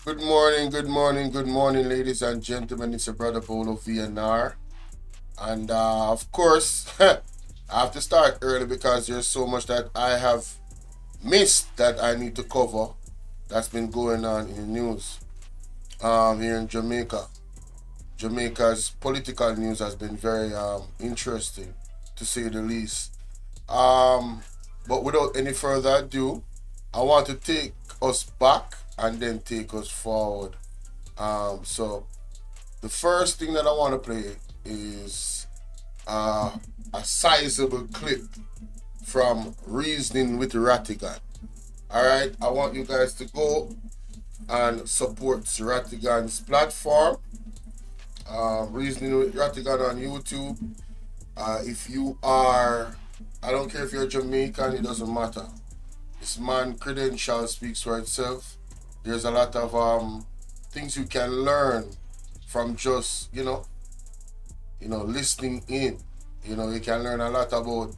Good morning, ladies and gentlemen. It's your brother Bolo VNR. And of course, I have to start early because there's so much that I have missed that I need to cover that's been going on in the news here in Jamaica. Jamaica's political news has been very interesting, to say the least. Um, but without any further ado, I want to take us back and then take us forward. So the first thing that I want to play is uh, a sizable clip from Reasoning with Rattigan. All right, I want you guys to go and support Rattigan's platform, Reasoning with Rattigan on YouTube. If you are, I don't care if you're Jamaican, it doesn't matter. This man credential speaks for itself. There's a lot of things you can learn from just listening in. You can learn a lot about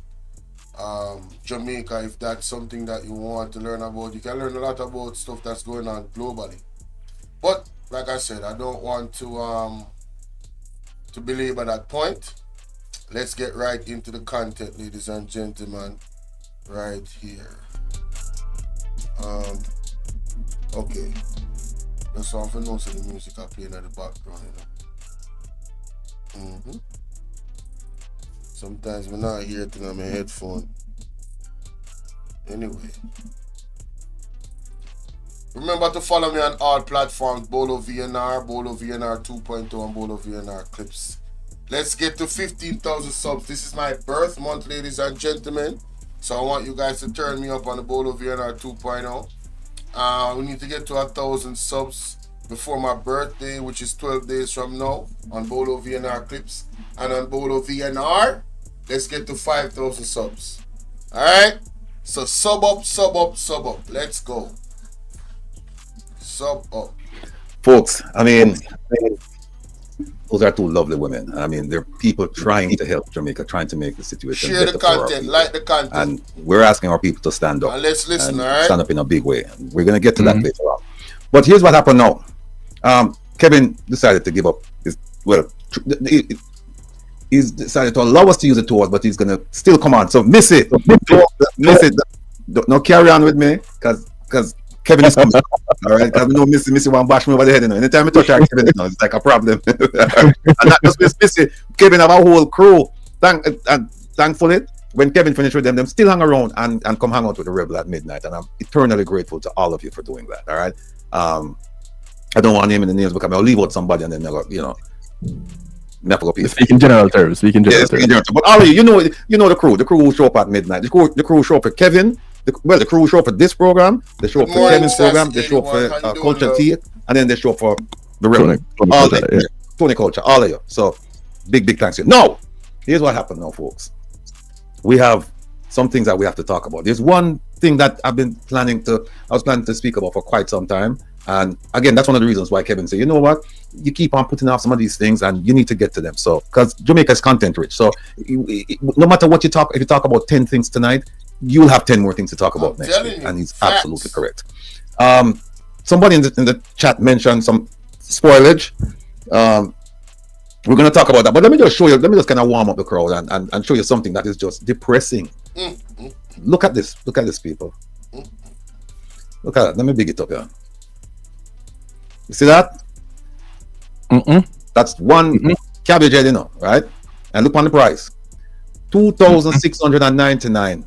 Jamaica if that's something that you want to learn about. You can learn a lot about stuff that's going on globally. But like I said, I don't want to belabor that point. Let's get right into the content, ladies and gentlemen, right here. Okay. That's all for most of the music I play in the background, Sometimes when I hear it on my headphone. Anyway. Remember to follow me on all platforms, Bolo VNR, Bolo VNR 2.0, and Bolo VNR Clips. Let's get to 15,000 subs. This is my birth month, ladies and gentlemen. So I want you guys to turn me up on the Bolo VNR 2.0. We need to get to 1,000 subs before my birthday, which is 12 days from now, on Bolo VNR Clips. And on Bolo VNR, let's get to 5,000 subs. Alright? So sub up, sub up, sub up. Let's go. Sub up. Folks, those are two lovely women. They're people trying to help Jamaica, trying to make the situation Share better the content, like the content. And we're asking our people to stand up. And let's listen, and all right? Stand up in a big way. We're going to get to that later on. But here's what happened now. Kevin decided to give up he's decided to allow us to use the tools, but he's going to still come on. So miss it. Miss it. Don't carry on with me, because Kevin is coming. All right, because we know Missy want to bash me over the head. Anytime I touch her, Kevin, it's like a problem. And not just with Missy. Kevin have a whole crew. Thankfully, when Kevin finished with them still hang around and come hang out with the Rebel at midnight. And I'm eternally grateful to all of you for doing that. All right. I don't want to name the names because I'll leave out somebody and then never go. Speaking general terms. But all of you know the crew. The crew will show up at midnight. The crew will show up for Kevin. The crew will show up for this program. They show up for Kevin's program. They show up for Culture Tea, and then they show up for the Rebel. Tony Culture, all of you. So big thanks to you. Now, here's what happened now, folks. We have some things that we have to talk about. There's one thing that I was planning to speak about for quite some time. And again, that's one of the reasons why Kevin said, you know what, you keep on putting off some of these things and you need to get to them. So, because Jamaica is content rich. So no matter what you talk, if you talk about 10 things tonight, you'll have 10 more things to talk about next week. And he's absolutely correct. Somebody in the chat mentioned some spoilage. We're going to talk about that. But let me just kind of warm up the crowd and show you something that is just depressing. Look at this, people. Look at that. Let me big it up here. You see that? That's one cabbage head, right? And look on the price. 2,699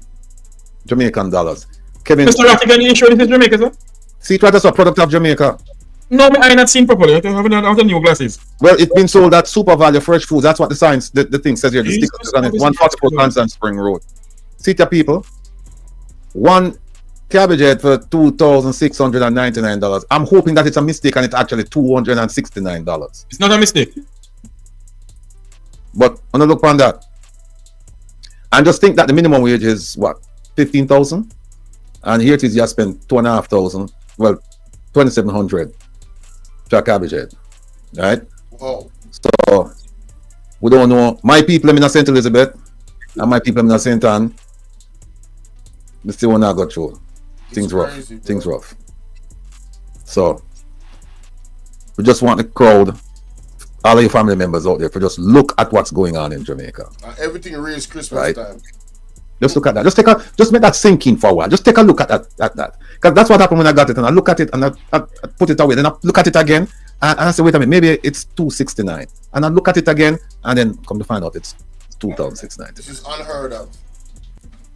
Jamaican dollars. Kevin, Mr. Rattigan, you sure this is Jamaica, sir? See, that's a product of Jamaica. No, I not seen properly. I have the new glasses. Well, it's been sold at Super Value Fresh Foods. That's what the signs, the thing says here. The sticker is on it. 144 Constant Spring Road. See, people. One cabbage head for $2,699. I'm hoping that it's a mistake and it's actually $269. It's not a mistake. But when I look on that, and just think that the minimum wage is what, 15,000, and here it is, you spend 2,500, well, 2,700 for a cabbage head, right? Wow. So we don't know. My people in St. Elizabeth and my people in St. Anne, they still want to go through. Things rough. So We just want the crowd, all of your family members out there, to just look at what's going on in Jamaica. Everything raised Christmas Right. time. Just look at that. Just make that sink in for a while. Just take a look at that. Because that's what happened when I got it, and I look at it and I put it away. Then I look at it again, and I say, wait a minute, maybe it's 269. And I look at it again, and then come to find out it's 2,690. This is unheard of.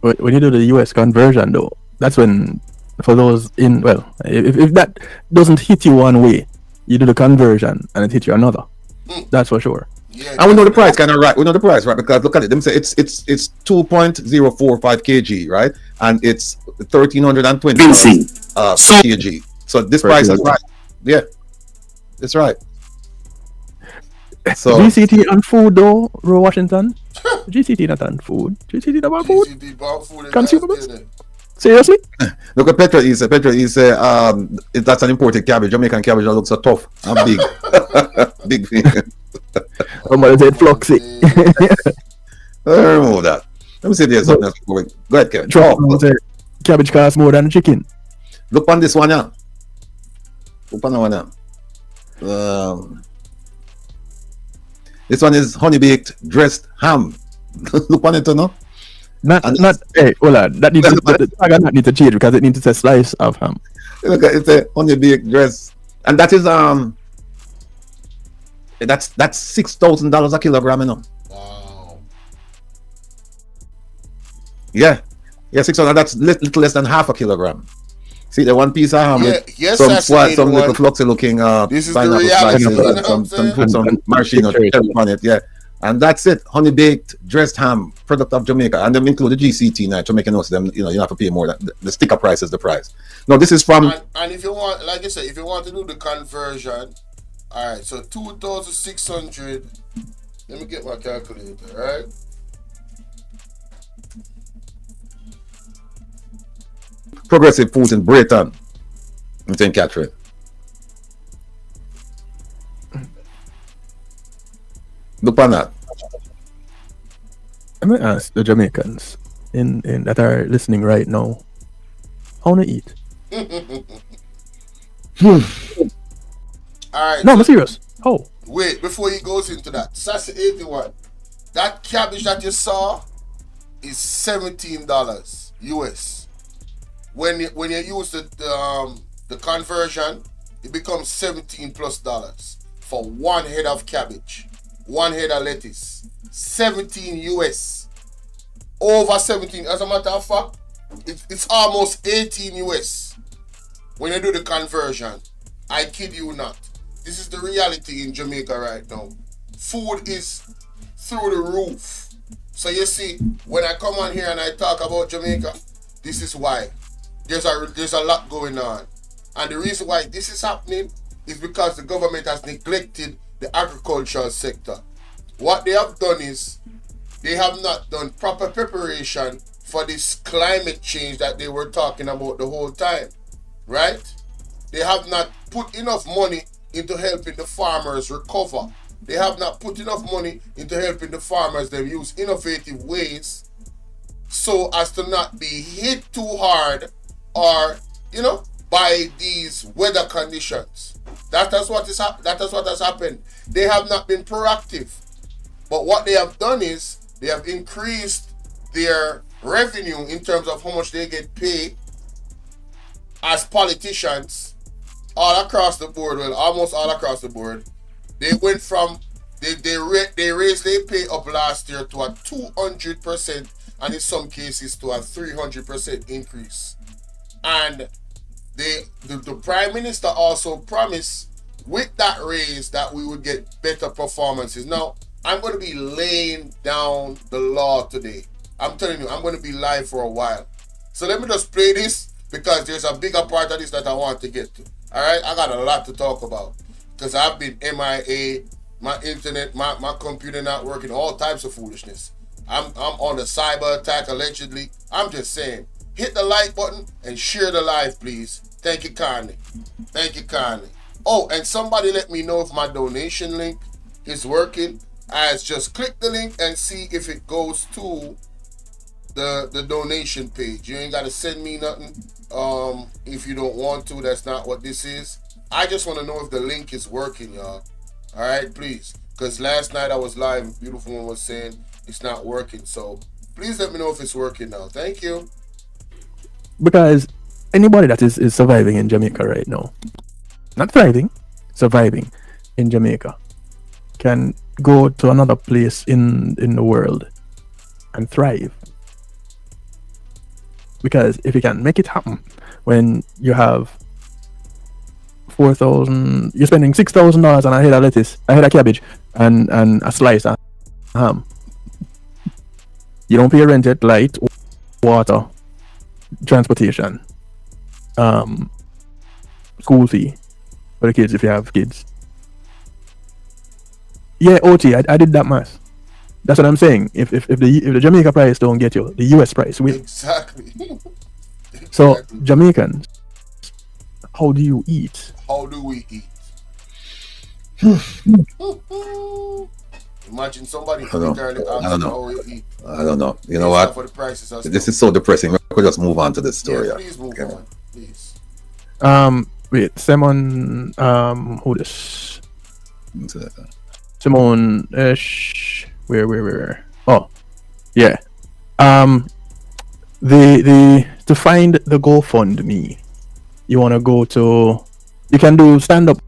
When you do the US conversion, though, that's when, for those in, well, if that doesn't hit you one way, you do the conversion and it hits you another. That's for sure. Yeah, And we know the price kind of right. We know the price, right? Because look at it. Them say it's 2.045 kg, right? And it's 1,320 kg. So this price is right. Yeah, it's right. So GCT on food, though, Roy Washington. GCT not on food. GCT not on food. GCD bought food and Consumables? gas, didn't Seriously? look at Petra. He said, that's an imported cabbage. Jamaican cabbage that looks so tough and big, big thing. Somebody said Floxy. Remove that. Let me see if there's something else. Go ahead, Kevin. Trump said cabbage costs more than chicken. Look on this one, yeah. Look on that one, yeah. This one is honey baked dressed ham. Look on it, no? Hey, hold on. That needs the tag not need to change because it needs to say slice of ham. Look at it's a honey baked dress, and that is that's $6,000 a kilogram, you know. Wow. Yeah, 600. That's little less than half a kilogram. See the one piece of ham with yes, some that's swat, the some one. little floxy looking This is the pineapple reality, slices, you know and what I'm saying? put some maraschino on it, yeah. And that's it, honey baked dressed ham, product of Jamaica, and them include the GCT now to make notes. Them, you know, you have to pay more. The sticker price is the price. No, this is from. And if you want, like I said, if you want to do the conversion, all right. So 2,600. Let me get my calculator, right? Progressive Foods in Brighton, in St. Catherine. Look on that. I'm gonna ask the Jamaicans in that are listening right now, how to eat? All right. No, I'm serious. How? Wait, before he goes into that, Sassy 81. That cabbage that you saw is $17 US. When you use the conversion, it becomes $17+ for one head of cabbage, one head of lettuce. 17 US. Over 17. As a matter of fact, it's almost 18 US when you do the conversion. I kid you not. This is the reality in Jamaica right now. Food is through the roof. So you see, when I come on here and I talk about Jamaica, this is why. There's a lot going on. And the reason why this is happening is because the government has neglected the agricultural sector. What they have done is, they have not done proper preparation for this climate change that they were talking about the whole time. Right? They have not put enough money into helping the farmers recover. They have not put enough money into helping the farmers them use innovative ways so as to not be hit too hard or, by these weather conditions. That is what has happened. They have not been proactive. But what they have done is they have increased their revenue in terms of how much they get paid as politicians all across the board. Well, almost all across the board. They went from they raised their pay up last year to a 200% and in some cases to a 300% increase. And the Prime Minister also promised with that raise that we would get better performances. Now, I'm going to be laying down the law today. I'm telling you, I'm going to be live for a while. So let me just play this because there's a bigger part of this that I want to get to. All right, I got a lot to talk about because I've been MIA, my internet, my computer not working, all types of foolishness. I'm on the cyber attack allegedly. I'm just saying, hit the like button and share the live, please. Thank you kindly. Thank you kindly. Oh, and somebody let me know if my donation link is working. As just click the link and see if it goes to the donation page. You ain't got to send me nothing if you don't want to. That's not what this is. I just want to know if the link is working, y'all. All right, please. Because last night I was live. Beautiful One was saying it's not working. So please let me know if it's working now. Thank you. Because anybody that is surviving in Jamaica right now, not thriving, surviving in Jamaica, can go to another place in the world and thrive. Because if you can make it happen when you have 4,000, you're spending $6,000 on a head of lettuce, a head of cabbage, and a slice of ham. You don't pay rent yet, light, water, transportation, school fee for the kids if you have kids. Yeah, OT, I did that math. That's what I'm saying. If the Jamaica price don't get you, the US price will. Exactly. So Jamaicans, how do you eat? How do we eat? Imagine somebody literally asking how we eat. I don't know. You know what? For the prices This is so depressing. We could just move on to this story. Yeah, please move on. Please. Wait, Simon, who this? Simone, where? Oh, yeah. The to find the GoFundMe, you want to go to, you can do stand up,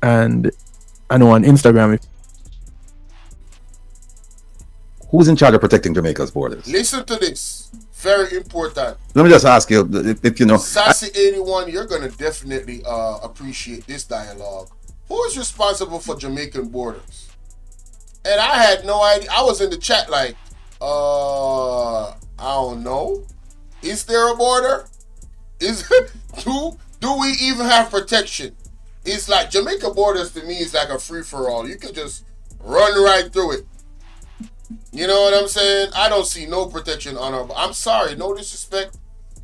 and I know on Instagram. Who's in charge of protecting Jamaica's borders? Listen to this. Very important. Let me just ask you, if you know. Sassy 81, you're going to definitely appreciate this dialogue. Who is responsible for Jamaican borders? And I had no idea. I was in the chat like, I don't know. Is there a border? Do we even have protection? It's like Jamaica borders to me is like a free-for-all. You can just run right through it. You know what I'm saying? I don't see no protection on our. I'm sorry, no disrespect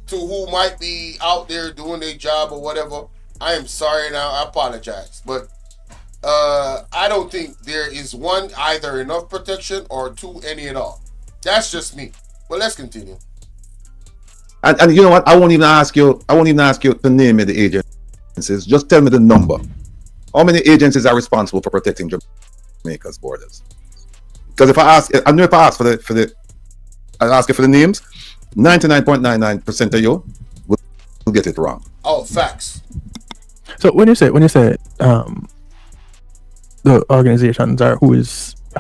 to who might be out there doing their job or whatever. I am sorry now. I apologize, but I don't think there is one, either enough protection, or two, any at all. That's just me. But let's continue. And you know what? I won't even ask you to name me the agencies. Just tell me the number. How many agencies are responsible for protecting Jamaica's borders? Because if I ask for the names, 99.99% of you will get it wrong. Oh, facts. So when you say the organizations are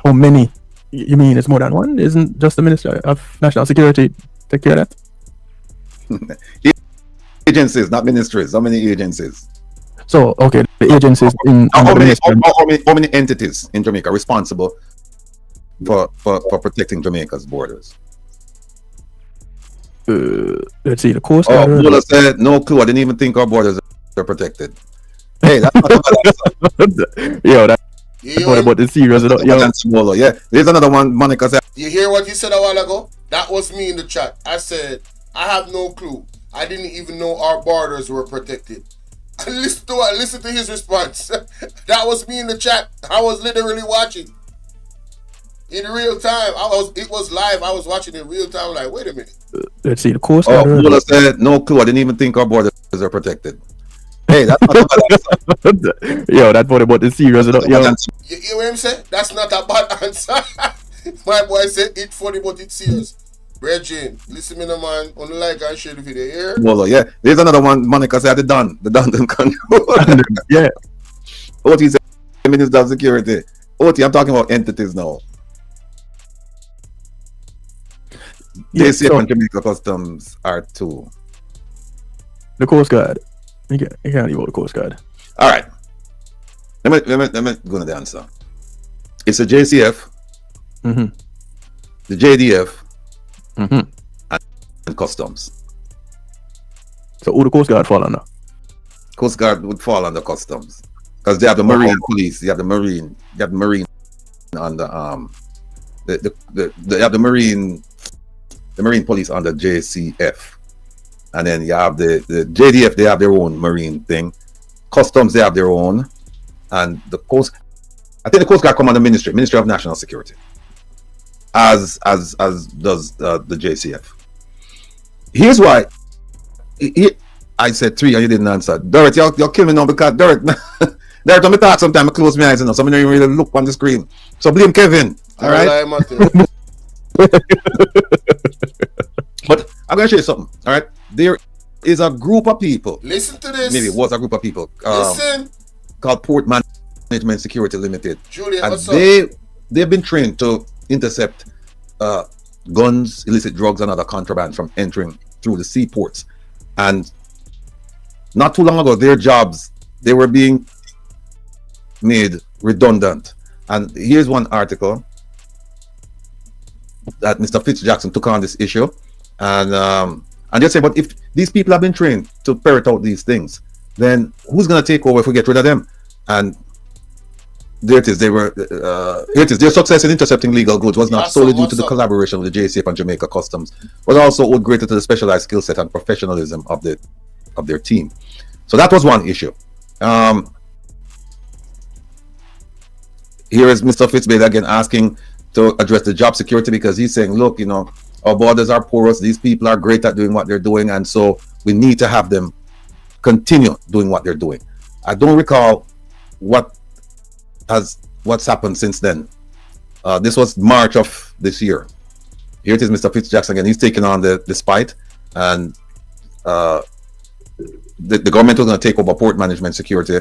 how many? You mean it's more than one? Isn't just the Minister of National Security take care of that? Agencies, not ministries. How many agencies? So okay, the agencies in how many entities in Jamaica are responsible for protecting Jamaica's borders? Let's see, the Coast Guard. Bolo said, no clue. I didn't even think our borders are protected. Hey, that's not a bad answer. Yo, what about the serious? Bolo. Yeah, there's another one. Monica said. You hear what you said a while ago? That was me in the chat. I said, I have no clue. I didn't even know our borders were protected. Listen to his response. That was me in the chat. I was literally watching. In real time. It was live. I was watching in real time. Like, wait a minute. Let's see, the Coast Guard. Bolo said, no clue. I didn't even think our borders are protected. Hey, that's not a bad answer. Yo, that's what about the serious. You hear what I'm saying? That's not a bad answer. My boy said it's funny, but it's serious. Regine, listen me, no man. Only like and share the video here. Bolo, yeah. There's another one. Monica said the Don control. Yeah. OT said Minister of Security. OT, I'm talking about entities now. Yeah, JCF and Jamaica Customs are two. The Coast Guard. You can't leave out the Coast Guard. All right. Let me go to the answer. It's the JCF, the JDF, and Customs. So who the Coast Guard fall under? Coast Guard would fall under Customs because they have the Marine Police. You have the Marine. You have the Marine under they have the Marine Police under JCF. And then you have the JDF, they have their own marine thing. Customs, they have their own. And the Coast, I think the Coast Guard come under Ministry of National Security. As does the JCF. Here's why. I said 3 and you didn't answer. Dirt, you're killing me now because Dirt. Dirt, when me talk sometimes, I close my eyes, so I don't even really look on the screen. So blame Kevin. All right? But I'm going to show you something. All right? There is a group of people. Listen to this. Maybe it was a group of people. Listen. Called Port Management Security Limited. Julian, and what's up? They've been trained to intercept guns, illicit drugs, and other contraband from entering through the seaports. And not too long ago, their jobs, they were being made redundant. And here's one article that Mr. Fitzjackson took on this issue. And they say, but if these people have been trained to ferret out these things, then who's going to take over if we get rid of them? And there it is. Here it is. Their success in intercepting legal goods was not solely due to the collaboration with the JCF and Jamaica Customs, but also owed greater to the specialized skill set and professionalism of their team. So that was one issue. Here is Mr. Fitzbay again asking to address the job security, because he's saying, look, our borders are porous. These people are great at doing what they're doing, and so we need to have them continue doing what they're doing. I don't recall what's happened since then. This was March of this year. Here it is, Mr. Fitzjackson again. He's taking on the spite, and the government was going to take over port management security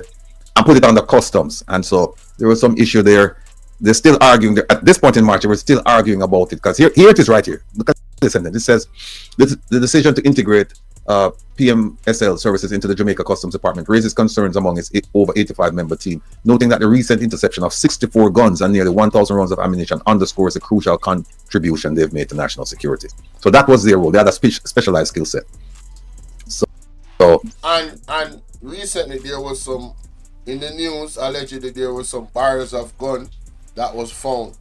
and put it under customs. And so there was some issue there. They're still arguing. At this point in March, they were still arguing about it, because here it is right here. Look at this sentence. It says the decision to integrate PMSL services into the Jamaica Customs Department raises concerns among its over 85 member team, noting that the recent interception of 64 guns and nearly 1,000 rounds of ammunition underscores the crucial contribution they've made to national security. So that was their role. They had a specialized skill set. So and recently there was some in the news, allegedly there was some barrels of gun that was found.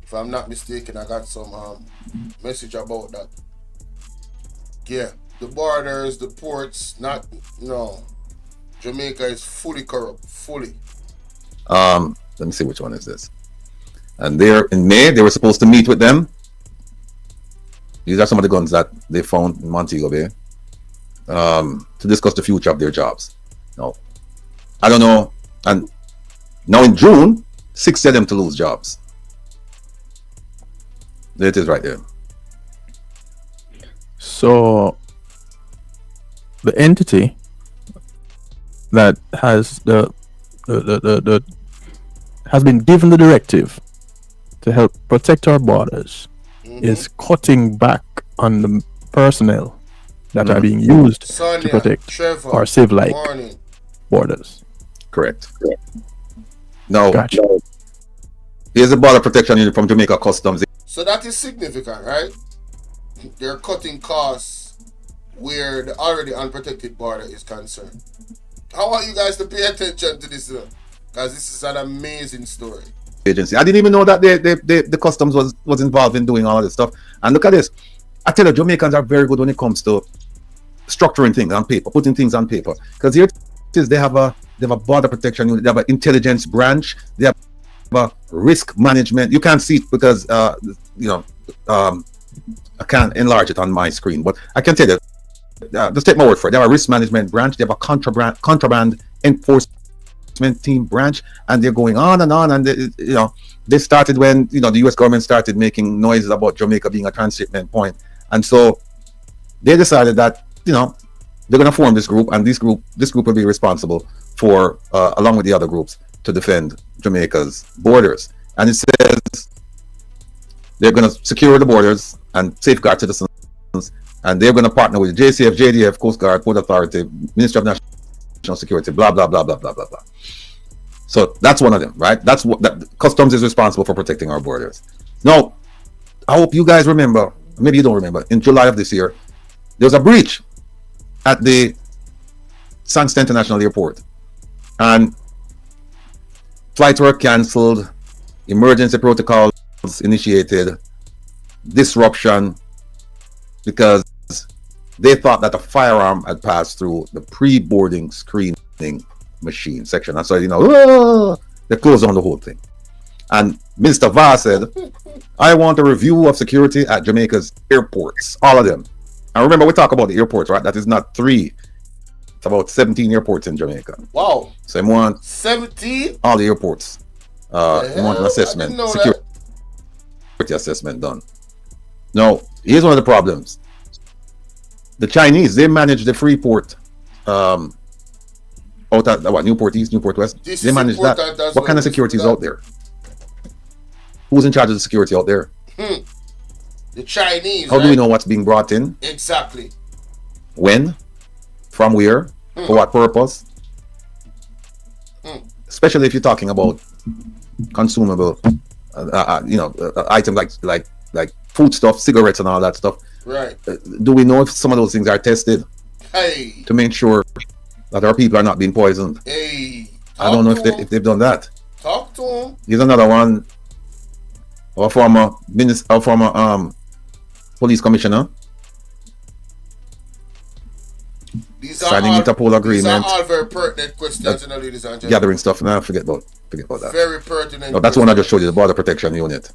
If I'm not mistaken, I got some message about that. Yeah, the borders, the ports, Jamaica is fully corrupt, fully. Let me see, which one is this? And there in May, they were supposed to meet with them. These are some of the guns that they found in Montego Bay, to discuss the future of their jobs. Now, I don't know. And now in June, 6 of them to lose jobs. There it is right there. So the entity that has has been given the directive to help protect our borders is cutting back on the personnel that are being used to protect our civ-like borders. Correct. Now, Gotcha. here's a border protection unit from Jamaica Customs. So that is significant, right? They're cutting costs where the already unprotected border is concerned. I want you guys to pay attention to this, because this is an amazing story. Agency. I didn't even know that the customs was involved in doing all of this stuff. And look at this. I tell you, Jamaicans are very good when it comes to structuring things on paper, putting things on paper. Because here it is, they have a border protection unit, they have an intelligence branch, they have a risk management. You can't see it because I can't enlarge it on my screen, but I can tell you, just take my word for it. They have a risk management branch, they have a contraband enforcement team branch, and they're going on, and they started when the US government started making noises about Jamaica being a transshipment point, and so they decided that they're going to form this group, and this group will be responsible for along with the other groups to defend Jamaica's borders. And it says they're going to secure the borders and safeguard citizens, and they're going to partner with JCF, JDF, Coast Guard, Port Authority, Ministry of National Security, blah blah blah blah blah blah blah. So that's one of them, right? That's what Customs is responsible for, protecting our borders. Now, I hope you guys remember, maybe you don't remember, in July of this year, there was a breach at the Sangston International Airport, and flights were cancelled, emergency protocols initiated, disruption, because they thought that a firearm had passed through the pre-boarding screening machine section, and so they closed on the whole thing. And Minister Va said, I want a review of security at Jamaica's airports, all of them. And remember, we talk about the airports, right? That is not 3, It's about 17 airports in Jamaica. Wow. So I want 17? all the airports. I want an assessment, security That. assessment done. Now, here's one of the problems. The Chinese, they manage the Freeport out at what, Newport East, Newport West. They manage that. What kind of security is out there? Who's in charge of the security out there? The Chinese. How do we know what's being brought in? Exactly. When? From where? For what purpose? Especially if you're talking about consumable, items like food stuff, cigarettes, and all that stuff. Right. Do we know if some of those things are tested to make sure that our people are not being poisoned? Hey. I don't know if they've done that. Talk to them. Here's another one. Our former police commissioner signing Interpol agreement. These are all very pertinent questions, ladies and gentlemen. Gathering stuff. Nah, forget about that. Very pertinent. No, that's the one I just showed you, the border protection unit.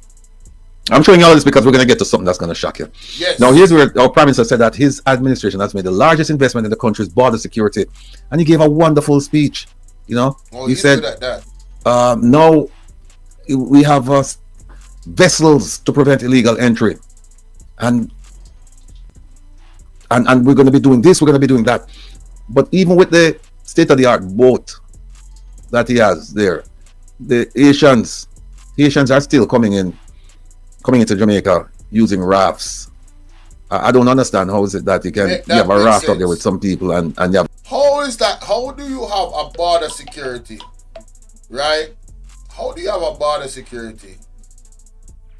I'm showing you all this because we're going to get to something that's going to shock you. Yes. Now, here's where our Prime Minister said that his administration has made the largest investment in the country's border security. And he gave a wonderful speech. He said, now we have vessels to prevent illegal entry. And we're going to be doing this, we're going to be doing that. But even with the state-of-the-art boat that he has there, the Haitians are still coming into Jamaica using rafts. I don't understand how is it that you have a raft out there with some people and you have... How is that? How do you have a border security? Right? How do you have a border security?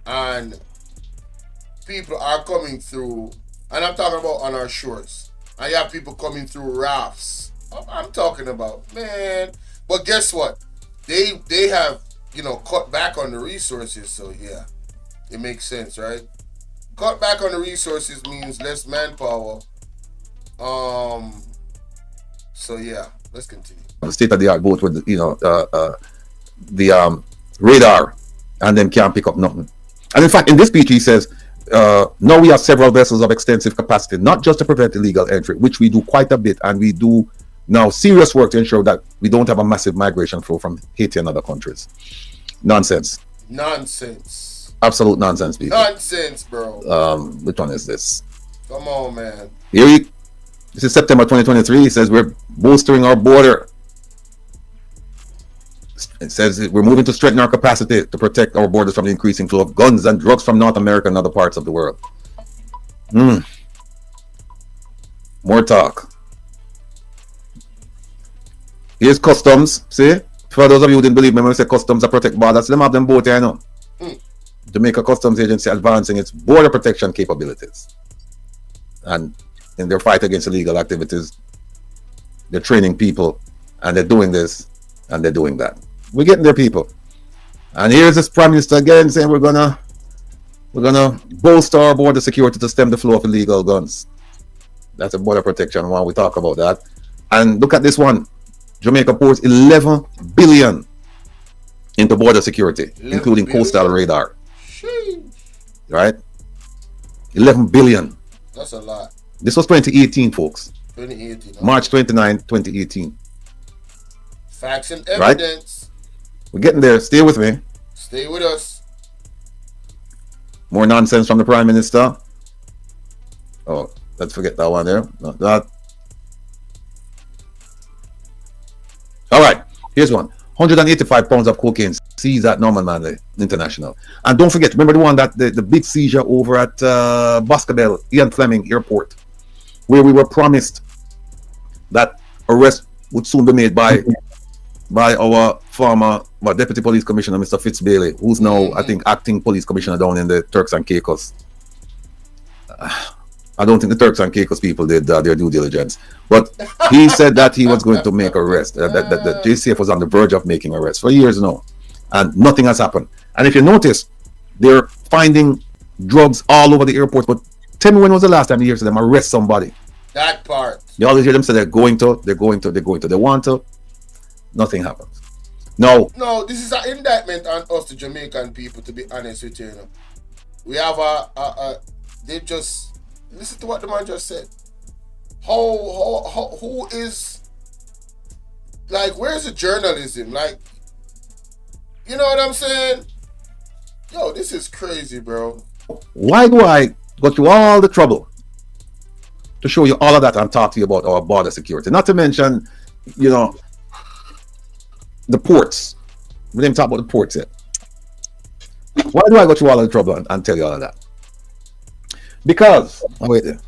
And people are coming through, and I'm talking about on our shores, and you have people coming through rafts. I'm talking about, man. But guess what? They have, cut back on the resources, so yeah. It makes sense, right? Cut back on the resources means less manpower. So yeah, let's continue. The state-of-the-art boat with the radar, and then can't pick up nothing. And in fact, in this speech, he says, now we have several vessels of extensive capacity, not just to prevent illegal entry, which we do quite a bit, and we do now serious work to ensure that we don't have a massive migration flow from Haiti and other countries. Nonsense. Absolute nonsense, people. Nonsense, bro. Which one is this? Come on, man. This is September 2023. He says we're bolstering our border. It says we're moving to strengthen our capacity to protect our borders from the increasing flow of guns and drugs from North America and other parts of the world. More talk. Here's customs. See? For those of you who didn't believe me when I say customs are protect borders, them have them both here now. Jamaica Customs Agency advancing its border protection capabilities. And in their fight against illegal activities, they're training people, and they're doing this, and they're doing that. We're getting there, people. And here's this Prime Minister again saying we're gonna bolster our border security to stem the flow of illegal guns. That's a border protection one. We talk about that. And look at this one. Jamaica pours 11 billion into border security, including coastal radar. Sheesh. Right? 11 billion. That's a lot. This was 2018, folks. 2018. Huh? March 29, 2018. Facts and evidence. Right? We're getting there. Stay with me. Stay with us. More nonsense from the Prime Minister. Oh, let's forget that one there. Not that. All right. Here's one. 185 pounds of cocaine seized at Norman Manley International. And don't forget, remember the one that the big seizure over at Boscobel, Ian Fleming Airport, where we were promised that arrest would soon be made by our former Deputy Police Commissioner, Mr. Fitzbailey, who's now, I think, acting police commissioner down in the Turks and Caicos. I don't think the Turks and Caicos people did their due diligence. But he said that he was going to make arrest, that the JCF was on the verge of making arrest for years now. And nothing has happened. And if you notice, they're finding drugs all over the airport. But tell me, when was the last time you hear them arrest somebody? That part. You always hear them say they're going to. They want to. Nothing happens. No, this is an indictment on us, the Jamaican people, to be honest with you. We have they just... Listen to what the man just said. who is, like, where's the journalism? Like, you know what I'm saying? Yo, this is crazy, bro. Why do I go through all the trouble to show you all of that and talk to you about our border security? Not to mention, you know, the ports. We didn't talk about the ports yet. Why do I go through all of the trouble and tell you all of that? Because, wait there.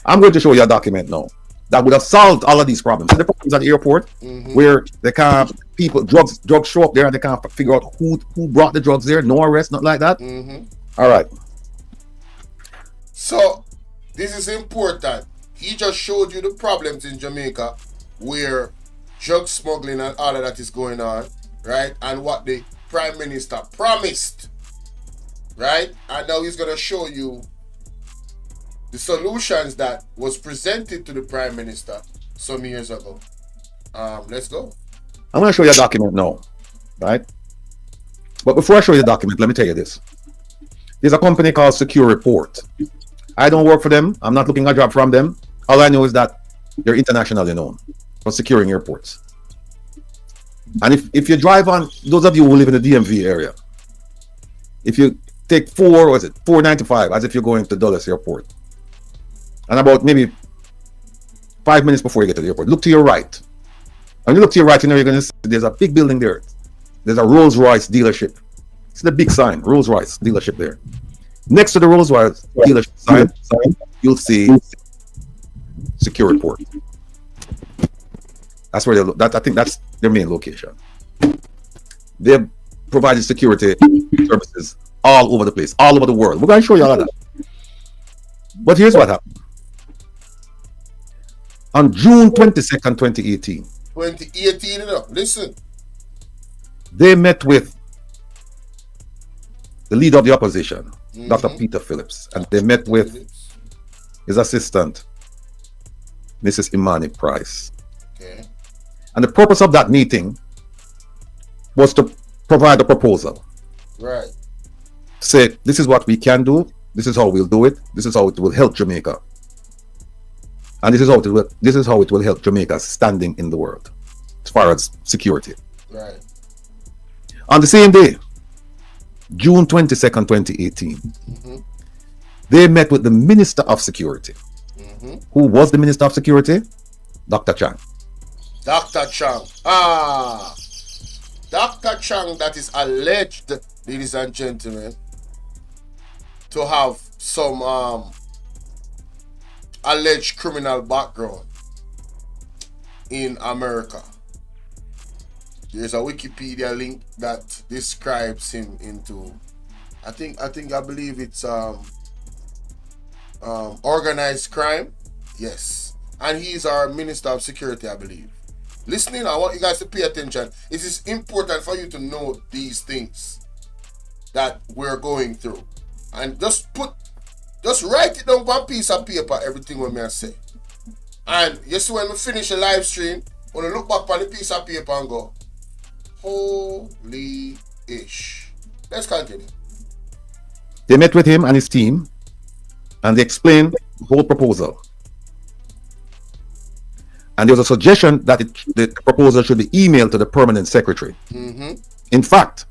I'm going to show you a document now that would have solved all of these problems. See the problems at the airport, where they can't, people, drugs show up there and they can't figure out who brought the drugs there, no arrest, not like that. All right. So, this is important. He just showed you the problems in Jamaica where drug smuggling and all of that is going on, right? And what the Prime Minister promised, right? And now he's going to show you the solutions that was presented to the Prime Minister some years ago. Let's go. I'm going to show you a document now, right? But before I show you the document, let me tell you this. There's a company called Secure Report. I don't work for them. I'm not looking at a job from them. All I know is that they're internationally known for securing airports. And if you drive on, those of you who live in the DMV area, if you take 495 as if you're going to Dulles Airport, and about maybe 5 minutes before you get to the airport, look to your right. When you look to your right, you know you're going to see there's a big building there. There's a Rolls-Royce dealership. It's the big sign, Rolls-Royce dealership there. Next to the Rolls-Royce dealership sign, you'll see Secure Report. That's where I think that's their main location. They provide security services all over the place, all over the world. We're going to show you all of that. But here's what happened. On June 22nd, 2018. 2018, you know, listen. They met with the leader of the opposition, Dr. Peter Phillips, and they met with his assistant, Mrs. Imani Price. Okay. And the purpose of that meeting was to provide a proposal. Right. Say, this is what we can do, this is how we'll do it, this is how it will help Jamaica. And this is how it will help Jamaica's standing in the world as far as security. Right. On the same day, June 22nd, 2018, they met with the Minister of Security. Who was the Minister of Security? Dr. Chang. Dr. Chang. Dr. Chang, that is alleged, ladies and gentlemen, to have some alleged criminal background in America. There's a Wikipedia link that describes him into, I believe it's organized crime. Yes. And he's our Minister of Security, I believe. Listening, I want you guys to pay attention. It is important for you to know these things that we're going through. And just write it down on a piece of paper, everything what I say. And you see when we finish a live stream, when you look back on the piece of paper and go, holy ish. Let's continue. They met with him and his team, and they explained the whole proposal. And there was a suggestion that the proposal should be emailed to the permanent secretary. In fact,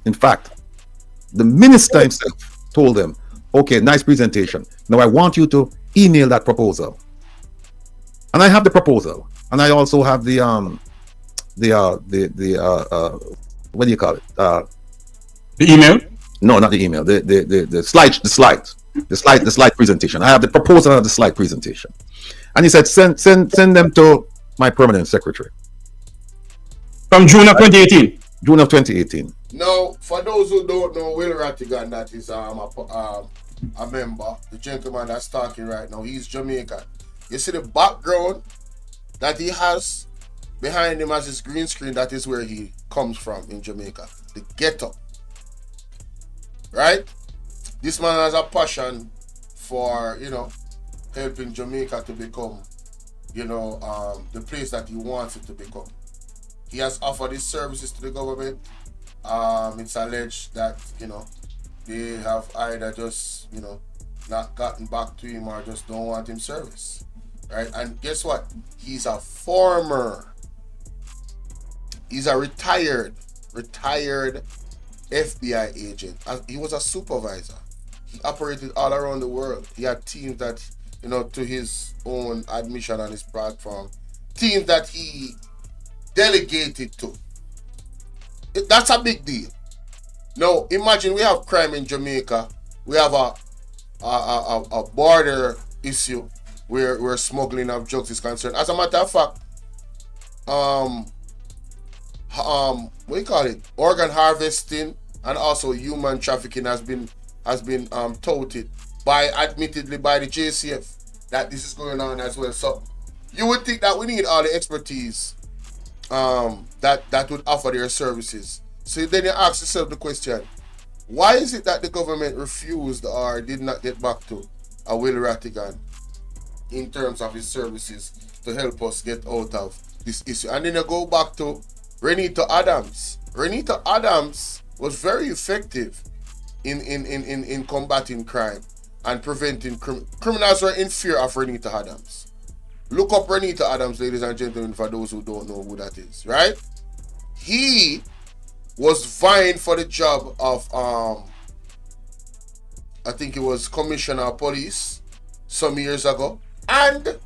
the minister himself told them, okay, nice presentation. Now I want you to email that proposal. And I have the proposal. And I also have the what do you call it? The email? No, not the email. The slide presentation. I have the proposal and the slide presentation. And he said, send them to my permanent secretary. From June of 2018. June of 2018. Now, for those who don't know, Will Rattigan, that is a member, the gentleman that's talking right now, he's Jamaican. You see the background that he has behind him as his green screen, that is where he comes from in Jamaica. The ghetto. Right? This man has a passion for, helping Jamaica to become, the place that he wants it to become. He has offered his services to the government. It's alleged that, they have either just, not gotten back to him or just don't want him service. Right? And guess what? He's a former, he's a retired FBI agent. He was a supervisor. He operated all around the world. He had teams that, to his own admission on his platform, teams that he delegated to. That's a big deal. Now, imagine we have crime in Jamaica. We have a border issue where smuggling of drugs is concerned. As a matter of fact, what do you call it? Organ harvesting and also human trafficking has been touted admittedly by the JCF that this is going on as well. So you would think that we need all the expertise that would offer their services. So then you ask yourself the question, why is it that the government refused or did not get back to a Will Rattigan in terms of his services to help us get out of this issue? And then you go back to Renita Adams. Renita Adams was very effective in combating crime and preventing criminals were in fear of Renita Adams. Look up Renita Adams, ladies and gentlemen, for those who don't know who that is, right? He was vying for the job of I think it was Commissioner of Police some years ago. And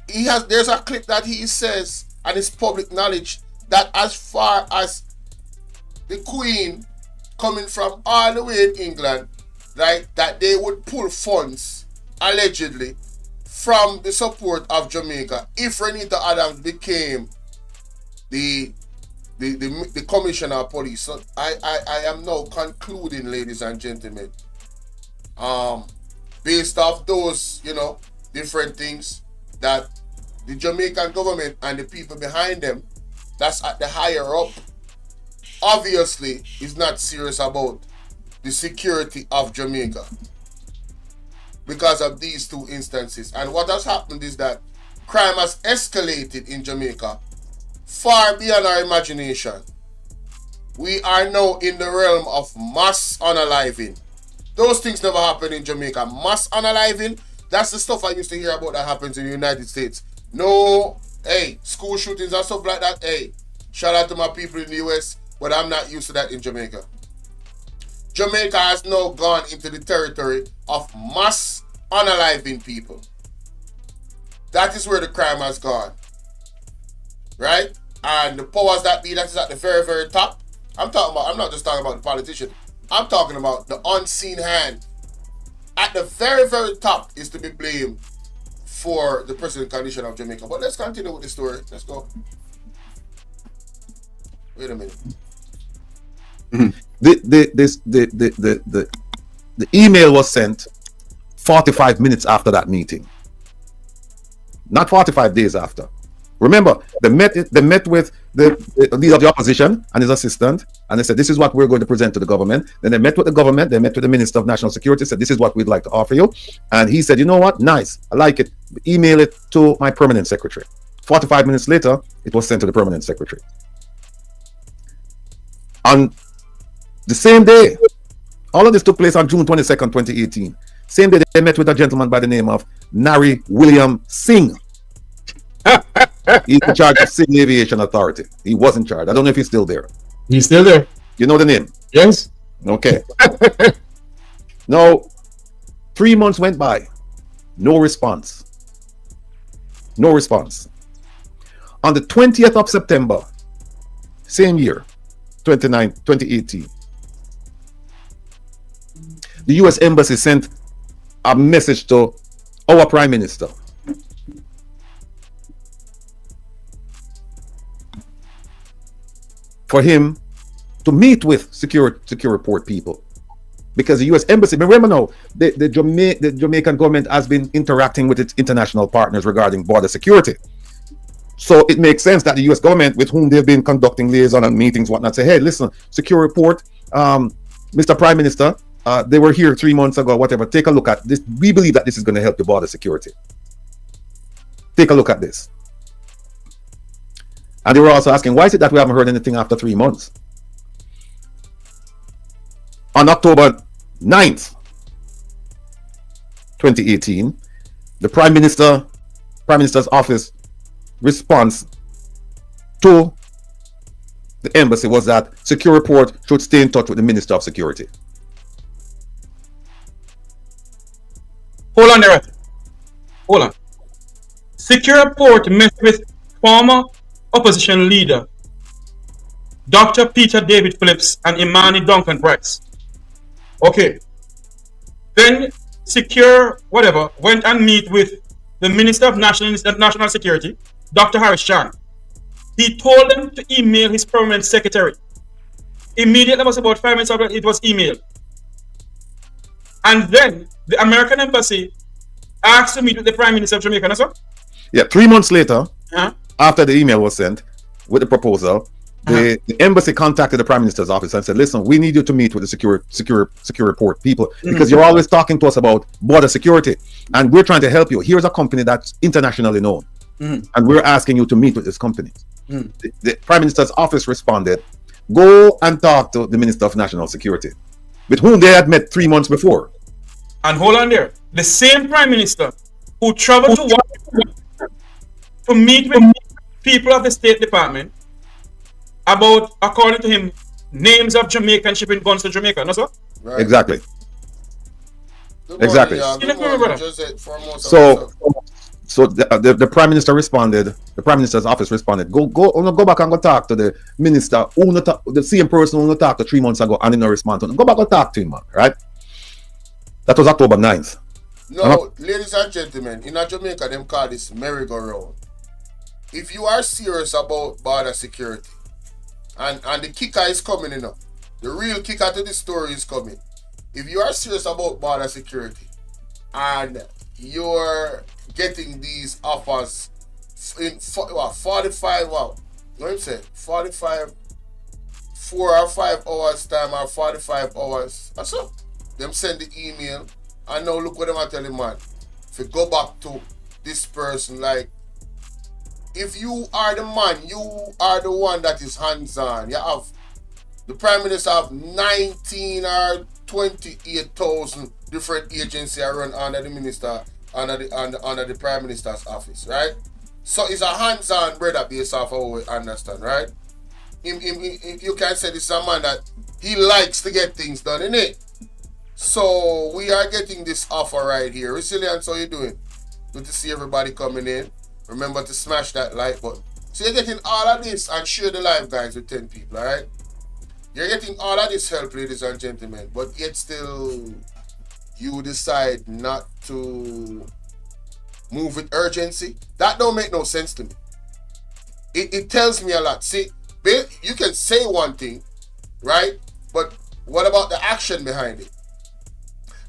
there's a clip that he says, and it's public knowledge, that as far as the Queen coming from all the way in England, right, that they would pull funds, allegedly, from the support of Jamaica if Renita Adams became the Commissioner of Police. So I am now concluding, ladies and gentlemen, based off those, different things, that the Jamaican government and the people behind them, that's at the higher up, obviously is not serious about the security of Jamaica because of these two instances. And what has happened is that crime has escalated in Jamaica far beyond our imagination. We are now in the realm of mass unaliving. Those things never happened in Jamaica. Mass unaliving, that's the stuff I used to hear about that happens in the United States. No, school shootings and stuff like that. Shout out to my people in the US, but I'm not used to that in Jamaica. Jamaica has now gone into the territory of mass unaliving people. That is where the crime has gone. Right? And the powers that be, that is at the very, very top. I'm not just talking about the politician. I'm talking about the unseen hand. At the very, very top is to be blamed for the present condition of Jamaica. But let's continue with the story. Let's go. Wait a minute. The email was sent 45 minutes after that meeting, not 45 days after. Remember, they met with the leader of the opposition and his assistant, and they said, this is what we're going to present to the government. Then they met with the government, they met with the Minister of National Security, said, this is what we'd like to offer you. And he said, you know what, nice, I like it. Email it to my permanent secretary. 45 minutes later, it was sent to the permanent secretary. On the same day, all of this took place on June 22nd, 2018. Same day, they met with a gentleman by the name of Nari William Singh. He's in charge of Civil Aviation Authority. He was in charge. I don't know if he's still there. He's still there. You know the name? Yes. Okay. Now, 3 months went by. No response. No response. On the 20th of September, same year, 2018, the US Embassy sent a message to our Prime Minister. For him to meet with secure port people, because the U.S. Embassy, remember now, the Jamaican government has been interacting with its international partners regarding border security. So it makes sense that the U.S. government, with whom they've been conducting liaison and meetings, whatnot, say, hey, listen, secure port, Mr. Prime Minister, they were here 3 months ago, whatever. Take a look at this. We believe that this is going to help the border security. Take a look at this. And they were also asking, why is it that we haven't heard anything after 3 months? On October 9th, 2018, the Prime Minister's office response to the embassy was that Secure Report should stay in touch with the Minister of Security. Hold on there. Hold on. Secure Report met with former opposition leader Dr. Peter David Phillips and Imani Duncan Bryce. Okay. Then Secure whatever went and meet with the Minister of National Security, Dr. Harris Chan. He told them to email his permanent secretary. Immediately, was about 5 minutes after it was emailed. And then the American embassy asked to meet with the Prime Minister of Jamaica. So? Yeah, 3 months later, after the email was sent with the proposal, the embassy contacted the Prime Minister's office and said, listen, we need you to meet with the secure report people because you're always talking to us about border security and we're trying to help you. Here's a company that's internationally known and we're asking you to meet with this company. The Prime Minister's office responded, go and talk to the Minister of National Security, with whom they had met 3 months before. And hold on there. The same Prime Minister who traveled to Washington to meet with people of the State Department about, according to him, names of Jamaican shipping guns to Jamaica, no sir? Right. Exactly. Exactly. So the Prime Minister responded, the Prime Minister's office responded, go back and go talk to the minister, the same person who talked to 3 months ago and he no respond to him. Go back and talk to him, man, right? That was October 9th. No, ladies and gentlemen, in Jamaica, them call this merry-go-round. If you are serious about border security, and the kicker is coming, you know, the real kicker to this story is coming. If you are serious about border security, and you're getting these offers in 45, what do you say? 45, 4 or 5 hours time or 45 hours. That's up. Them send the email and now look what them are telling, man. If you go back to this person, like, if you are the man, you are the one that is hands-on. You have the Prime Minister have 19 or 28,000 different agencies run under the minister, under the Prime Minister's office, right? So it's a hands-on brother based off how we understand, right? You can say this is a man that he likes to get things done, innit? So we are getting this offer right here. Resilience, how you doing? Good to see everybody coming in. Remember to smash that like button. So you're getting all of this and share the live, guys, with 10 people, alright? You're getting all of this help, ladies and gentlemen, but yet still you decide not to move with urgency. That don't make no sense to me. It tells me a lot. See, you can say one thing, right? But what about the action behind it?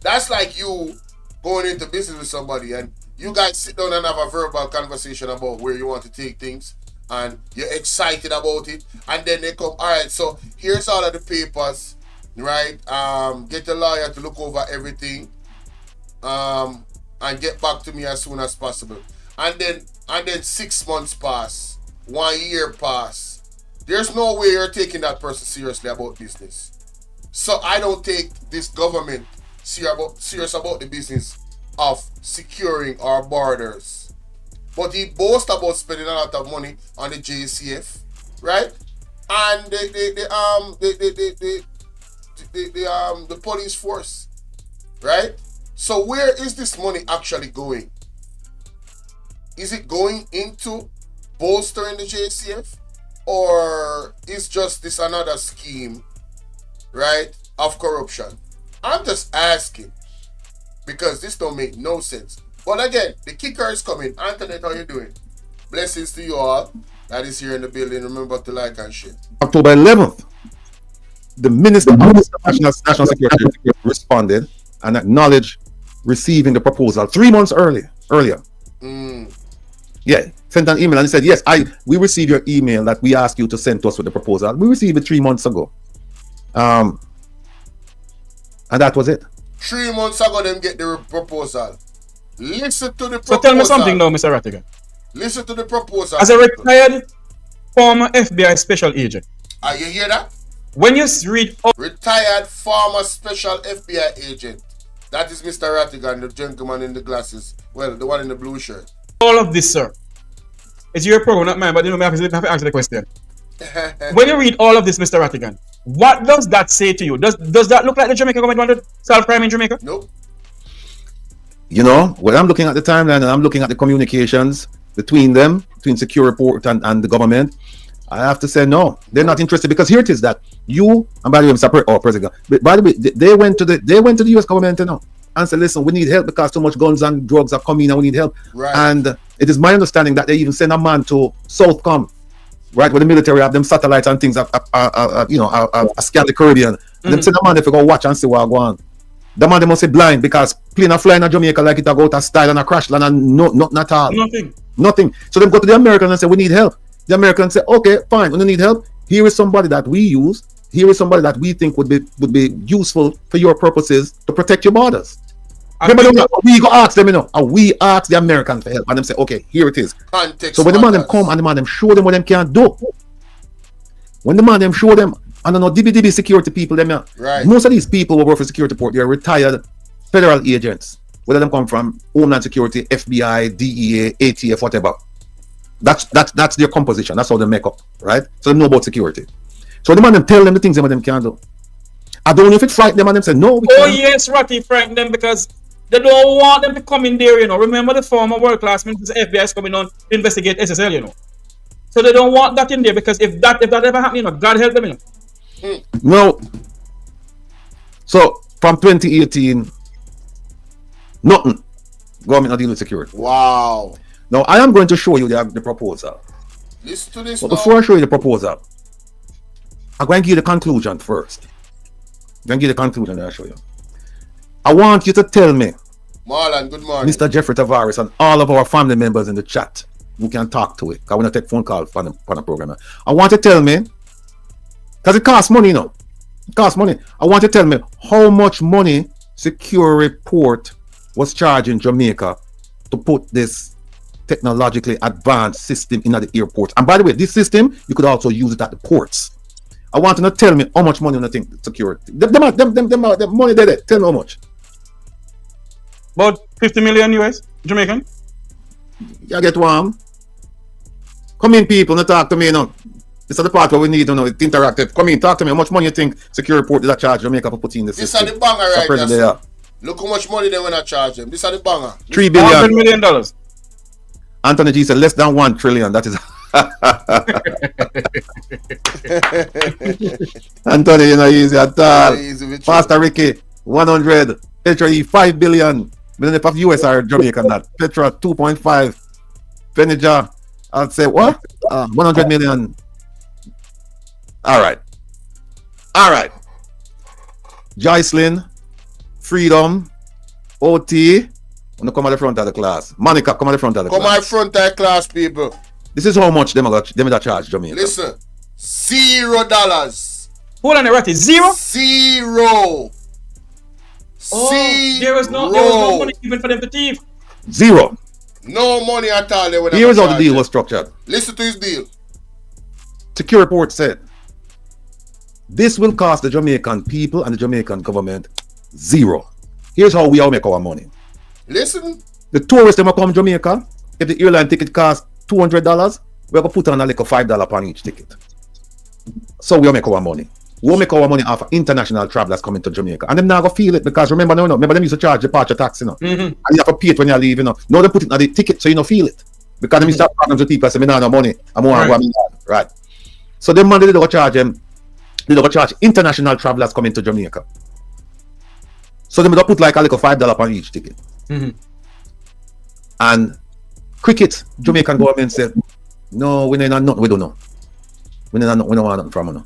That's like you going into business with somebody and you guys sit down and have a verbal conversation about where you want to take things and you're excited about it, and then they come, all right, so here's all of the papers, right? Get a lawyer to look over everything and get back to me as soon as possible. And then 6 months pass, 1 year pass. There's no way you're taking that person seriously about business. So I don't take this government serious about the business of securing our borders. But he boasts about spending a lot of money on the JCF, right? And the police force, right? So where is this money actually going? Is it going into bolstering the JCF, or is just this another scheme, right, of corruption? I'm just asking, because this don't make no sense. But again, the kicker is coming. Antoinette, how you doing? Blessings to you all that is here in the building. Remember to like and share. October 11th, the Minister of National Security responded and acknowledged receiving the proposal 3 months earlier. Yeah, sent an email and he said, yes, we received your email that we asked you to send to us with the proposal. We received it 3 months ago. And that was it. 3 months ago, them get the proposal. Listen to the proposal. So tell me something now, Mr. Rattigan. Listen to the proposal. As a retired former FBI special agent. You hear that? When you read... Retired former special FBI agent. That is Mr. Rattigan, the gentleman in the glasses. Well, the one in the blue shirt. All of this, sir. It's your program, not mine, but you know, I have to answer the question. When you read all of this, Mr. Rattigan, what does that say to you? Does that look like the Jamaican government wanted to solve crime in Jamaica? Nope. You know, when I'm looking at the timeline and I'm looking at the communications between them, between Secure Report and the government, I have to say no, they're not interested, because here it is that you, and by the way, Mr. President, but by the way, they went to the US government, you know, and said, listen, we need help because too much guns and drugs are coming and we need help. Right. And it is my understanding that they even send a man to Southcom, right, where the military have them satellites and things, you know, scan the Caribbean. And them send a man if you go watch and see what go on. The man, they must be blind because plane a flying in Jamaica like it a go out of style and a crash land and nothing at all. Nothing. So them go to the Americans and say, we need help. The Americans say, okay, fine, we don't need help. Here is somebody that we use. Here is somebody that we think would be useful for your purposes to protect your borders. Remember, we go ask them, you know, and we ask the Americans for help, and them say, okay, here it is. Context so when the man matters. them come and the man them show them what them can do. When the man them show them, I don't know, DB security people, them, right. Most of these people who work for security port, they're retired federal agents, whether them come from Homeland Security, FBI, DEA, ATF, whatever. That's their composition. That's how they make up, right? So they know about security. So the man them tell them the things them can do. I don't know if it frightened them and them say no. We can't. Yes, Ratty frightened them because they don't want them to come in there, you know. Remember the former world class ministers, FBI is coming on to investigate SSL, you know. So they don't want that in there because if that ever happens, you know, God help them, you know. No. So from 2018, nothing. Government not dealing with security. Wow. Now I am going to show you the proposal. Listen to this. But before I show you the proposal, I'm going to give you the conclusion first. I'm going to give you the conclusion that I'll show you. I want you to tell me, Marlon, good morning. Mr. Jeffrey Tavares and all of our family members in the chat who can talk to it. I want to take phone calls for the program. I want to tell me, because it costs money, you know. It costs money. I want to tell me how much money Secure Report was charging Jamaica to put this technologically advanced system in at the airport. And by the way, this system, you could also use it at the ports. I want you to tell me how much money you think security. The money there. Tell me how much. About 50 million US, Jamaican. You get warm. Come in, people, not talk to me, you know. This is the part where we need to know, it's interactive. Come in, talk to me. How much money you think Secure Report did charge Jamaica for putting in the system? This is the banger right there. there. Look how much money they want to charge them. This is the banger. $3 billion. $100 million. Anthony G said less than 1 trillion. That is Anthony, you know, easy at all. Pastor Ricky, 100. Petra E, 5 billion. Million of US or Jamaican that. Petra 2.5. Fenija, I'd say what? 100 million. All right. Joycelyn, Freedom, OT. Come at the front of the class. Monica, come at the front of the class. Come at the front of the class, people. This is how much them that charge Jamaica. Listen, $0. Hold on, Ratty. Zero? Zero. There was no money even for them to thief. Zero. No money at all. Here is how the deal was structured. Listen to his deal. Secure Report said, this will cost the Jamaican people and the Jamaican government zero. Here's how we all make our money. Listen. The tourists that come to Jamaica, if the airline ticket costs $200, we're going to put on a little $5 upon each ticket. So we'll make our money. We'll make our money off of international travelers coming to Jamaica. And them now go feel it because remember them used to charge departure tax, you know. Mm-hmm. And you have to pay it when you leave, you know. Now they put it on the ticket so you don't feel it. Because them used to have problems with people say, me no money. I'm more right. So the money they don't charge them. They don't charge international travelers coming to Jamaica. So they don't put like a little $5 upon each ticket. Mm-hmm. And cricket, Jamaican government said, no, we don't know. We don't want nothing from you.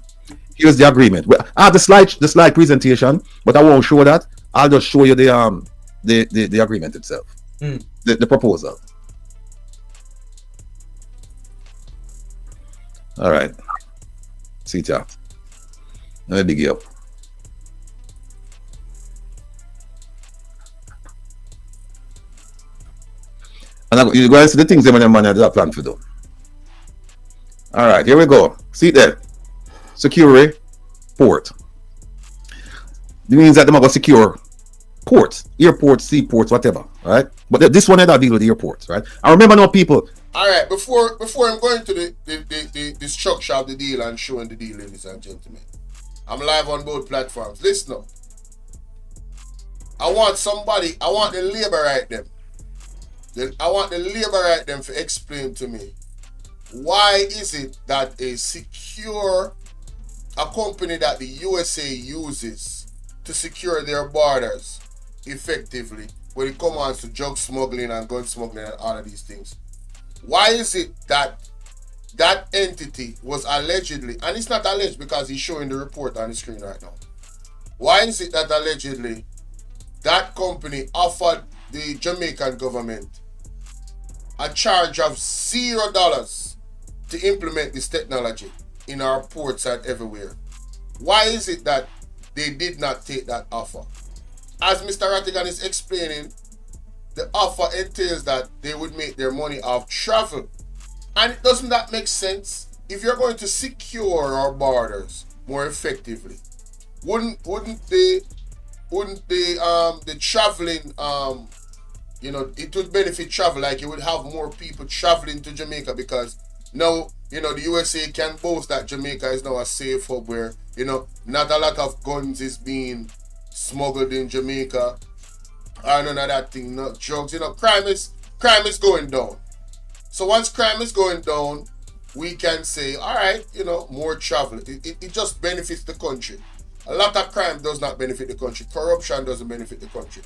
Here's the agreement. I have the slide presentation, but I won't show that. I'll just show you the agreement itself. The proposal. All right. See it here. Let me big you up. And you're going to see the things them man have planned to do. All right, here we go. See it there. Secure port. It means that they're going to secure ports, airports, seaports, whatever, right? But this one I don't deal with the airports, right? I remember now people. All right, before I'm going to the structure of the deal and showing the deal, ladies and gentlemen, I'm live on both platforms. Listen up. I want the labor right them. I want the labor right them to explain to me why is it that a company that the USA uses to secure their borders effectively when it comes to drug smuggling and gun smuggling and all of these things. Why is it that that entity was allegedly, and it's not alleged because he's showing the report on the screen right now. Why is it that allegedly that company offered the Jamaican government a charge of $0 to implement this technology in our ports and everywhere? Why is it that they did not take that offer? As Mr. Rattigan is explaining, the offer entails that they would make their money off travel. And doesn't that make sense? If you're going to secure our borders more effectively, wouldn't the traveling it would benefit travel, like you would have more people traveling to Jamaica because now the USA can boast that Jamaica is now a safe hub where not a lot of guns is being smuggled in Jamaica or none of that thing, not drugs. Crime is going down. So once crime is going down, we can say, all right, more travel. It just benefits the country. A lot of crime does not benefit the country. Corruption doesn't benefit the country.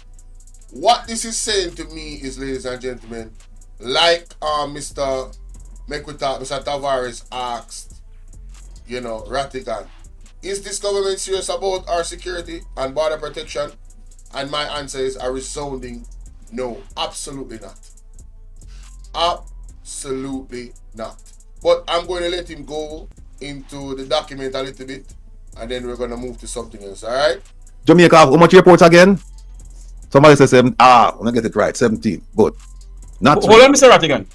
What this is saying to me is, ladies and gentlemen, like Mr. Tavares asked, Rattigan, is this government serious about our security and border protection? And my answer is a resounding no. Absolutely not. Absolutely not. But I'm going to let him go into the document a little bit, and then we're going to move to something else, all right? Jamaica, how much airports again? Somebody says, I'm going to get it right, 17. Good. Not Hold on, Mr. Rattigan.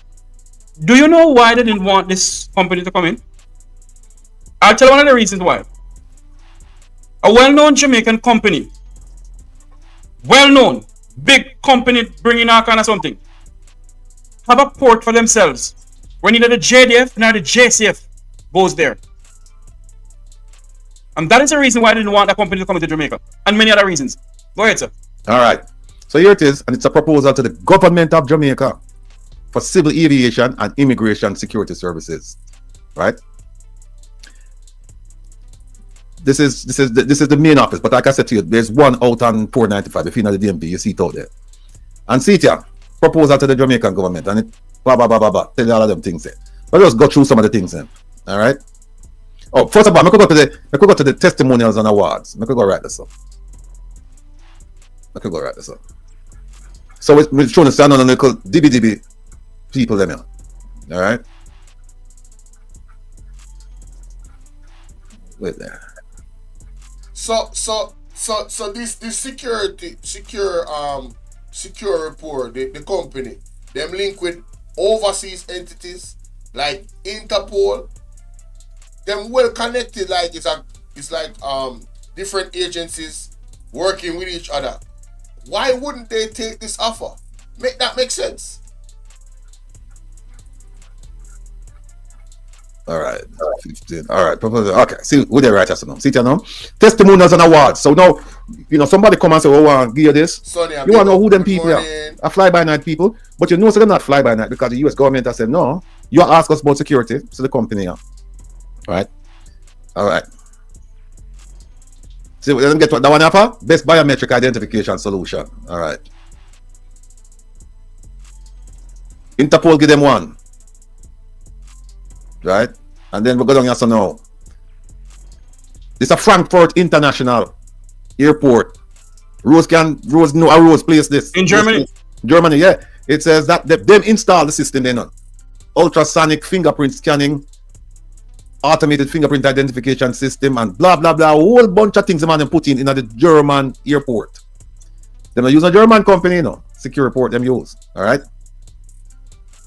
Do you know why they didn't want this company to come in? I'll tell you one of the reasons why. A well-known Jamaican company, well-known, big company bringing all kind of something, have a port for themselves where neither the JDF nor the JCF goes there. And that is the reason why I didn't want that company to come into Jamaica. And many other reasons. Go ahead, sir. All right. So here it is, and it's a proposal to the government of Jamaica for civil aviation and immigration security services. Right? This is the main office, but like I said to you, there's one out on 495. If you know the DMV, you see it out there. And see it here, proposal to the Jamaican government, and it blah blah blah blah blah. Tell you all of them things there. But let's go through some of the things then. All right. Oh, first of all, I could go to the testimonials and awards. I could go write this up. So we're showing the stand on the little DBDB people them here. All right. Wait there. So this secure report, the company, them link with overseas entities like Interpol. Them well connected, like it's like different agencies working with each other. Why wouldn't they take this offer? Make that make sense? All right, 15. All right, okay. See who they write us now. See it now. Testimonials and awards. So now, somebody come and say, "Oh, I want to give you this." Sonny, you want to know who them people are? A fly-by-night people. But so they're not fly-by-night because the U.S. government has said, "No, you ask us about security." So the company are. All right. See, let them get what that one offer. Best biometric identification solution. All right. Interpol give them one. Right? And then we're going to now. This is a Frankfurt International Airport. Rose place this. In Germany? Germany, yeah. It says that them install the system then. Ultrasonic fingerprint scanning, automated fingerprint identification system, and blah blah blah. A whole bunch of things the man put in the German airport. Them use a German company, secure report them use. Alright?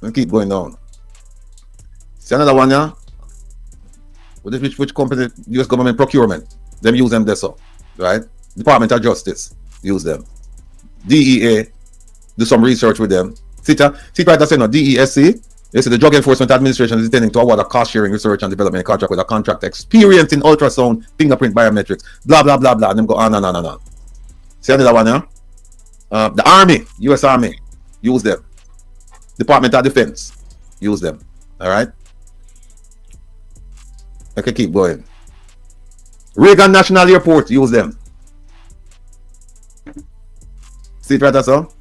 We'll keep going down. See another one, yeah? Which company? US government procurement. Them use them there, so. Right? Department of Justice. Use them. DEA, do some research with them. See right there saying no, DESC. They say the Drug Enforcement Administration is intending to award a cost-sharing research and development contract with a contract experienced in ultrasound, fingerprint biometrics, blah blah blah blah. And them go on and on and on. See another one now. The Army, U.S. Army, use them. Department of Defense, use them. All right. I can keep going. Reagan National Airport, use them. See it right there, so?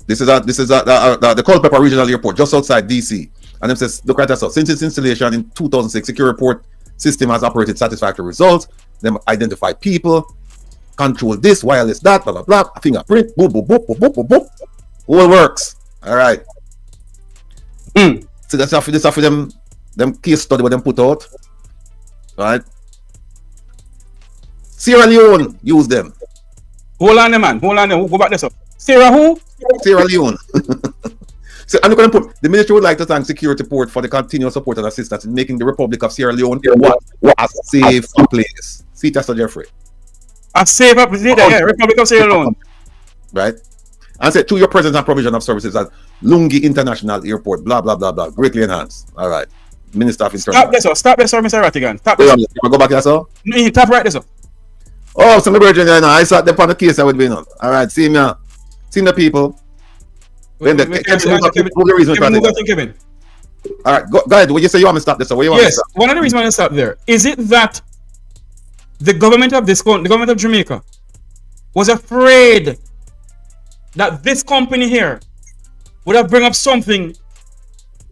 This is the Culpeper Regional Airport, just outside DC. And it says, look right there, so. Since its installation in 2006, Secure Airport system has operated satisfactory results. Them identify people, control this, wireless that, blah blah blah, fingerprint, boop boop boop boop boop boop boop. All works. All right. So that's after them case study what them put out. Right. Sierra Leone use them. Hold on, man. Hold on, go back this up. Sierra who? Sierra Leone. So I'm going to put the ministry would like to thank Security Port for the continuous support and assistance in making the Republic of Sierra Leone a safe place. See that, Sir Jeffrey. A safe place, yeah, Republic of Sierra Leone. Right. And say to your presence and provision of services at Lungi International Airport, blah blah blah blah, greatly enhanced. All right. Minister of Interior. Stop this, Mr. Rattigan. Stop this. Go back here, sir. No, tap right this up. Oh, some of the I sat them on the case I would be on. All right, see me. See the people. Then the Kevin. All right, go ahead. What you say you want me to stop this? What you want yes, me to stop? One of the reasons I want to stop there is it that the government of the government of Jamaica was afraid that this company here would have bring up something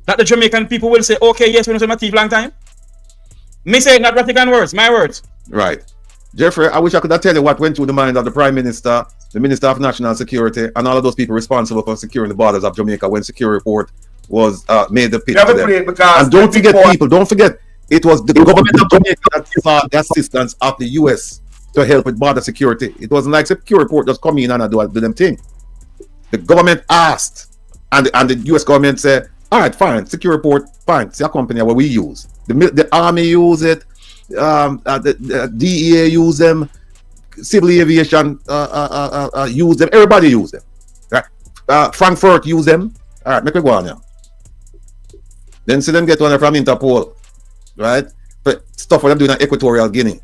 that the Jamaican people will say, okay, yes, we don't say my teeth long time. Me say not Vatican words, my words. Right. Jeffrey, I wish I could tell you what went through the mind of the Prime Minister, the Minister of National Security, and all of those people responsible for securing the borders of Jamaica when Secure Report was made the pitch to them. And don't forget, it was the government of Jamaica that sought the assistance of the US to help with border security. It wasn't like Secure Report just come in and do them thing. The government asked, and the US government said, all right, fine, Secure Report, fine, it's a company where we use. The Army use it, the DEA use them, Civil Aviation use them, everybody use them. Right? Frankfurt use them. All right, make me go on now. Then see them get one from Interpol, right? But stuff what them doing in Equatorial Guinea,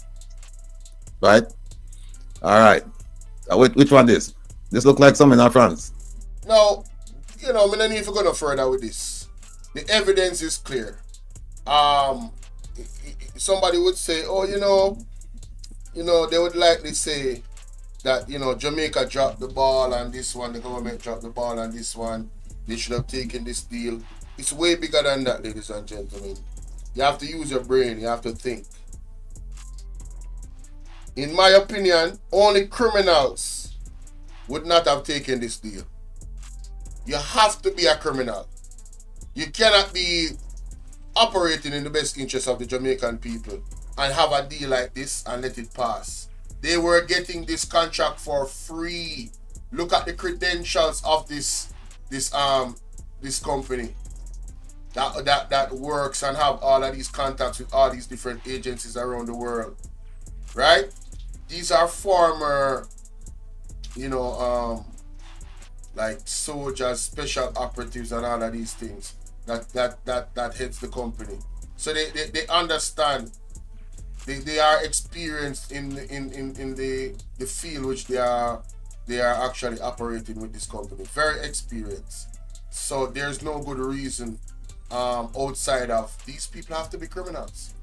right? All right, which one this? This look like something in France. Now, I don't need to go no further with this. The evidence is clear. Somebody would say, oh, they would likely say that, Jamaica dropped the ball and this one, the government dropped the ball and this one, they should have taken this deal. It's way bigger than that, ladies and gentlemen. You have to use your brain, you have to think. In my opinion, only criminals would not have taken this deal. You have to be a criminal. You cannot be operating in the best interest of the Jamaican people and have a deal like this and let it pass. They were getting this contract for free. Look at the credentials of this company that works and have all of these contacts with all these different agencies around the world, right? These are former, like soldiers, special operatives, and all of these things that heads the company. So they understand. They are experienced in the field which they are actually operating with this company. Very experienced. So there's no good reason outside of these people have to be criminals.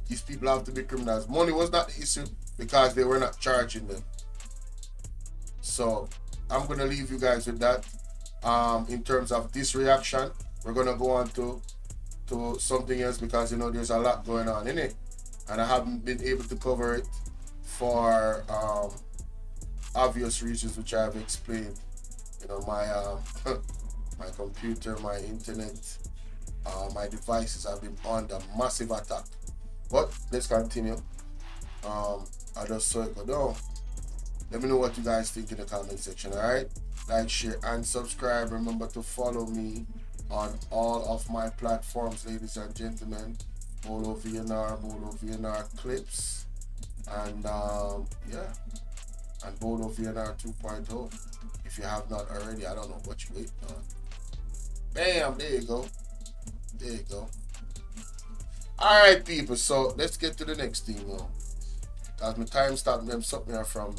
These people have to be criminals. Money was not the issue because they were not charging them. So I'm gonna leave you guys with that. In terms of this reaction, we're gonna go on to something else because there's a lot going on in it, and I haven't been able to cover it for obvious reasons which I have explained. My my computer, my internet, my devices have been under massive attack. But let's continue. I just saw it go down. Let me know what you guys think in the comment section, alright? Like, share, and subscribe. Remember to follow me on all of my platforms, ladies and gentlemen. Bolo VNR, Bolo VNR Clips. And yeah, and Bolo VNR 2.0. If you have not already, I don't know what you waiting on. Bam, there you go. There you go. Alright, people, so let's get to the next thing now. As my time stop them something here from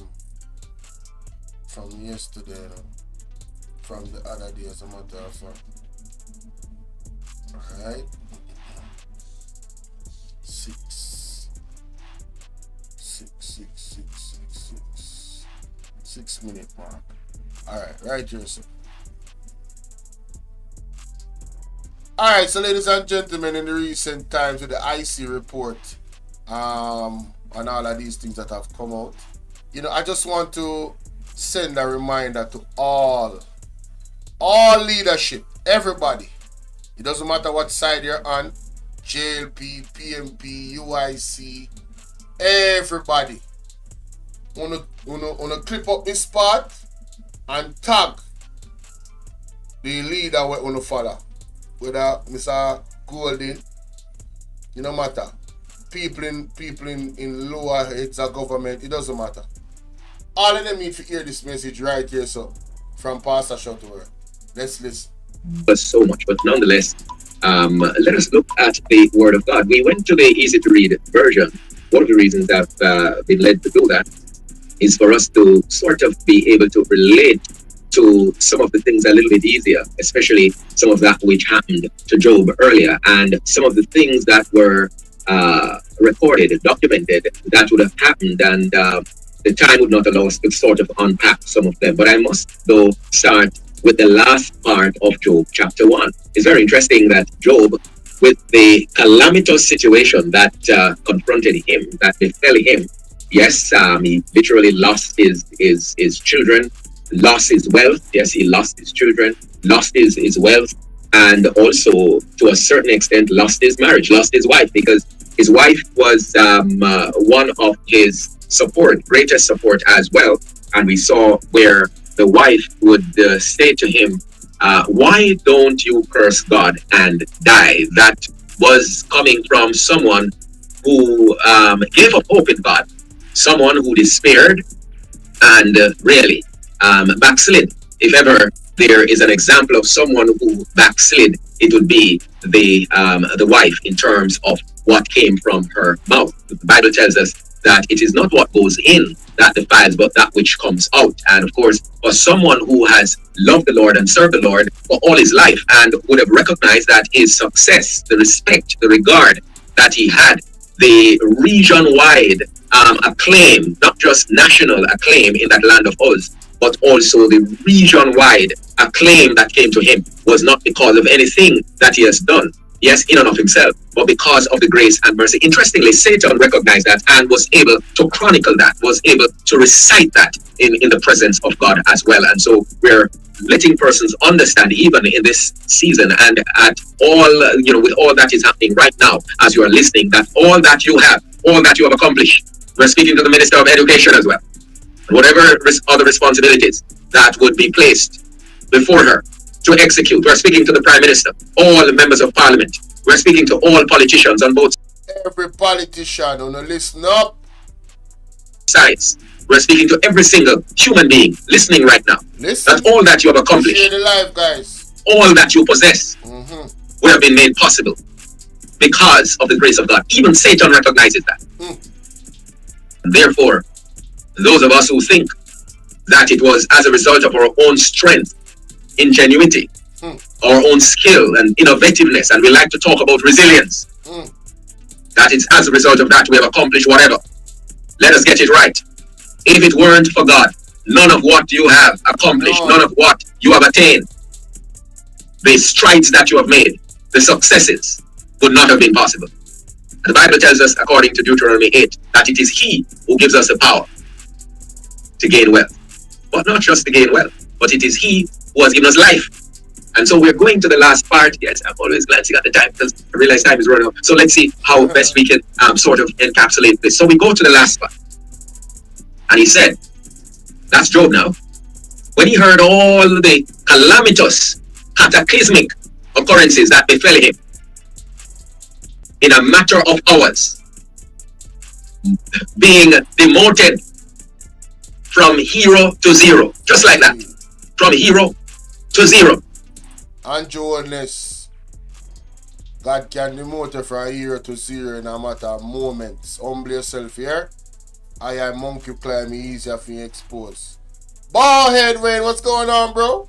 yesterday, you know, from the other day, as a matter of fact. Alright. 6 minute mark. Alright, right here, sir. Alright, so ladies and gentlemen, in the recent times with the IC report, and all of these things that have come out, you know, I just want to send a reminder to all leadership, everybody. It doesn't matter what side you're on, JLP, PMP, UIC, everybody. Wanna clip up this part and tag the leader we wanna follow. Whether Mr. Golden, it no matter. People in lower heads of government, it doesn't matter. All of them need to hear this message right here, so from Pastor Shuttleworth. Let's listen. So much, but nonetheless, let us look at the Word of God. We went to the easy to read version. One of the reasons I've been led to do that is for us to sort of be able to relate to some of the things a little bit easier, especially some of that which happened to Job earlier, and some of the things that were recorded, documented, that would have happened, and the time would not allow us to sort of unpack some of them. But I must, though, start with the last part of Job chapter 1. It's very interesting that Job, with the calamitous situation that confronted him, that befell him, yes, he literally lost his children, lost his wealth. Yes, he lost his children, lost his wealth, and also to a certain extent lost his marriage, lost his wife, because his wife was one of his greatest support as well. And we saw where the wife would say to him, why don't you curse God and die? That was coming from someone who gave up hope in God, someone who despaired and really backslid. If ever there is an example of someone who backslid, it would be the wife, in terms of what came from her mouth. The Bible tells us that it is not what goes in that defiles, but that which comes out. And of course, for someone who has loved the Lord and served the Lord for all his life, and would have recognized that his success, the respect, the regard that he had, the region-wide acclaim, not just national acclaim in that land of Oz, but also the region-wide acclaim that came to him, was not because of anything that he has done, yes, in and of himself, but because of the grace and mercy. Interestingly, Satan recognized that and was able to chronicle that, was able to recite that in the presence of God as well. And so we're letting persons understand, even in this season and at all, with all that is happening right now, as you are listening, that all that you have accomplished. We're speaking to the Minister of Education as well. Whatever other responsibilities that would be placed before her to execute. We're speaking to the Prime Minister, all the members of Parliament. We're speaking to all politicians on both every politician on the listen up sides. We're speaking to every single human being listening right now. Listen. That all that you have accomplished, share the live, guys, all that you possess, would have been made possible because of the grace of God. Even Satan recognizes that. And therefore, those of us who think that it was as a result of our own strength, ingenuity, our own skill and innovativeness, and we like to talk about resilience, that it's as a result of that we have accomplished whatever. Let us get it right. If it weren't for God, none of what you have accomplished, none of what you have attained, the strides that you have made, the successes, would not have been possible. The Bible tells us, according to Deuteronomy 8, that it is He who gives us the power to gain wealth. But not just to gain wealth, but it is He who has given us life. And so we're going to the last part. Yes, I'm always glancing at the time because I realize time is running out. So let's see how best we can sort of encapsulate this. So we go to the last part. And he said, that's Job now. When he heard all the calamitous, cataclysmic occurrences that befell him in a matter of hours, being demoted from hero to zero, just like that, from hero to zero. And Jonas, God can demote you from hero to zero in a matter of moments. Humble yourself here. I am monkey climb easier for you expose. Ball head Wayne, what's going on, bro?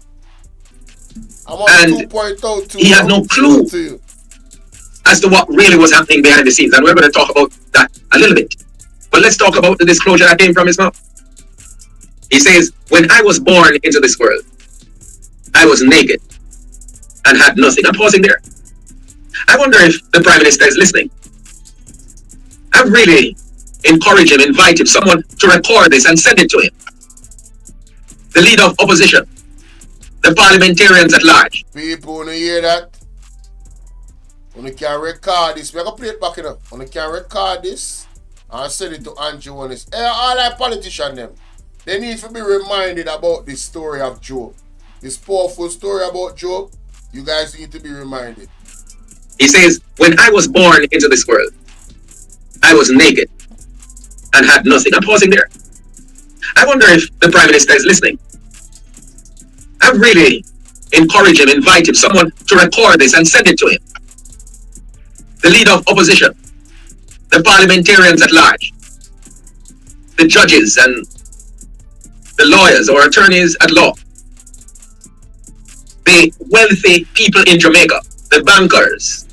I'm on 2.02. He had no clue as to what really was happening behind the scenes, and we're going to talk about that a little bit. But let's talk about the disclosure that came from his mouth. He says, when I was born into this world, I was naked and had nothing. I'm pausing there. I wonder if the Prime Minister is listening. I really encourage him, invite him, someone to record this and send it to him. The leader of opposition, the parliamentarians at large. People, when you hear that, when you can record this, we're going to play it back in. When you can record this and send it to Andrew on this. All our politicians, them, they need to be reminded about this story of Job. This powerful story about Job. You guys need to be reminded. He says, when I was born into this world, I was naked and had nothing. I'm pausing there. I wonder if the Prime Minister is listening. I really encourage him, invite him, someone to record this and send it to him. The leader of opposition, the parliamentarians at large, the judges and the lawyers or attorneys at law, the wealthy people in Jamaica, the bankers,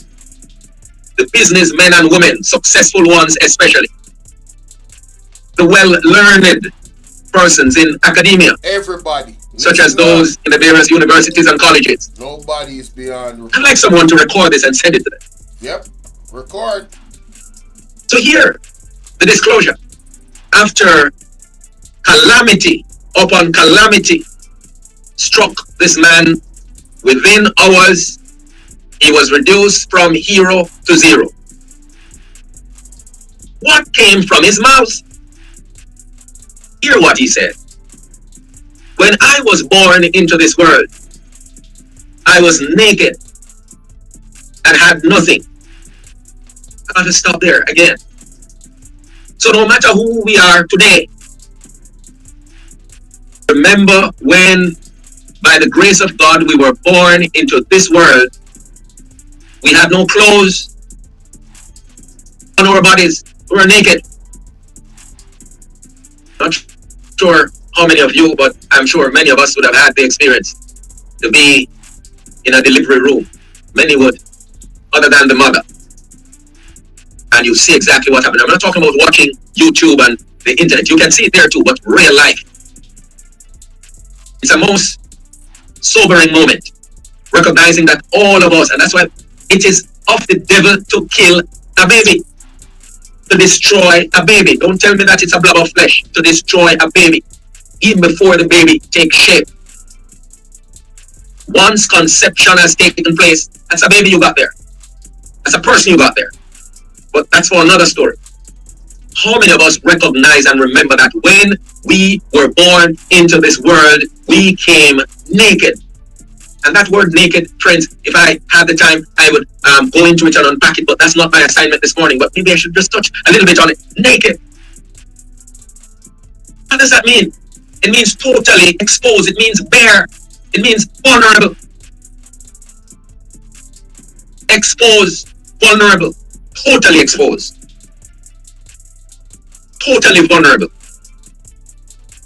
the businessmen and women, successful ones especially, the well-learned persons in academia, everybody, such as those in the various universities and colleges. Nobody is beyond. I'd like someone to record this and send it to them. Yep, record. So here, the disclosure. After calamity upon calamity struck this man, within hours, he was reduced from hero to zero. What came from his mouth? Hear what he said. When I was born into this world, I was naked and had nothing. I got to stop there again. So no matter who we are today, remember when, by the grace of God, we were born into this world, we had no clothes on our bodies, we were naked. Not sure how many of you, but I'm sure many of us would have had the experience to be in a delivery room. Many would, other than the mother. And you see exactly what happened. I'm not talking about watching YouTube and the internet. You can see it there too, but real life. It's a most sobering moment, recognizing that all of us, and that's why it is of the devil to kill a baby, to destroy a baby. Don't tell me that it's a blob of flesh, to destroy a baby, even before the baby takes shape. Once conception has taken place, that's a baby you got there. That's a person you got there. But that's for another story. How many of us recognize and remember that when we were born into this world, we came naked? And that word naked, friends, if I had the time, I would go into it and unpack it, but that's not my assignment this morning. But maybe I should just touch a little bit on it. Naked. What does that mean? It means totally exposed. It means bare. It means vulnerable. Exposed, vulnerable, totally exposed. Totally vulnerable.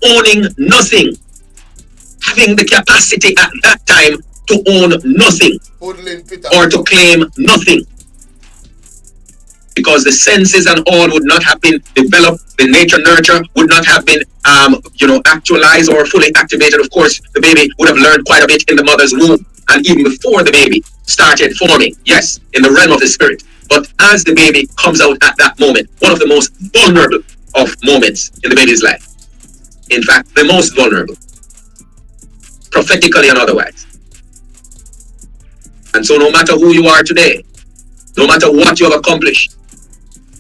Owning nothing. Having the capacity at that time to own nothing or to claim nothing. Because the senses and all would not have been developed, the nature nurture would not have been actualized or fully activated. Of course, the baby would have learned quite a bit in the mother's womb and even before the baby started forming, yes, in the realm of the spirit. But as the baby comes out at that moment, one of the most vulnerable of moments in the baby's life, in fact, the most vulnerable, prophetically and otherwise. And so no matter who you are today, no matter what you have accomplished,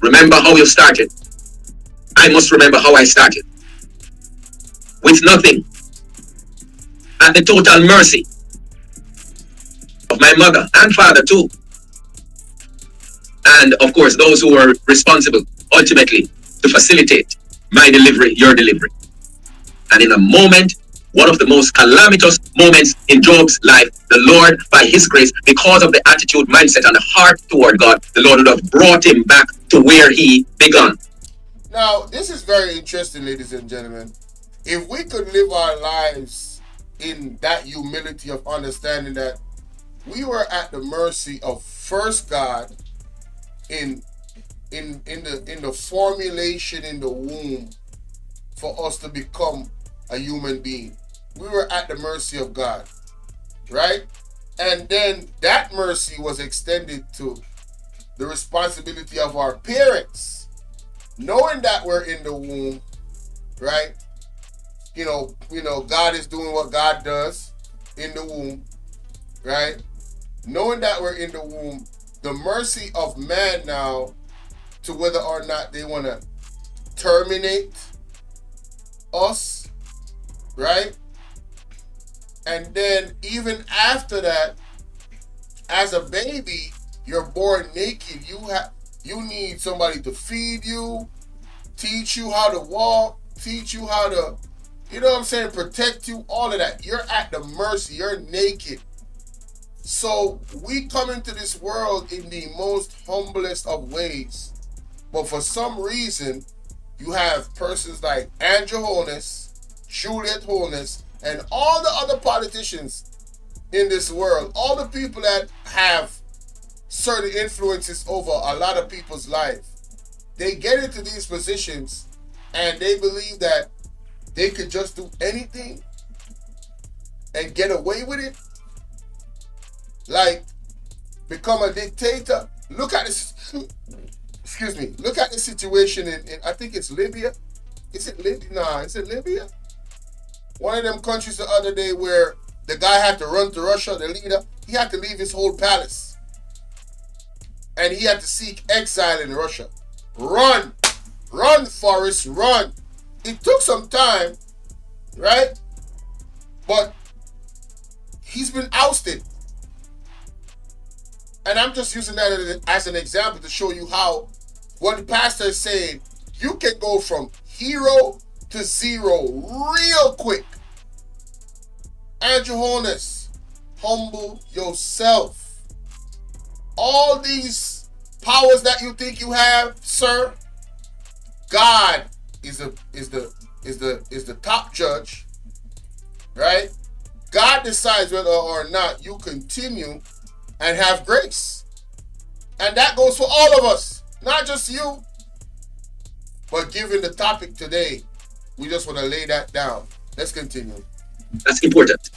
remember how you started. I must remember how I started. With nothing. At the total mercy of my mother and father too. And of course those who were responsible ultimately to facilitate my delivery, your delivery. And in a moment, one of the most calamitous moments in Job's life, the Lord, by his grace, because of the attitude, mindset, and the heart toward God, the Lord would have brought him back to where he began. Now, this is very interesting, ladies and gentlemen. If we could live our lives in that humility of understanding that we were at the mercy of first God in the formulation in the womb for us to become a human being. We were at the mercy of God, right? And then that mercy was extended to the responsibility of our parents, knowing that we're in the womb, right? You know, God is doing what God does in the womb, right? Knowing that we're in the womb, the mercy of man now to whether or not they want to terminate us, right? And then even after that, as a baby, you're born naked. You need somebody to feed you, teach you how to walk, teach you how to, you know what I'm saying, protect you, all of that. You're at the mercy. You're naked. So we come into this world in the most humblest of ways. But for some reason, you have persons like Andrew Holness, Juliet Holness, and all the other politicians in this world, all the people that have certain influences over a lot of people's life, they get into these positions and they believe that they could just do anything and get away with it. Like, become a dictator. Look at this. Excuse me. Look at the situation in I think it's Libya. Is it Libya? Nah, is it Libya? One of them countries the other day where the guy had to run to Russia, the leader. He had to leave his whole palace. And he had to seek exile in Russia. Run. Run, Forrest, run. It took some time, right? But he's been ousted. And I'm just using that as an example to show you how what the pastor is saying, you can go from hero to zero real quick. Andrew Holness, humble yourself. All these powers that you think you have, sir, God is the top judge, right? God decides whether or not you continue and have grace. And that goes for all of us, not just you. But given the topic today, we just want to lay that down. Let's continue. That's important.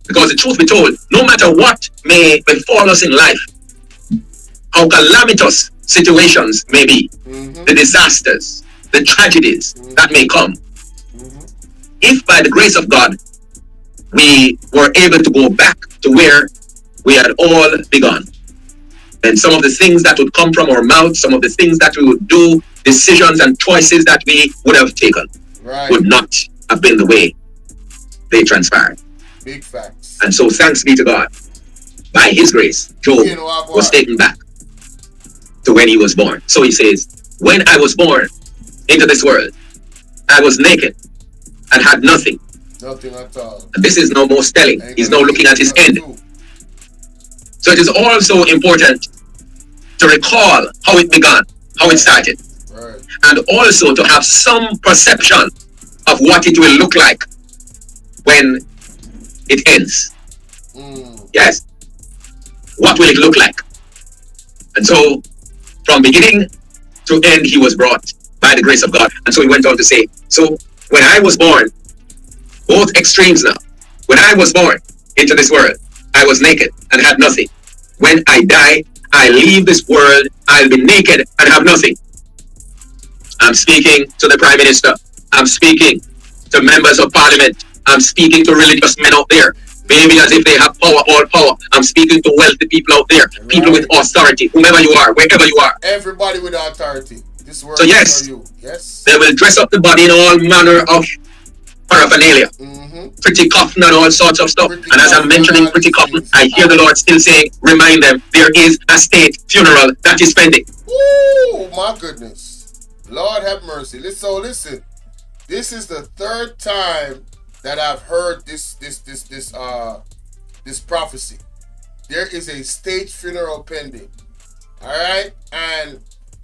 Because the truth be told, no matter what may befall us in life, how calamitous situations may be, the disasters, the tragedies that may come, if by the grace of God, we were able to go back to where we had all begun, and some of the things that would come from our mouth, some of the things that we would do, decisions and choices that we would have taken, would not have been the way they transpired. Big facts. And so thanks be to God, by his grace, Job was taken back to when he was born. So he says, when I was born into this world, I was naked and had nothing. Nothing at all. And this is now most telling. He's now looking at his end. So it is also important to recall how it began, how it started. Right. And also to have some perception of what it will look like when it ends. Yes. What will it look like? And so from beginning to end, he was brought by the grace of God. And so he went on to say, so when I was born, both extremes now, when I was born into this world, I was naked and had nothing. When I die, I leave this world, I'll be naked and have nothing. I'm speaking to the Prime Minister. I'm speaking to members of Parliament. I'm speaking to religious men out there, behaving as if they have power, all power. I'm speaking to wealthy people out there, people with authority, whomever you are, wherever you are. Everybody with authority. This word so yes, is for you. Yes, they will dress up the body in all manner of paraphernalia. Pretty coffin and all sorts of stuff. And as I'm mentioning pretty coffin, I hear the Lord still saying, remind them, there is a state funeral that is pending. Oh my goodness. Lord have mercy. So listen, this is the third time that I've heard this prophecy. There is a state funeral pending. All right, and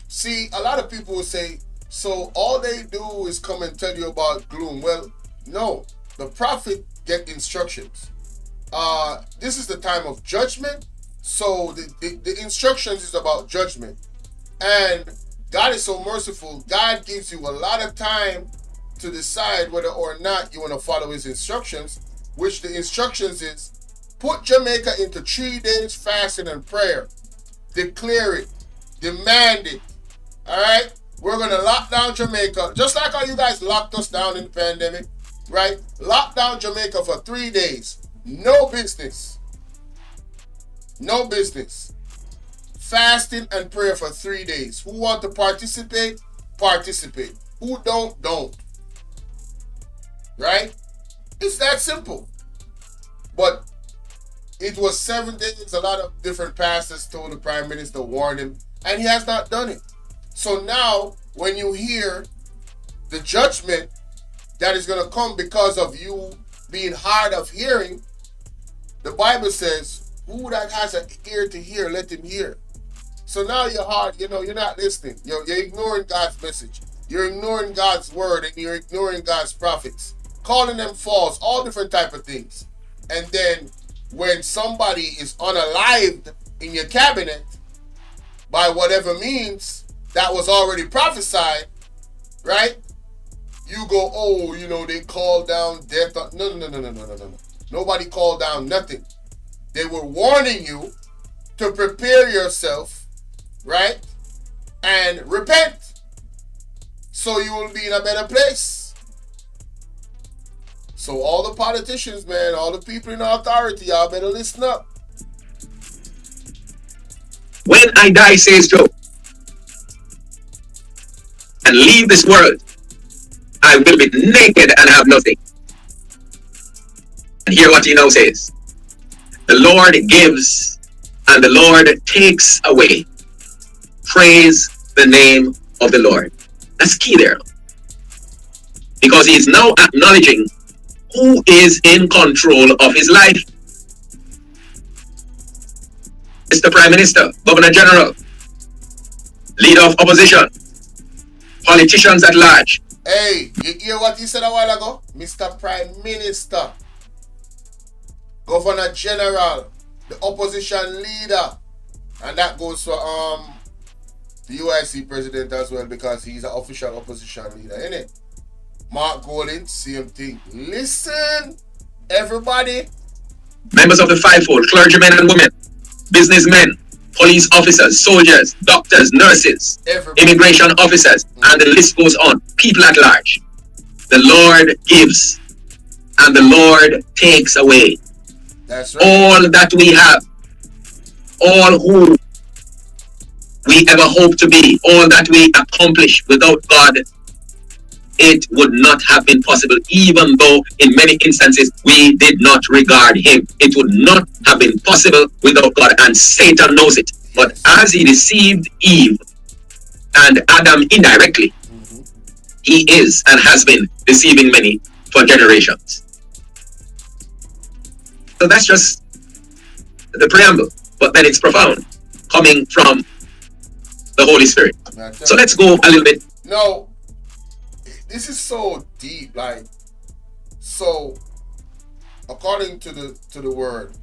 see, a lot of people will say, so all they do is come and tell you about gloom. Well, no, the prophet get instructions. This is the time of judgment, so the instructions is about judgment, and God is so merciful. God gives you a lot of time to decide whether or not you want to follow His instructions. Which the instructions is, put Jamaica into 3 days fasting and prayer. Declare it, demand it. All right, we're gonna lock down Jamaica, just like how you guys locked us down in the pandemic, right? Lock down Jamaica for 3 days. No business. No business. Fasting and prayer for 3 days. Who want to participate? Participate. Who don't. Right? It's that simple. But it was 7 days. A lot of different pastors told the Prime Minister, warned him, and he has not done it. So now, when you hear the judgment that is going to come because of you being hard of hearing, the Bible says, who that has an ear to hear, let him hear. So now you're hard, you're not listening. You're ignoring God's message. You're ignoring God's word, and you're ignoring God's prophets, calling them false, all different type of things. And then when somebody is unalived in your cabinet, by whatever means that was already prophesied, right? You go, oh, they called down death. No. Nobody called down nothing. They were warning you to prepare yourself, right? And repent, so you will be in a better place. So all the politicians, man, all the people in authority, y'all better listen up. When I die, says Job, and leave this world, I will be naked and have nothing. And hear what he now says. The Lord gives and the Lord takes away. Praise the name of the Lord. That's key there. Because he is now acknowledging who is in control of his life. Mr. Prime Minister, Governor General, leader of opposition, politicians at large. Hey, you hear what he said a while ago? Mr. Prime Minister, Governor General, the opposition leader. And that goes for the UIC president as well, because he's an official opposition leader, innit? Mark Golding, same thing. Listen, everybody. Members of the fivefold, clergymen and women, businessmen, police officers, soldiers, doctors, nurses, immigration officers, and the list goes on. People at large. The Lord gives and the Lord takes away. That's right. All that we have, all who we ever hope to be, all that we accomplish without God, it would not have been possible, even though in many instances we did not regard him. It would not have been possible without God, and Satan knows it. But as he deceived Eve and Adam indirectly, he is and has been deceiving many for generations. So that's just the preamble, but then it's profound, coming from the Holy Spirit. So let's go a little bit. No, this is so deep. Like, so according to the word,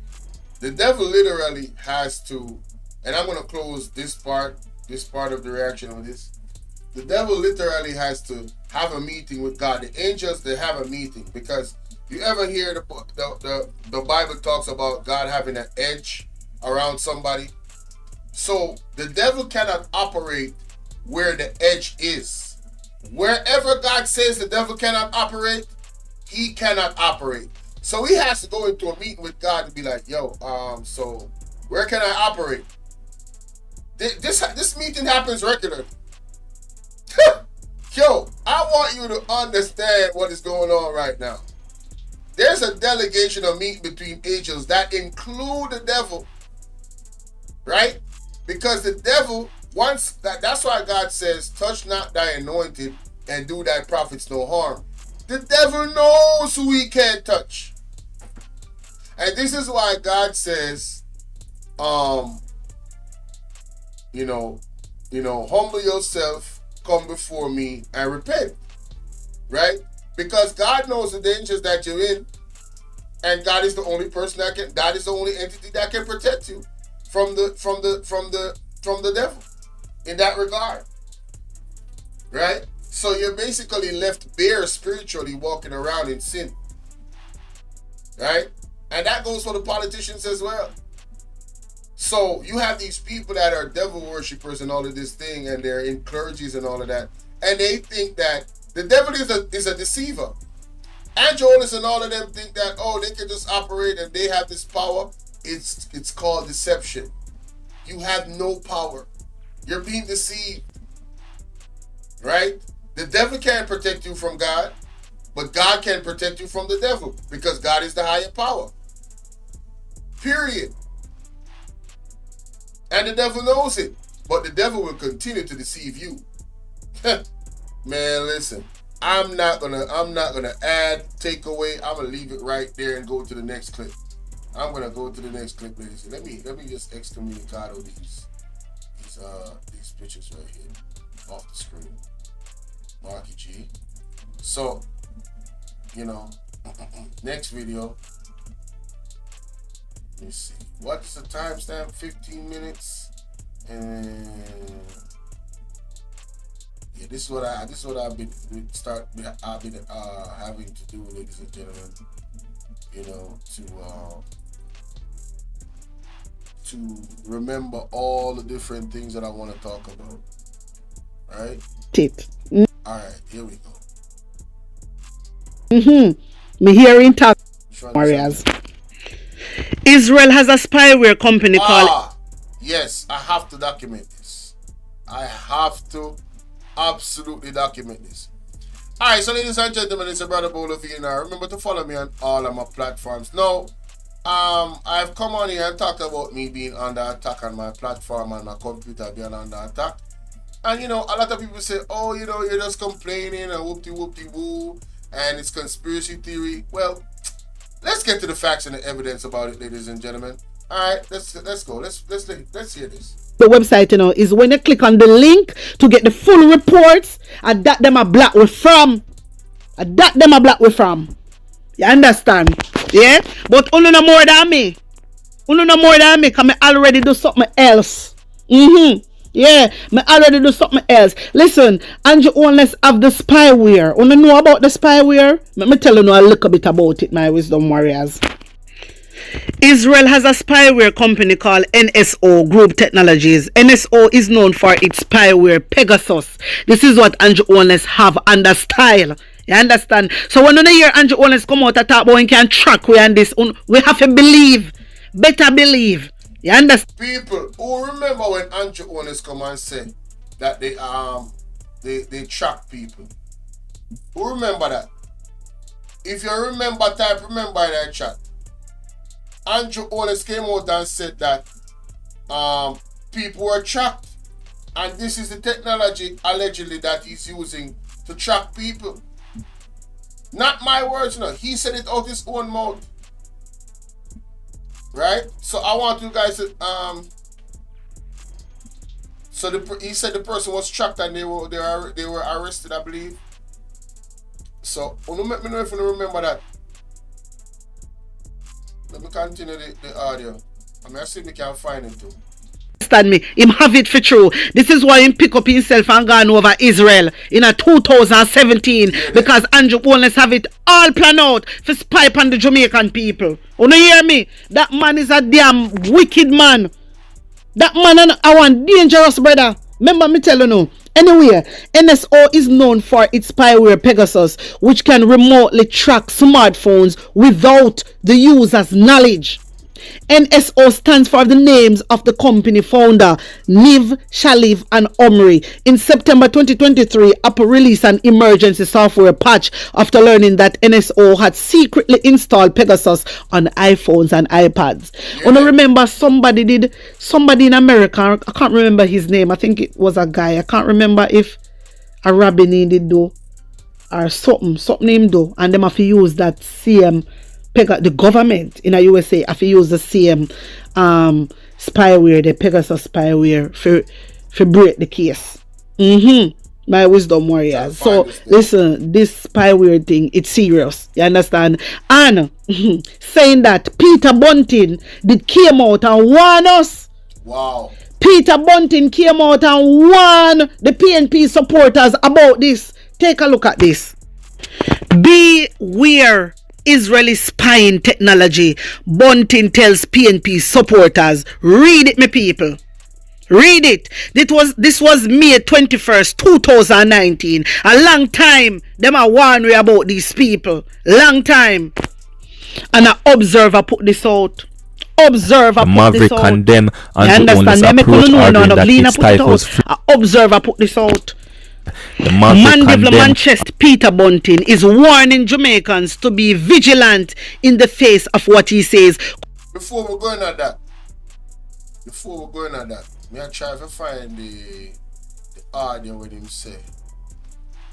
the devil literally has to, and I'm gonna close this part of the reaction on this. The devil literally has to have a meeting with God. The angels, they have a meeting, because you ever hear the Bible talks about God having an edge around somebody? So the devil cannot operate where the edge is. Wherever God says the devil cannot operate, he cannot operate. So he has to go into a meeting with God and be like, yo, so where can I operate? This meeting happens regularly. Yo, I want you to understand what is going on right now. There's a delegation of meeting between angels that include the devil, right? Because the devil Once that's why God says, touch not thy anointed and do thy prophets no harm. The devil knows who he can't touch. And this is why God says, humble yourself, come before me and repent. Right? Because God knows the dangers that you're in, and God is the only person God is the only entity that can protect you from the devil in that regard. Right? So you're basically left bare spiritually walking around in sin. Right? And that goes for the politicians as well. So you have these people that are devil worshippers and all of this thing, and they're in clergies and all of that, and they think that the devil is a deceiver. Angels and all of them think that, they can just operate and they have this power. It's called deception. You have no power. You're being deceived. Right? The devil can't protect you from God, but God can protect you from the devil because God is the higher power. Period. And the devil knows it, but the devil will continue to deceive you. Man, listen. I'm not gonna add, take away. I'm gonna leave it right there and go to the next clip. I'm gonna go to the next clip, ladies. Let me just excommunicado these pictures right here off the screen. Marky G. So, next video. Let me see. What's the timestamp? 15 minutes. And yeah, this is what I've been having to do, ladies and gentlemen. To remember all the different things that I want to talk about. Right? Alright, here we go. Me hearing talk warriors. Israel has a spyware company called... Yes, I have to document this. I have to absolutely document this. Alright, so ladies and gentlemen, it's a brother Bolo VNR. Remember to follow me on all of my platforms. Now, I've come on here and talked about me being under attack on my platform and my computer being under attack. And a lot of people say, you're just complaining and whoopty-whoopty-woo, and it's conspiracy theory. Well, let's get to the facts and the evidence about it, ladies and gentlemen. All right, let's go. Let's hear this. The website, is when you click on the link to get the full reports, and that them are black with from. You understand? Yeah? But no more than me. Because I already do something else. Yeah, I already do something else. Listen, Andrew Onless have the spyware. You know about the spyware? Let me tell you a little bit about it, my wisdom warriors. Israel has a spyware company called NSO Group Technologies. NSO is known for its spyware Pegasus. This is what Andrew Onless have under style. You understand? So when you hear Andrew Onless come out and talk about we can track we and this, we have to believe. Better believe. You understand? People who remember when Andrew Onless come and say that they track people. Who remember that? If you remember, remember in that chat. Andrew Onless came out and said that people were tracked, and this is the technology allegedly that he's using to track people. Not my words, he said it out his own mouth. Right? So I want you guys to he said the person was tracked and they were arrested, I believe. So let me know if you remember that. Let me continue the audio. I'm gonna see if we can find it too. Understand me? Him have it for true. This is why him pick up himself and gone over Israel in a 2017 because Andrew Onless have it all planned out for spy on the Jamaican people. You hear me? That man is a damn wicked man. That man I want dangerous brother. Remember me telling you. Anyway, NSO is known for its spyware Pegasus, which can remotely track smartphones without the user's knowledge. NSO stands for the names of the company founder, Niv, Shalif, and Omri. In September 2023, Apple released an emergency software patch after learning that NSO had secretly installed Pegasus on iPhones and iPads. Yeah. I remember somebody in America, I can't remember his name, I think it was a guy, I can't remember if a rabbin did do or something him do, and them have to use that same the government in the USA have to use the same spyware, the Pegasus spyware for break the case. My wisdom warriors. So listen, this spyware thing, it's serious. You understand? And saying that Peter Bunting came out and warn us. Wow. Peter Bunting came out and warned the PNP supporters about this. Take a look at this. Beware Israeli spying technology, Bunting tells PNP supporters. Read it, my people. Read it. This was May 21st, 2019. A long time. Them are warning about these people. Long time. And an observer put this out. Observer put this out. Condemn and you understand? Them couldn't know none of Lena put it out. An observer put this out. Mandeville Manchester Peter Bunting is warning Jamaicans to be vigilant in the face of what he says. Before we're going at that, me I try to find the audio with him say.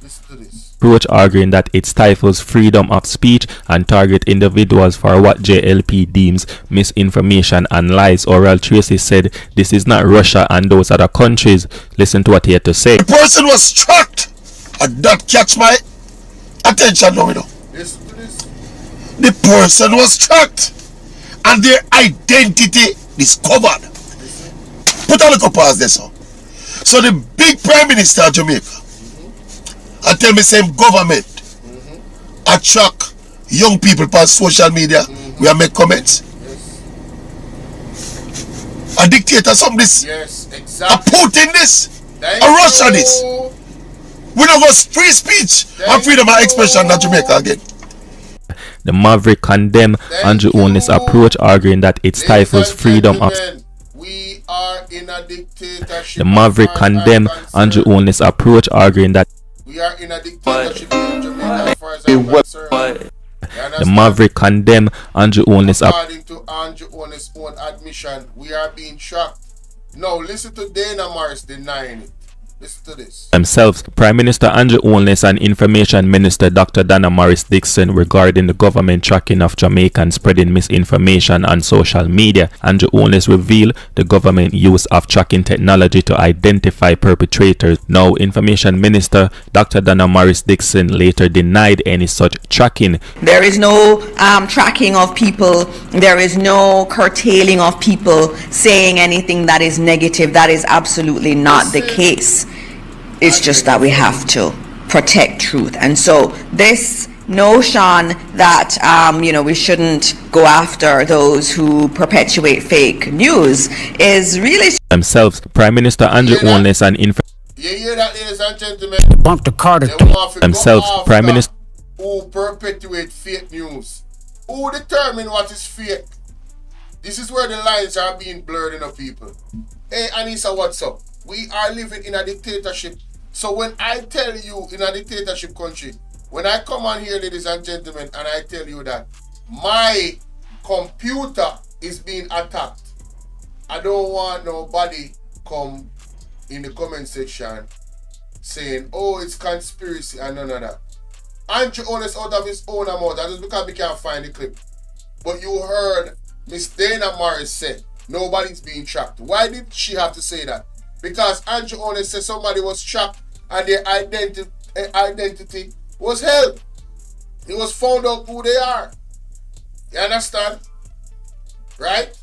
Listen to this. Approach arguing that it stifles freedom of speech and target individuals for what JLP deems misinformation and lies. Oral Tracy said this is not Russia and those other countries. Listen to what he had to say. The person was tracked and that catch my attention now. Listen to this. The person was tracked and their identity discovered. Put a little pause there, so the big Prime Minister of Jamaica and tell me same government attract young people on social media we make comments. Yes. A dictator some this. Yes, exactly. A Putin this. A Russia this. We don't go free speech and freedom of expression in Jamaica again. The Maverick condemned Andrew Only's approach, arguing that it stifles freedom of speech. We are in a dictatorship. The Maverick condemned Andrew Only's approach, arguing that we are in a dictatorship in Jamaica as far as I'm concerned. The Maverick condemned Andrew Only's according to Andrew Only's own admission, we are being shocked. Now listen to Dana Morris denying it. Listen to this. Themselves, Prime Minister Andrew Onless and Information Minister Dr. Dana Morris Dixon regarding the government tracking of Jamaicans spreading misinformation on social media. Andrew Onless revealed the government use of tracking technology to identify perpetrators. Now, Information Minister Dr. Dana Morris Dixon later denied any such tracking. There is no tracking of people. There is no curtailing of people saying anything that is negative. That is absolutely not the case. It's just that we have to protect truth. And so this notion that we shouldn't go after those who perpetuate fake news is really themselves. Prime Minister Andrew Onless and you hear that, ladies and gentlemen? Bump the Carter themselves. Prime Minister who perpetuate fake news, who determine what is fake. This is where the lines are being blurred in the people. Hey Anissa, what's up? We are living in a dictatorship. So when I tell you in a dictatorship country, when I come on here, ladies and gentlemen, and I tell you that my computer is being attacked, I don't want nobody come in the comment section saying, oh, it's conspiracy and none of that. Andrew Onless out of his own mouth, that is because we can't find the clip. But you heard Miss Dana Morris say, nobody's being tracked. Why did she have to say that? Because Andrew Onless said somebody was tracked and their identity was held. It was found out who they are. You understand? Right?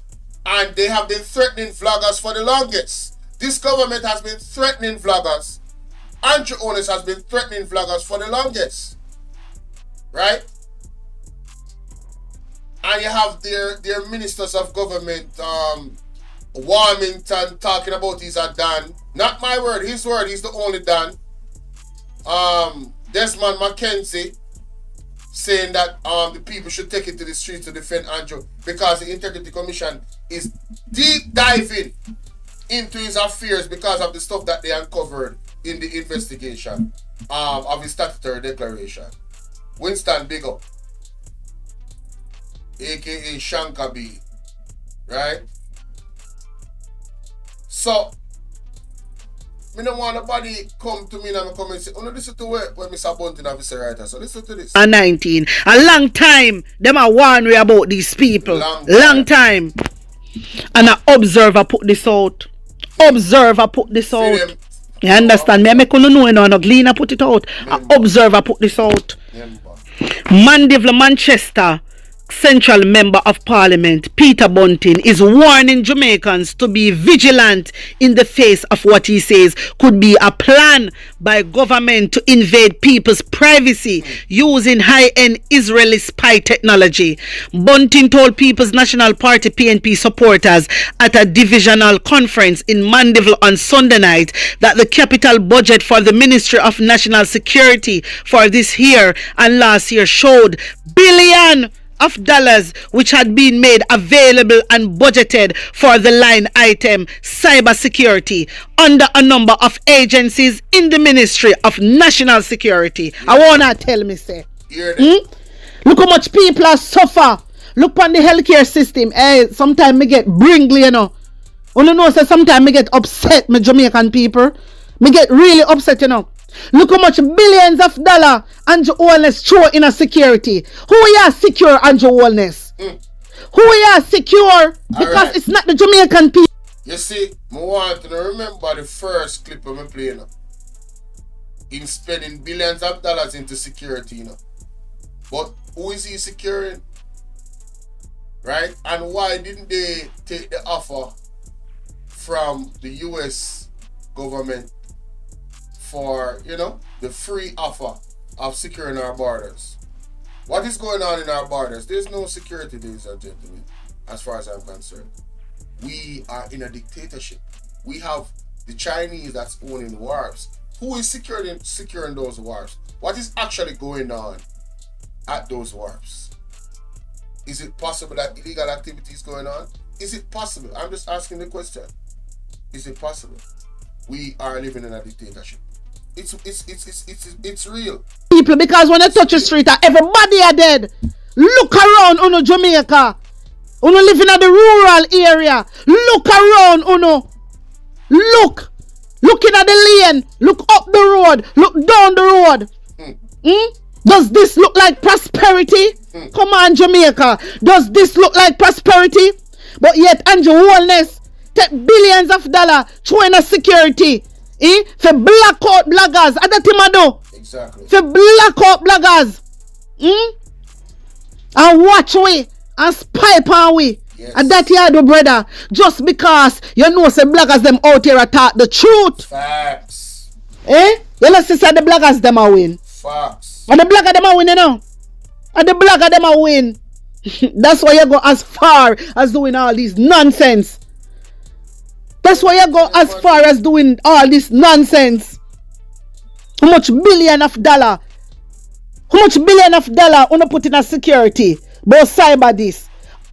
And they have been threatening vloggers for the longest. This government has been threatening vloggers. Andrew Onless has been threatening vloggers for the longest. Right? And you have their ministers of government, Warmington talking about he's a Dan. Not my word, his word, he's the only Dan. Desmond McKenzie saying that the people should take it to the streets to defend Andrew because the Integrity Commission is deep diving into his affairs because of the stuff that they uncovered in the investigation of his statutory declaration. Winston, big up. AKA Shanka B. Right? So, me don't want nobody come to me and come and say, oh no, listen to what Mr. Bunting have to say right now. So listen to this. 19. A long time, them are warn we about these people. Long time. And an observer put this out. Observer put this out. them. You understand me? I make you know, no Gleaner put it out. An observer put this out. Mandeville, Manchester Central Member of Parliament Peter Bunting is warning Jamaicans to be vigilant in the face of what he says could be a plan by government to invade people's privacy using high-end Israeli spy technology. Bunting told People's National Party PNP supporters at a divisional conference in Mandeville on Sunday night that the capital budget for the Ministry of National Security for this year and last year showed billion of dollars which had been made available and budgeted for the line item cybersecurity under a number of agencies in the Ministry of National Security. I wanna tell me say, look how much people are suffer. Look on the healthcare system. Hey, sometimes me get bringly, you know. You know, so sometimes me get upset, me Jamaican people. Me get really upset, you know. Look how much billions of dollars Andrew Holness throw in a security. Who are secure, Andrew Holness? Who are secure? Because it's not the Jamaican people. You see, I want to remember the first clip of me playing. Him spending billions of dollars into security, you know. But who is he securing? Right? And why didn't they take the offer from the US government for, you know, the free offer of securing our borders? What is going on in our borders? There's no security, ladies and gentlemen, as far as I'm concerned. We are in a dictatorship. We have the Chinese that's owning wharves. Who is securing those wharves? What is actually going on at those wharves? Is it possible that illegal activity is going on? Is it possible? I'm just asking the question. Is it possible? We are living in a dictatorship. It's real. People, because when they touch the street, everybody are dead. Look around, Uno Jamaica. Uno living in the rural area. Look around, Uno. Look. Looking at the lane. Look up the road. Look down the road. Does this look like prosperity? Come on, Jamaica. Does this look like prosperity? But yet, Andrew Holness take billions of dollars throwing a security. For blackout bloggers. At the Exactly. For blackout bloggers. And watch we. And spy upon we. Yes. And that you do, brother. Just because you know some bloggers them out here attack the truth. Facts. You know, sister, the bloggers them a win. Facts. And the blogger them a win, you know. And the blogger them a win. That's why you go as far as doing all this nonsense. That's why you go as far as doing all this nonsense. How much billion of dollar? How much billion of dollar wanna put in a security? But cyber this.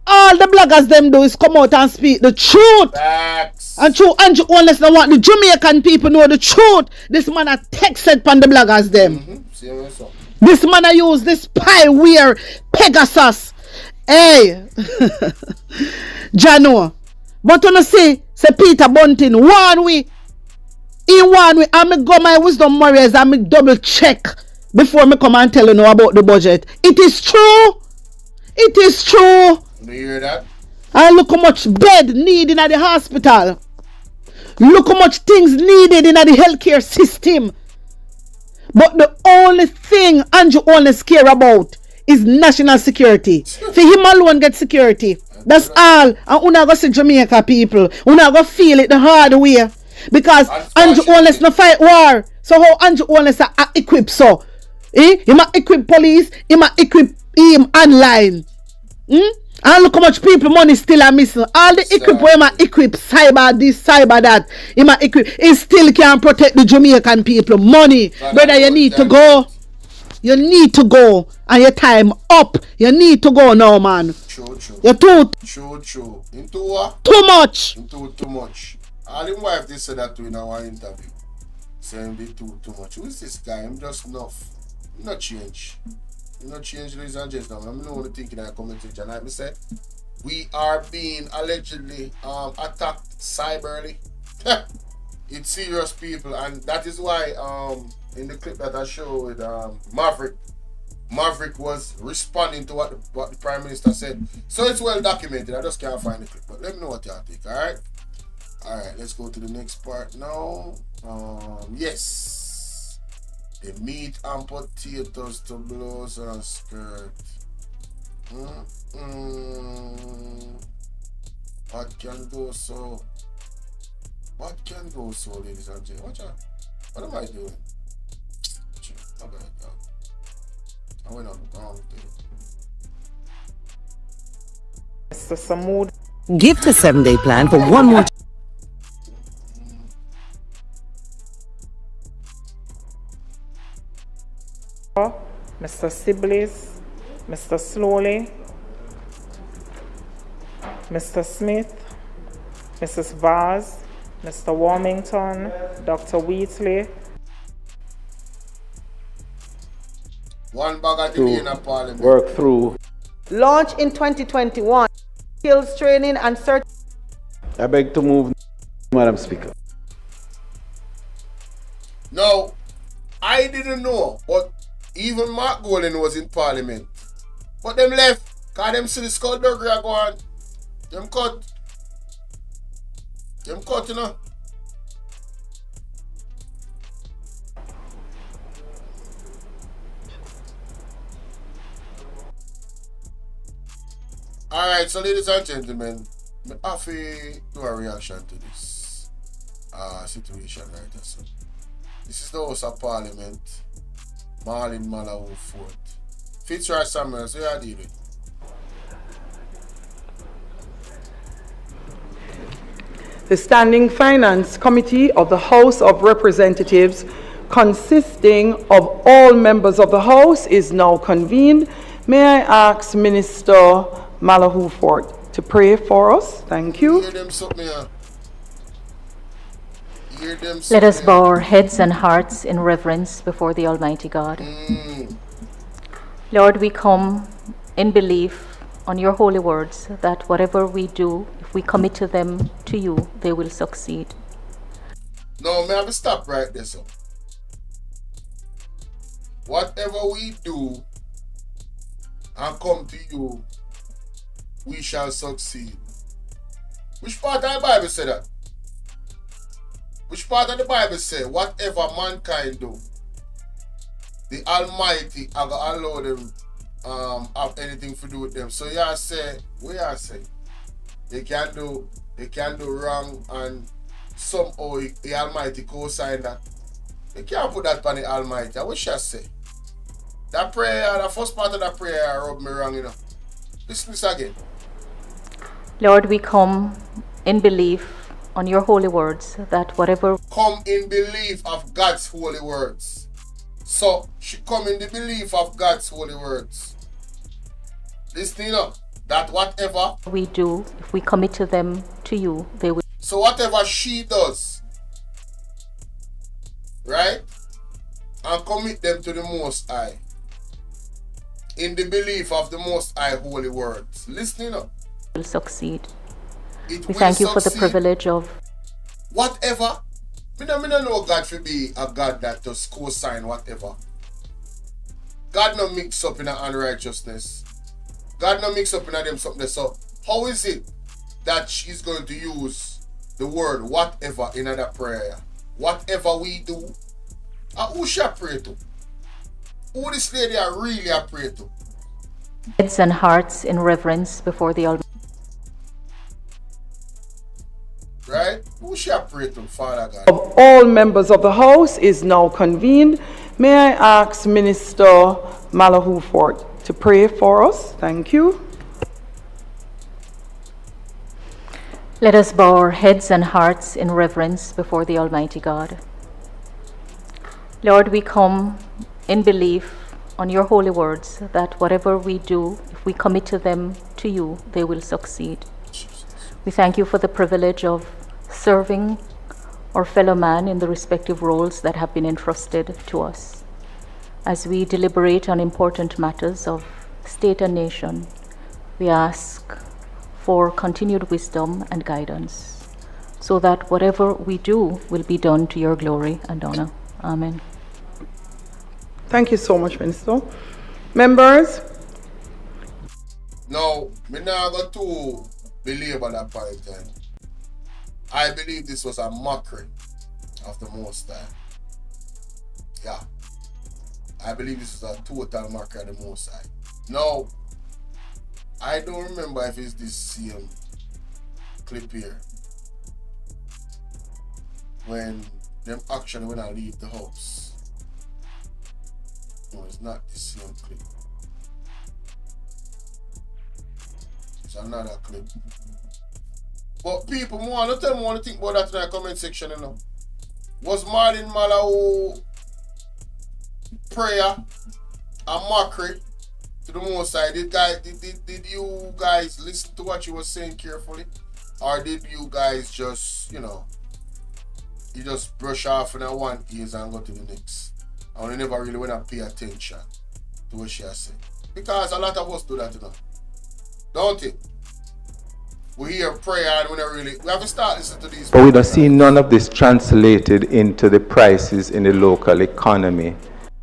All the bloggers them do is come out and speak the truth. Facts. And true Andrew Holness don't want the Jamaican people know the truth. This man a texted pan the bloggers them. This man a use this spyware Pegasus. Hey. Jano. But you know say Peter Bunting warn we. He warn we. And me go my wisdom warriors and me double check before me come and tell you know about the budget. It is true. It is true. Do you hear that? And look how much bed needed at the hospital. Look how much things needed in the healthcare system. But the only thing Andrew Holness care about is national security. For him alone get security. That's all. And una go see Jamaica people. Una go feel it the hard way. Because Andrew Holness no fight war. So how Andrew Holness are equipped so? He might equip police. He might equip him online. And look how much people money still are missing. All the equip where he equip cyber this, cyber that. He might equip. He still can protect the Jamaican people. Money. Brother, you need to go. You need to go and your time up. You need to go now, man. True, true. You're True. Into what? too much. Into too much. All him wife they said that to in our interview. Saying they too much. Who is this guy? I'm just enough. He not change. He not change, ladies and gentlemen. I'm not only thinking I come into the night. Me say we are being allegedly attacked cyberly. It's serious, people, and that is why in the clip that I showed with Maverick was responding to what the Prime Minister said. So it's well documented. I just can't find the clip, but let me know what y'all think. Alright, let's go to the next part now. Yes, the meat and potatoes to blouse and skirt. What can go so? What can go so, ladies and gentlemen? Watch out. What am I doing? Okay, I went on the wrong thing. Mr. Samud. Gift a 7-day plan for one more. Mr. Sibley's, Mr. Slowly, Mr. Smith, Mrs. Vaz, Mr. Warmington, Dr. Wheatley. One bag of delay in a parliament. Work through. Launch in 2021. Skills training and cert. I beg to move, Madam Speaker. No, I didn't know, but even Mark Golden was in parliament. But them left, cause them see the skullduggery go on. Them cut, you know. Alright, so ladies and gentlemen, I have to do a reaction to this situation right now. So, this is the House of Parliament, Marlin Malahoo Fort. Fitzroy Samuel, so you deal with. The Standing Finance Committee of the House of Representatives, consisting of all members of the House, is now convened. May I ask Minister Malahoo Fort to pray for us? Thank you. Let us bow our heads and hearts in reverence before the Almighty God. Lord, we come in belief on your holy words that whatever we do, if we commit to them to you, they will succeed. No, may I have to stop right there, so. Whatever we do and come to you, we shall succeed. Which part of the Bible say that? Which part of the Bible say, whatever mankind do, the Almighty are going to allow them have anything to do with them. So you say, we are saying, they can do wrong and somehow the Almighty co-sign that. You can't put that on the Almighty. I wish I say. That prayer, the first part of that prayer rubbed me wrong, you know. Listen to this again. Lord, we come in belief on your holy words that whatever... Come in belief of God's holy words. So, she come in the belief of God's holy words. Listen up. That whatever we do, if we commit to them to you, they will... So whatever she does, right? And commit them to the Most High. In the belief of the Most High holy words. Listening up. Will succeed. It We will thank you for the succeed. privilege of... Whatever. Me no know God to be a God that just co-sign whatever. God no mix up in a unrighteousness. God no mix up in a them something. So how is it that she's going to use the word whatever in that prayer? Whatever we do. Who shall pray to? Who this lady I really pray to? Heads and hearts in reverence before the Almighty. Right? Who shall pray to, Father God? Of all members of the House is now convened. May I ask Minister Malahoo Fort to pray for us? Thank you. Let us bow our heads and hearts in reverence before the Almighty God. Lord, we come in belief on your holy words that whatever we do, if we commit to them to you, they will succeed. We thank you for the privilege of serving our fellow man in the respective roles that have been entrusted to us. As we deliberate on important matters of state and nation, we ask for continued wisdom and guidance, so that whatever we do will be done to your glory and honor. Amen. Thank you so much, Minister. Members? Now, me now got to believe on that point. I believe this was a mockery of the Most High. Yeah. I believe this is a total mockery of the Most High. Now, I don't remember if it's this same clip here when them actually when I leave the house. No, it's not the same clip. It's another clip. But people, more, don't tell me what to think about that in the comment section, you know. Was Marlon Malao prayer a mockery to the Most High? Did you guys listen to what you were saying carefully? Or did you guys just, you just brush off in one ears and go to the next? And you never really want to pay attention to what she has said. Because a lot of us do that, don't it? We hear prayer and we have to start listening to these. But we don't see none of this translated into the prices in the local economy.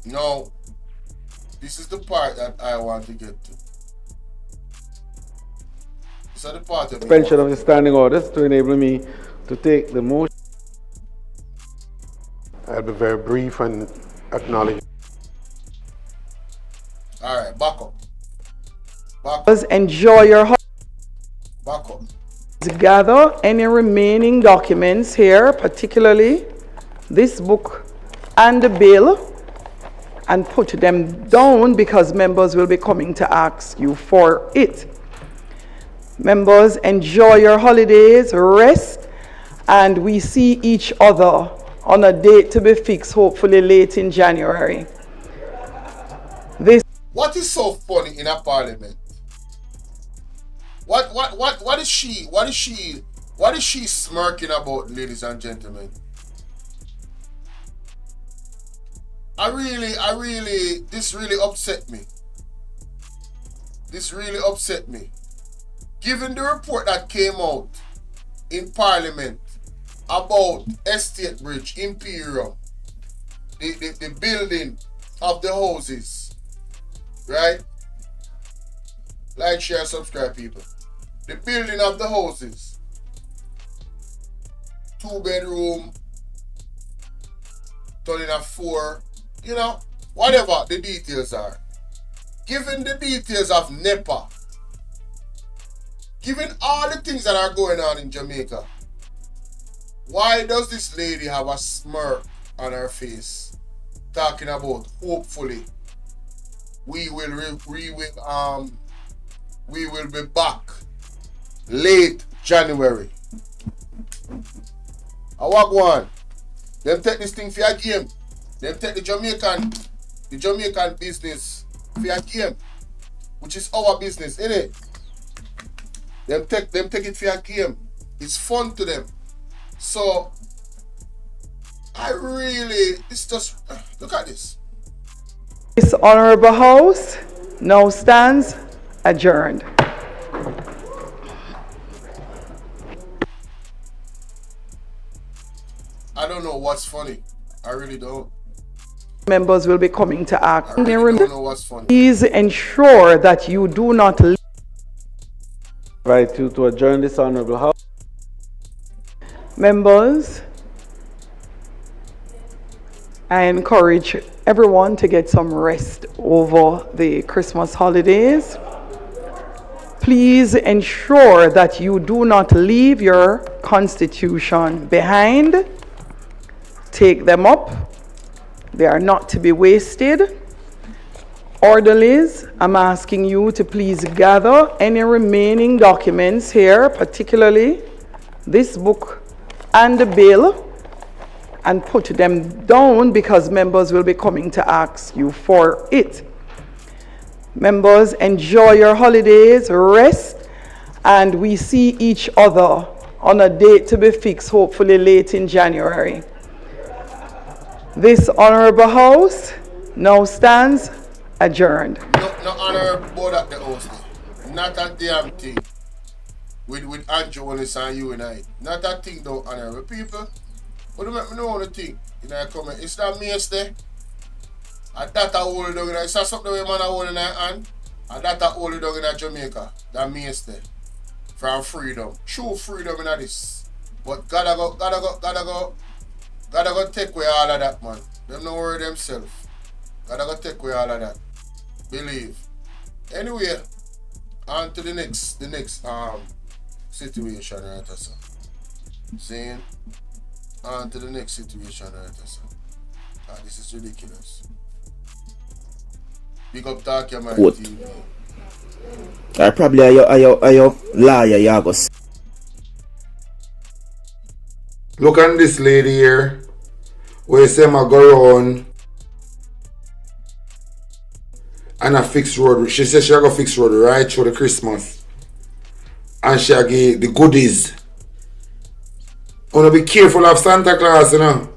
No. This is the part that I want to get to. This is the part of suspension of the standing orders to enable me to take the motion. I'll be very brief and acknowledge. All right, back up. Enjoy your holiday. Back up. Gather any remaining documents here, particularly this book and the bill, and put them down because members will be coming to ask you for it. Members, enjoy your holidays, rest, and we see each other on a date to be fixed, hopefully late in January. What is so funny in a parliament? What is she smirking about, ladies and gentlemen? This really upset me. Given the report that came out in Parliament about Estate Bridge, Imperium, the building of the houses, right? Like, share, subscribe, people. The building of the houses. 2-bedroom, turning a 4, whatever the details are. Given the details of NEPA, given all the things that are going on in Jamaica, why does this lady have a smirk on her face talking about hopefully we will be back late January? I walk one. Them take this thing for a game. Them take the Jamaican business for a game, which is our business, innit? Them take it for a game. It's fun to them. So it's just, look at this. This honorable house now stands adjourned. I don't know what's funny. I really don't. Members will be coming to act. I really don't know what's funny. Please ensure that you do not invite you to adjourn this honorable house. Members, I encourage everyone to get some rest over the Christmas holidays. Please ensure that you do not leave your constitution behind. Take them up. They are not to be wasted. Orderlies, I'm asking you to please gather any remaining documents here, particularly this book and the bill, and put them down because members will be coming to ask you for it. Members, enjoy your holidays, rest, and we see each other on a date to be fixed, hopefully late in January. This honorable house now stands adjourned. No honorable board at the house. Not a damn thing. With Andrew Wallace and you and I. Not a thing though, honorable people. What do you make me know the thing? In a comment. It's that mainstay. And that a hold it down in a, it's not something where man a hold in a hand. And that a hold it down in a Jamaica. That mainstay. From freedom. True freedom in this. But gotta go take away all of that, man. Them no worry themselves. Gotta go take away all of that. Believe. Anyway, on to the next situation right so. Saying on to the next situation right so. This is ridiculous. Big up Talk Your Mind TV. I probably are your liar, Yagos. Look at this lady here. Where say I go around and a fix road. She said she go fix road right through the Christmas. And she give the goodies. Wanna be careful of Santa Claus, you know.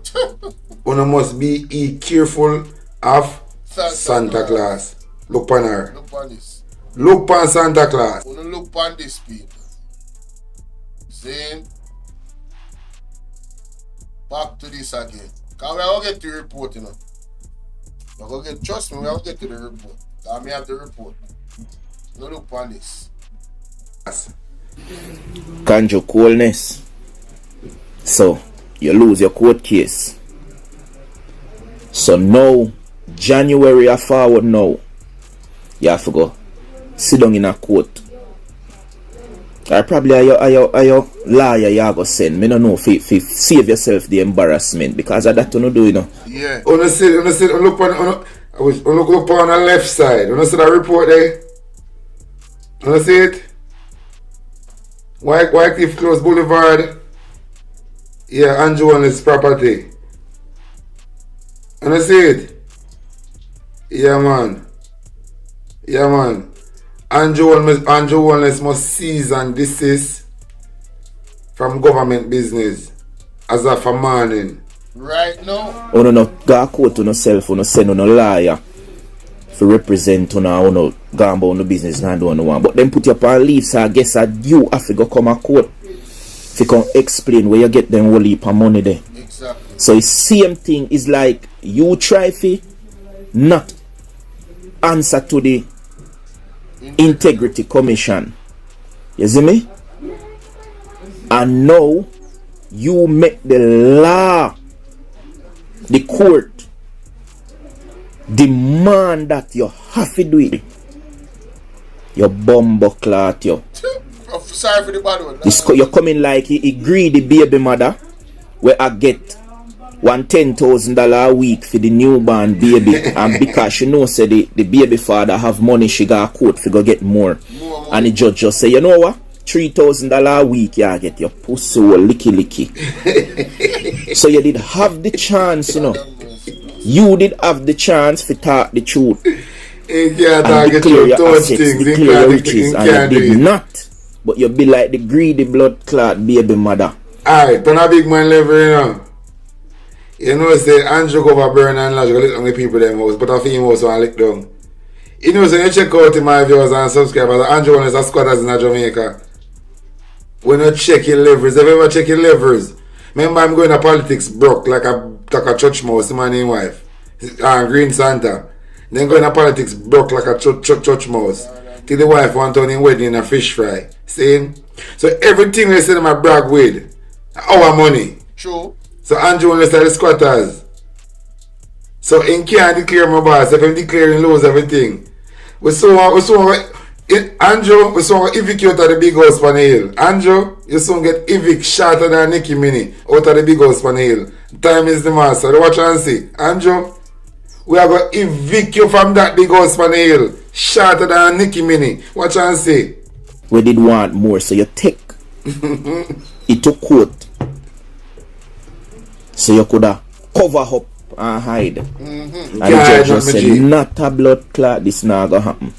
Wanna must be careful of Santa Claus. Look on her. Look on this. Look on Santa Claus. Wanna look on this, people. Saying back to this again. Cause we are gonna get to the report, you know. We're gonna get, trust me, we're gonna get to the report. I may have the report. No look on this. Kanjo coolness. So you lose your court case. So now January or forward now, you have to go sit down in a court. Or probably are your lawyer you go send. Me don't know if save yourself the embarrassment because of that you do, you know. Yeah. Look on the left side. You see that report there? You see it? Wycliffe Close Boulevard. Yeah, Andrew Wallace property. You see it? Yeah, man. Yeah, man. Andrew Wallace must cease and desist from government business as of a morning. Right now. Oh no, go court on yourself, on send on a liar to represent on no gamble on the business and do no one. But then put you up on leave, so I guess that you have to go come a court to come explain where you get them whole heap of money there. Exactly. So it's same thing is like you try to not answer to the Integrity Commission. You see me? And now you make the law, the court demand that you have to do it. You bumbleclot you. Sorry for the bad one. You're coming like a greedy baby mother where I get $10,000 a week for the newborn baby, and because she knows say the baby father have money, she got a court for go get more. And the judge just say, you know what, $3,000 a week you get your pussy licky. So you did have the chance, you know. You did have the chance to talk the truth and declare your assets, declare your riches, and you did not. But you be like the greedy blood clot baby mother. Alright, on a big man level, you know. You know, say Andrew go over burn and lodge, go lick down the people them house, but I feel him also lick down. You know, so you check out in my viewers and subscribers, Andrew one is a squatters in Jamaica. When you check your levers, have you ever check your levers? Remember, I'm going to politics broke like a church mouse, my name wife. Green Santa. Then going to politics broke like a church mouse. Till the wife want on in wedding in a fish fry. Saying? So everything they say them I brag with. Our money. True. So Andrew want to start the squatters. So in can't declare my boss. If I'm declaring lose everything. Andrew, we saw evict out of the big house on the hill. Andrew, you soon get evict shorter than Nicki Mini out of the big house on the hill. Time is the master. Watch and see. Andrew, we are going to evict you from that big house on the hill. Shorter than Nicki Mini. Watch and see. We did want more, so you take it to court. So you could have cover up and hide. And the judge just said, not a blood clot, this not gonna happen.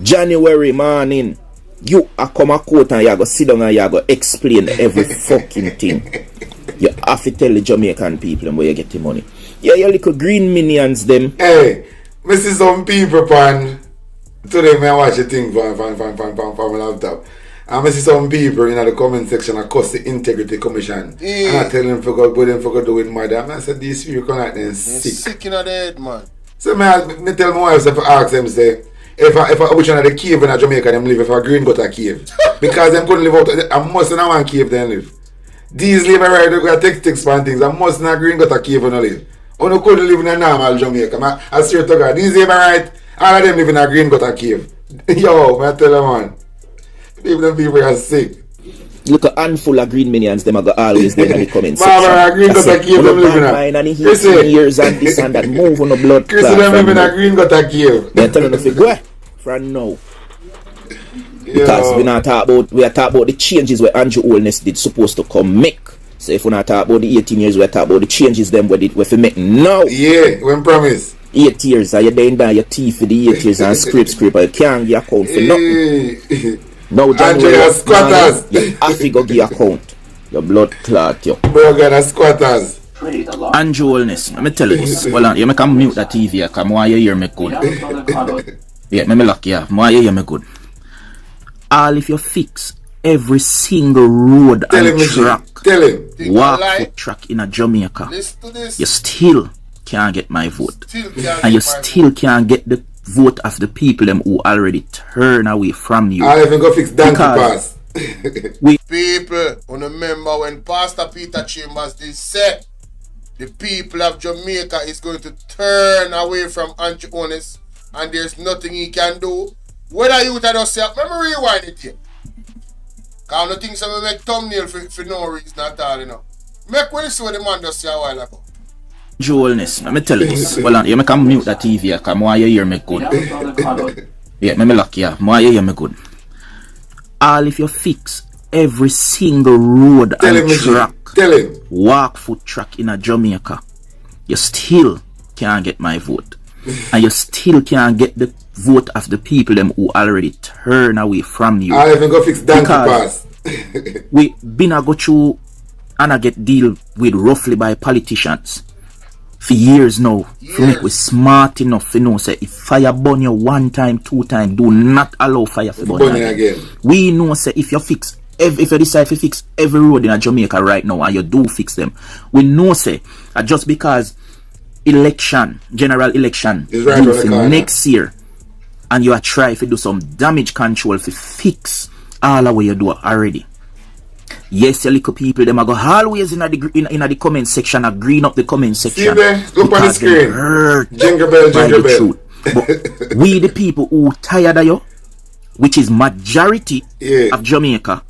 January morning, you are come a court and you go sit down and you go explain every fucking thing. You have to tell the Jamaican people where you get the money. Yeah, your little green minions them. Hey, I see some people pan today I watch a thing from my laptop. And I see some people in the comment section that cuss the Integrity Commission. And I tell them for God, what them for God do with mother. And I said, these people come out there sick. Sick in the head, man. So me tell my wife, if I ask them, say, if I which one of the cave in Jamaica, them live, if a green got a cave. Because them couldn't live out, I must in one cave then live. These live right, they got text and things, I must in a green got a cave and live. You couldn't live in a normal Jamaica. I swear to God, these live right, all of them live in a green got a cave. Yo, I tell them, man. People are sick. Look, a handful of green minions, them are always there in the comments section. Mama, green got a cave, them living in a 18 years and this and that, move on the blood Chris, them live in a green got a cave. They're telling us to go from now. Because we are talking about the changes where Andrew Holness did supposed to come make. So if we not talk about the 18 years, we talk about the changes them where we make now. Yeah, when promise. 8 years, and you're down down your teeth for the 8 years and scrape, you can't give account for nothing. Now, January, squatters. You have to go give account. Your blood clot, yo. Bro, got a squatters. Andrew Holness, let me tell you this. Hold on, you make mute the TV, because I want you hear me good. Yeah, let me lock you. I want you hear me good. All if you fix every single road and track, walk foot track in a Jamaica, you still can't get my vote. And you still can't get the vote of the people them who already turn away from you. I'll even go fix Donkey Pass. People, remember when Pastor Peter Chambers did say the people of Jamaica is going to turn away from Andrew Holness and there's nothing he can do. Whether you tell us, let me rewind it here. Because I don't think so make thumbnail for no reason at all, you know. Make when you see what the man does say a while ago. Holness, let me tell you this. Hold on, you make mute the TV because I want you hear me good. Yeah, let me lock you. I want you hear me good. All if you fix every single road and track, walk foot track in a Jamaica, you still can't get my vote. And you still can't get the vote of the people them who already turn away from you. I'll even go fix Donkey Pass. We been a go through and I get deal with roughly by politicians for years now. To make we smart enough to know say if fire burn you 1 time, 2 times, do not allow fire to burn again. We know say if you fix if you decide to fix every road in a Jamaica right now and you do fix them, we know say just because general election right next year and you are trying to do some damage control to fix all of what you do already. Yes, your little people them are go always in the comment section and green up the comment section. Look on the screen. Jingle bell. But we the people who tired of you, which is majority of Jamaica,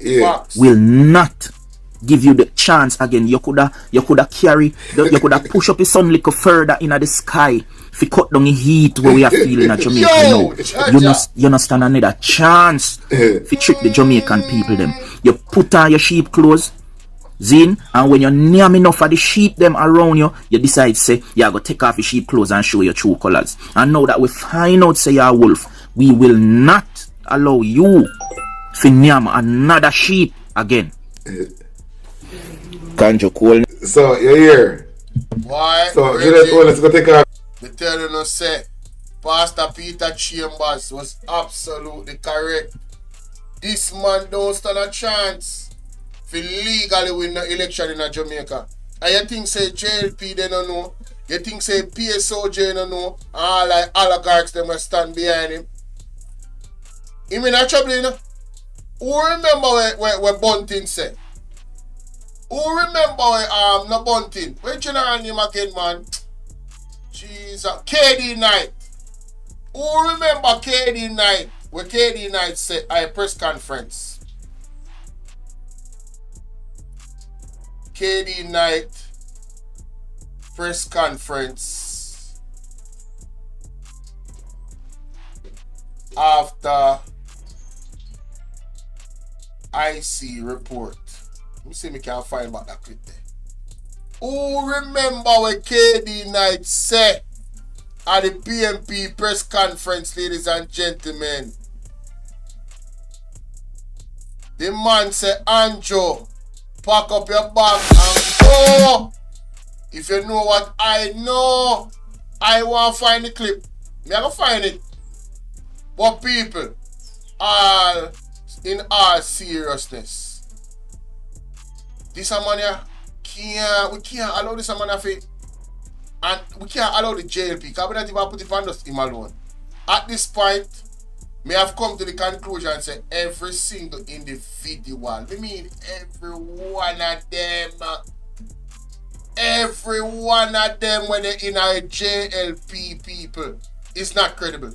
will not give you the chance again. You coulda push up the sun little further in the sky if cut down the heat where we are feeling at Jamaica now. You not stand another chance if trick the Jamaican people them. You put on your sheep clothes, Zin, and when you're near enough of the sheep them around you, you decide say you go take off your sheep clothes and show your true colors. And now that we find out say you're a wolf, we will not allow you to name another sheep again. So you're here. Why? So let's go take off. Me tell you no say Pastor Peter Chambers was absolutely correct. This man don't stand a chance for legally win the election in Jamaica. And you think say JLP they don't know? You think say PSOJ don't know? All like oligarchs them will stand behind him. He mean a trouble, you know? Who remember where Bunting said? Who remember where no Bunting? Where general name again, man? Jesus. KD Knight. Who remember KD Knight? Where KD Knight said at a press conference. KD Knight press conference after IC report. Let me see if I can find about that clip there. Who remember what KD Knight said at the PMP press conference, ladies and gentlemen? The man say, Andrew, pack up your bag and go. If you know what I know, I want to find the clip. Me I go find it. But people, in all seriousness, this a man here, we can't allow this a man to, and we can't allow the JLP, because we don't even put it on just him alone. At this point, me have come to the conclusion and say every single individual, I mean every one of them, when they're in a JLP, people, is not credible.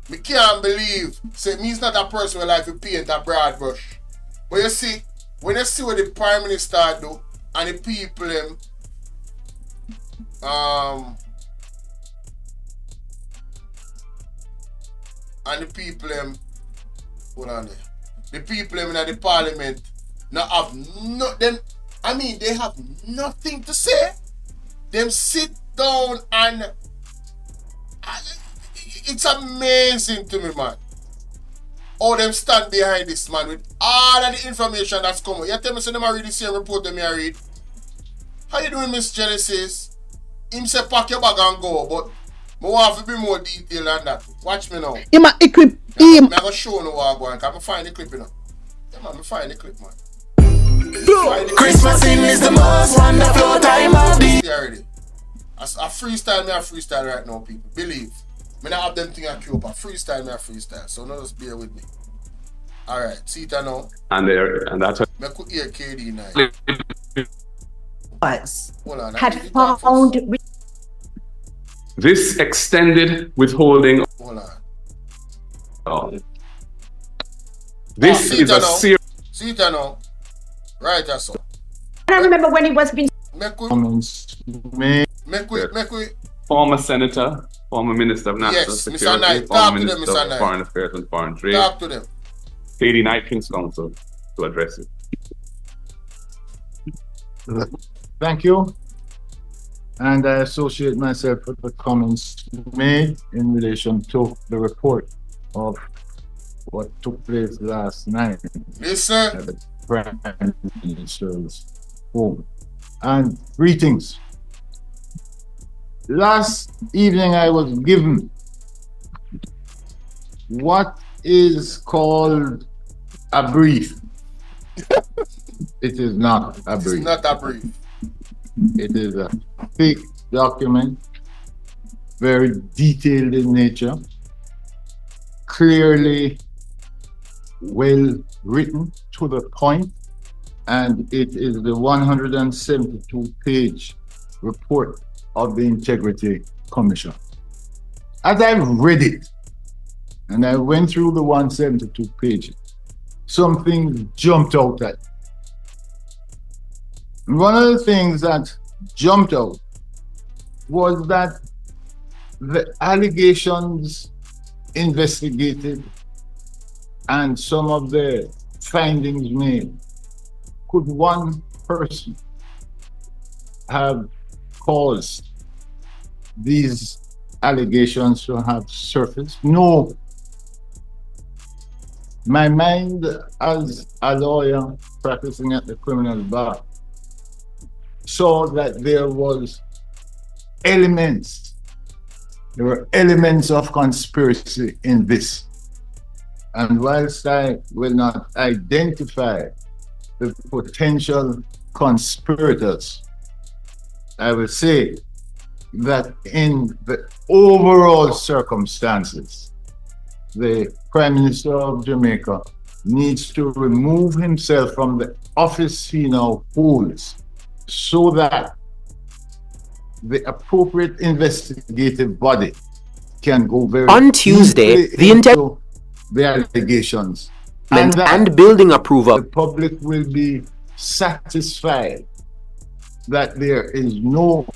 Me can't believe, say me's not a person who like to paint a broad brush. But you see, when you see what the Prime Minister do, and the people them, hold on there. The people them in the parliament now have they have nothing to say. Them sit down and it's amazing to me, man. How them stand behind this man with all of the information that's coming. You tell me say them I read the same report them I read. How you doing, Miss Genesis? Him say pack your bag and go, but I want to be more detailed than that. Watch me now. Him a equip him. I'm going to show you what I'm going, because I find the clip, you know. Yeah, man, I find the clip, man. Christmas Eve is the most wonderful time of the year. Already. I freestyle right now, people. Believe. I don't have them thing I queue up. I freestyle. So now just bear with me. Alright, see it now. And that's what I could hear KD now. Hold on. Had found this extended withholding. Hold on. Oh. This is a serious. See it now. Right, that's all. I don't remember when it was being. Make we. Former senator, former minister of national security, Knight. former minister of foreign affairs and foreign trade. Talk to them. KD Knight King's Council to address it. Thank you. And I associate myself with the comments made in relation to the report of what took place last night at the Prime Minister's home. And greetings. Last evening I was given what is called a brief. It is not a brief. It's not a brief. It is a thick document, very detailed in nature, clearly well written to the point, and it is the 172-page report of the Integrity Commission. As I read it, and I went through the 172 pages, something jumped out at me. And one of the things that jumped out was that the allegations investigated and some of the findings made, could one person have caused these allegations to have surfaced? No. My mind as a lawyer practicing at the criminal bar saw that there were elements of conspiracy in this. And whilst I will not identify the potential conspirators, I will say that in the overall circumstances, the Prime Minister of Jamaica needs to remove himself from the office he now holds so that the appropriate investigative body can go very on Tuesday, the allegations and building approval. The public will be satisfied that there is no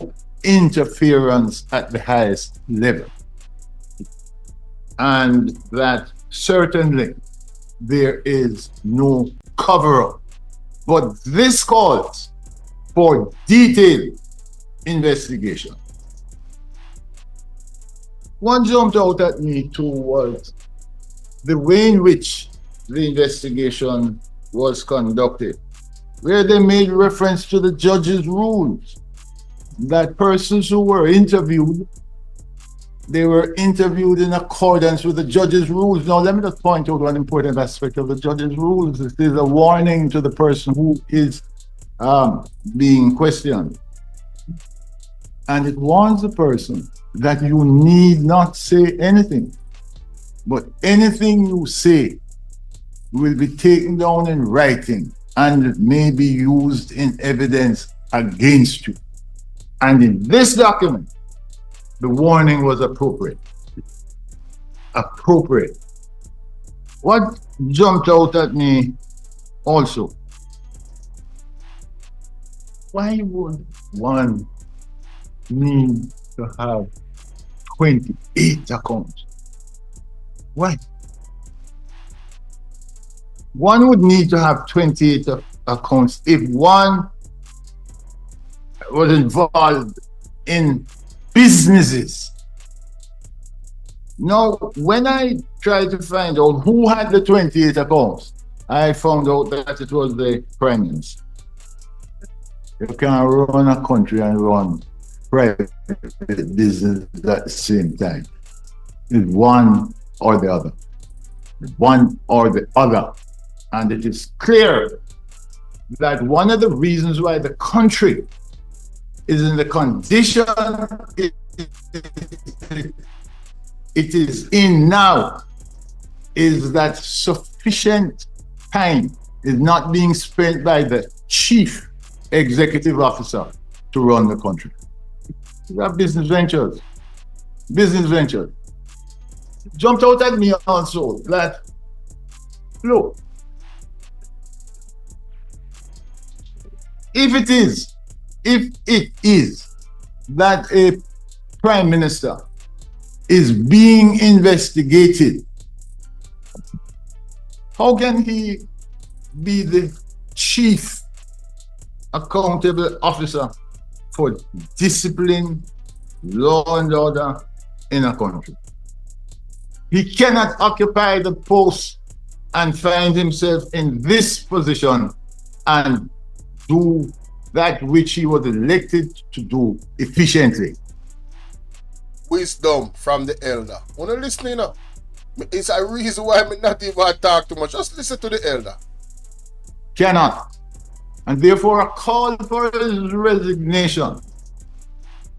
interference at the highest level, and that certainly there is no cover-up. But this calls for detailed investigation. What jumped out at me too was the way in which the investigation was conducted, where they made reference to the judge's rules, that persons who were interviewed, they were interviewed in accordance with the judge's rules. Now, let me just point out one important aspect of the judge's rules. This is a warning to the person who is being questioned. And it warns the person that you need not say anything, but anything you say will be taken down in writing and may be used in evidence against you. And in this document, the warning was appropriate. Appropriate. What jumped out at me also, why would one need to have 28 accounts? Why? One would need to have 28 accounts if one was involved in businesses. Now, when I tried to find out who had the 28 accounts, I found out that it was the Prime Minister. You can't run a country and run private business at the same time. It's one or the other. One or the other. And it is clear that one of the reasons why the country is in the condition it is in now is that sufficient time is not being spent by the chief executive officer to run the country. We have business ventures. Business ventures. Jumped out at me also that, look, if it is that a prime minister is being investigated, how can he be the chief accountable officer for discipline, law and order in a country? He cannot occupy the post and find himself in this position and do that which he was elected to do efficiently. Wisdom from the elder. Wanna listen, you know? It's a reason why I'm not even talk too much. Just listen to the elder. Cannot. And therefore a call for his resignation.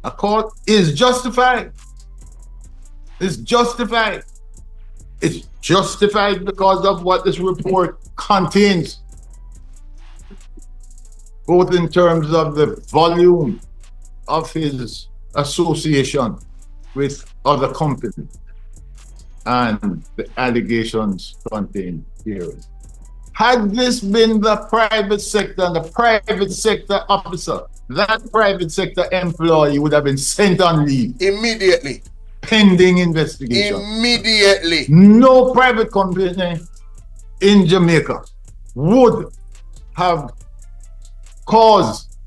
A call is justified. It's justified. It's justified because of what this report contains, both in terms of the volume of his association with other companies and the allegations contained here. Had this been the private sector and the private sector officer, that private sector employee would have been sent on leave. Immediately. Pending investigation. Immediately. No private company in Jamaica would have caused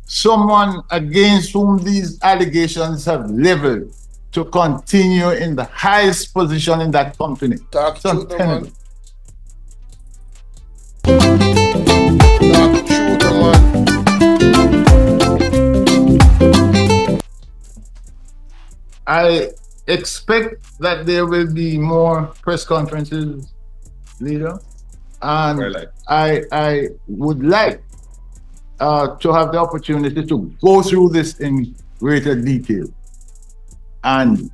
someone against whom these allegations have leveled to continue in the highest position in that company. Talk to the man. I expect that there will be more press conferences, leader, and I would like to have the opportunity to go through this in greater detail. And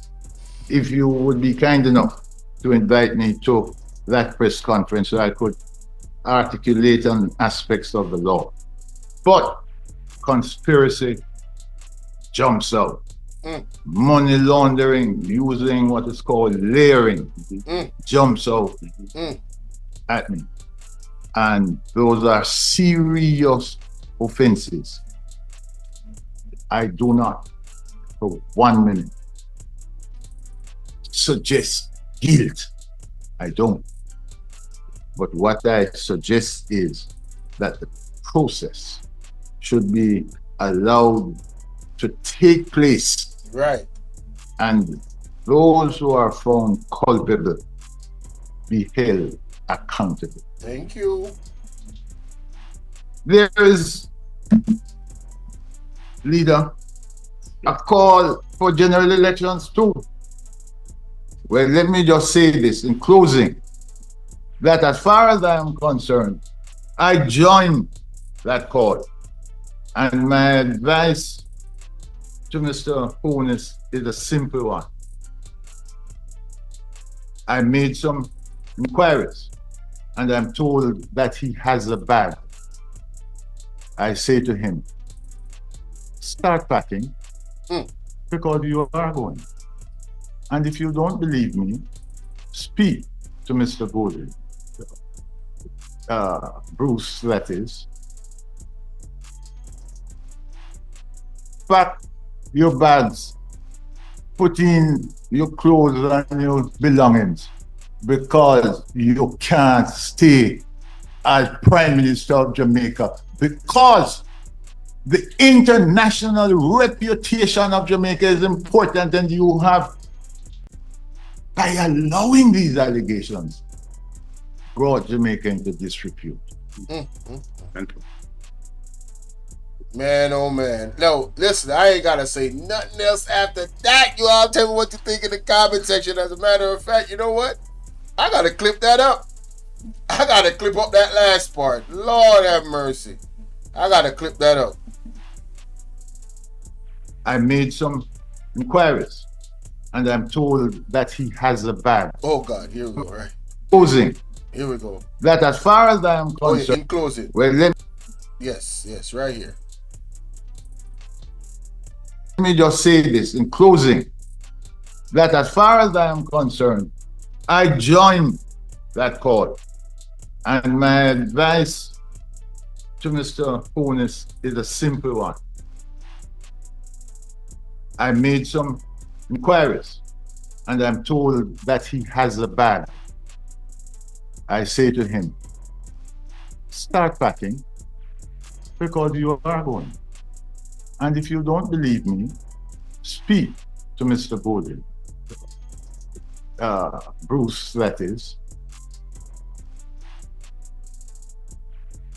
if you would be kind enough to invite me to that press conference so I could articulate on aspects of the law. But conspiracy jumps out. Money laundering using what is called layering jumps out at me. And those are serious offenses. I do not for 1 minute suggest guilt. I don't. But what I suggest is that the process should be allowed to take place. Right. And those who are found culpable be held accountable. Thank you. There is, leader, a call for general elections too. Well, let me just say this in closing, that as far as I am concerned, I join that call. And my advice to Mr. Honus is a simple one. I made some inquiries and I'm told that he has a bag. I say to him, start packing because you are going. And if you don't believe me, speak to Mr. Bolo, Bruce, that is. Pack your bags, put in your clothes and your belongings because you can't stay as Prime Minister of Jamaica, because the international reputation of Jamaica is important, and you have, by allowing these allegations, brought Jamaica into disrepute. Thank you. Man, oh man. No, listen, I ain't gotta say nothing else after that. You all tell me what you think in the comment section. As a matter of fact, you know what? I gotta clip that up. I gotta clip up that last part. Lord have mercy. I gotta clip that up. I made some inquiries and I'm told that he has a bag. Oh God, here we go, right? Closing. Here we go. That as far as I am concerned. Oh, yeah, in closing. Well, yes, right here. Let me just say this in closing, that as far as I am concerned, I join that call. And my advice to Mr. Honus is a simple one. I made some inquiries and I'm told that he has a bag. I say to him, start packing because you are going. And if you don't believe me, speak to Mr. Bolo, Bruce, that is.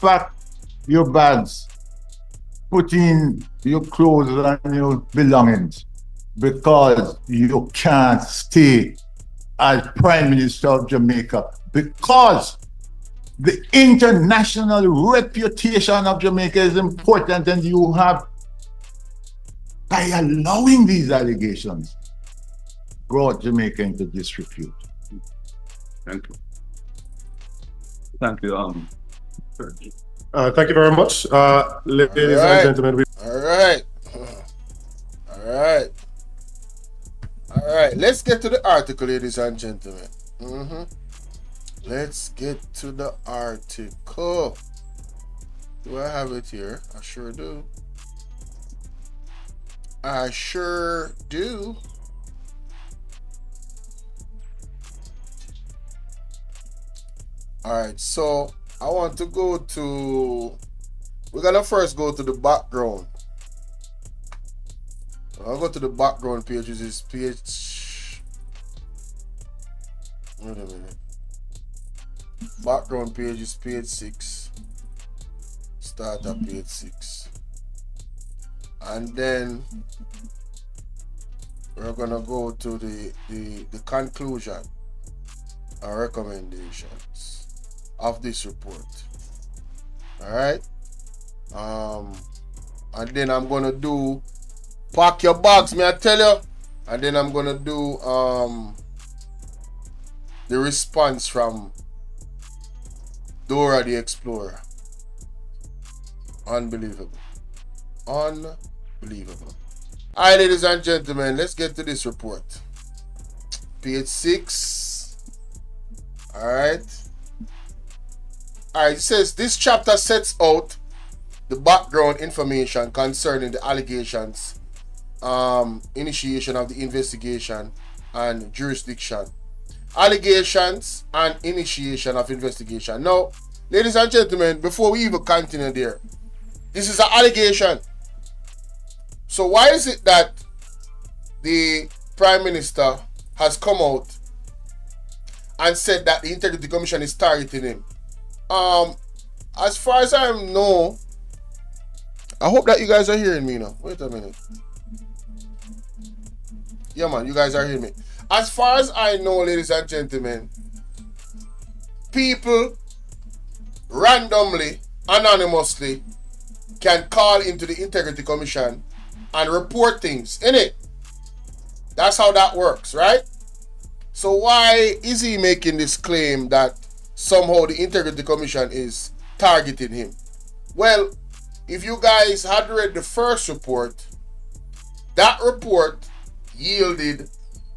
Pack your bags, put in your clothes and your belongings because you can't stay as Prime Minister of Jamaica, because the international reputation of Jamaica is important, and you have, by allowing these allegations, brought Jamaica into disrepute. Thank you. Thank you. Thank you very much. Ladies and gentlemen. All right. Let's get to the article, ladies and gentlemen. Let's get to the article. Do I have it here? I sure do. Alright, so I want to go to, we're gonna first go to the background. I'll go to the background page, which is page, wait a minute. Background page is page 6. Start at page 6. And then we're gonna go to the conclusion and recommendations of this report. Alright. And then I'm gonna do pack your bags, may I tell you? And then I'm gonna do the response from Dora the Explorer. Unbelievable. Unbelievable. Alright, ladies and gentlemen, let's get to this report. Page 6. Alright. Alright, it says this chapter sets out the background information concerning the allegations, initiation of the investigation, and jurisdiction. Allegations and initiation of investigation. Now, ladies and gentlemen, before we even continue there, this is an allegation. So why is it that the Prime Minister has come out and said that the Integrity Commission is targeting him. As far as I know, I hope that you guys are hearing me now. Wait a minute. Yeah, man, you guys are hearing me. As far as I know, ladies and gentlemen, people randomly, anonymously, can call into the Integrity Commission and report things, innit? That's how that works, right? So why is he making this claim that somehow the Integrity Commission is targeting him? Well, if you guys had read the first report, that report yielded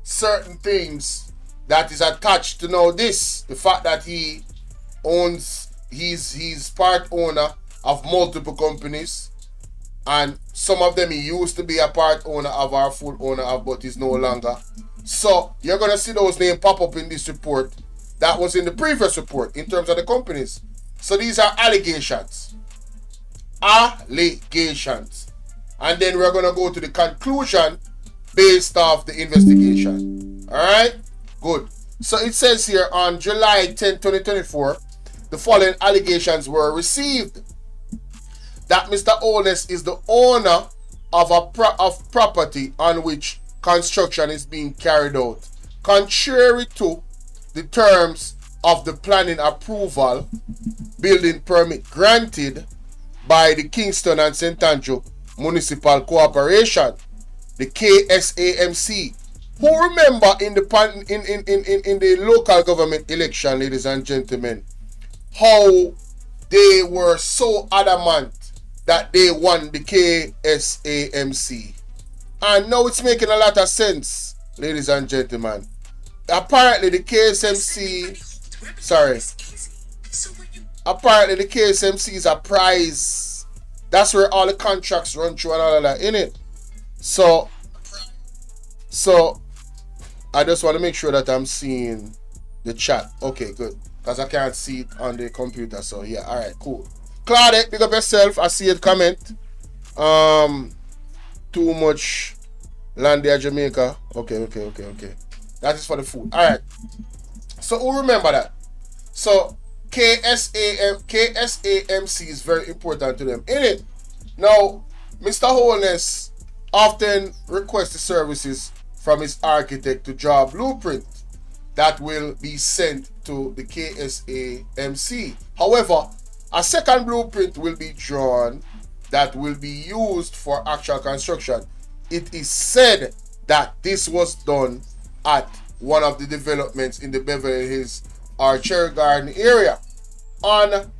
certain things that is attached to know this. The fact that he owns, he's part owner of multiple companies, and some of them he used to be a part owner of or full owner of, but he's no longer. So you're gonna see those names pop up in this report that was in the previous report in terms of the companies. So these are allegations. Allegations. And then we're gonna go to the conclusion based off the investigation. Alright? Good. So it says here on July 10, 2024, the following allegations were received. That Mr. Holness is the owner of property on which construction is being carried out, contrary to the terms of the planning approval building permit granted by the Kingston and St. Andrew Municipal Corporation, the KSAMC. Who remember in the local government election, ladies and gentlemen, how they were so adamant that they won the KSAMC? And now it's making a lot of sense, ladies and gentlemen. Apparently the KSMC, apparently the KSMC is a prize. That's where all the contracts run through and all of that, innit? So I just want to make sure that I'm seeing the chat. Okay, good. Because I can't see it on the computer. So yeah, alright, cool. Claudette, big up yourself. I see it comment. Too much land there, Jamaica. Okay. That is for the food. Alright. So who remember that? So KSAMC is very important to them, innit? Now, Mr. Holness often requests the services from his architect to draw a blueprint that will be sent to the KSAMC. However, a second blueprint will be drawn that will be used for actual construction. It is said that this was done at one of the developments in the Beverly Hills or Cherry Garden area. On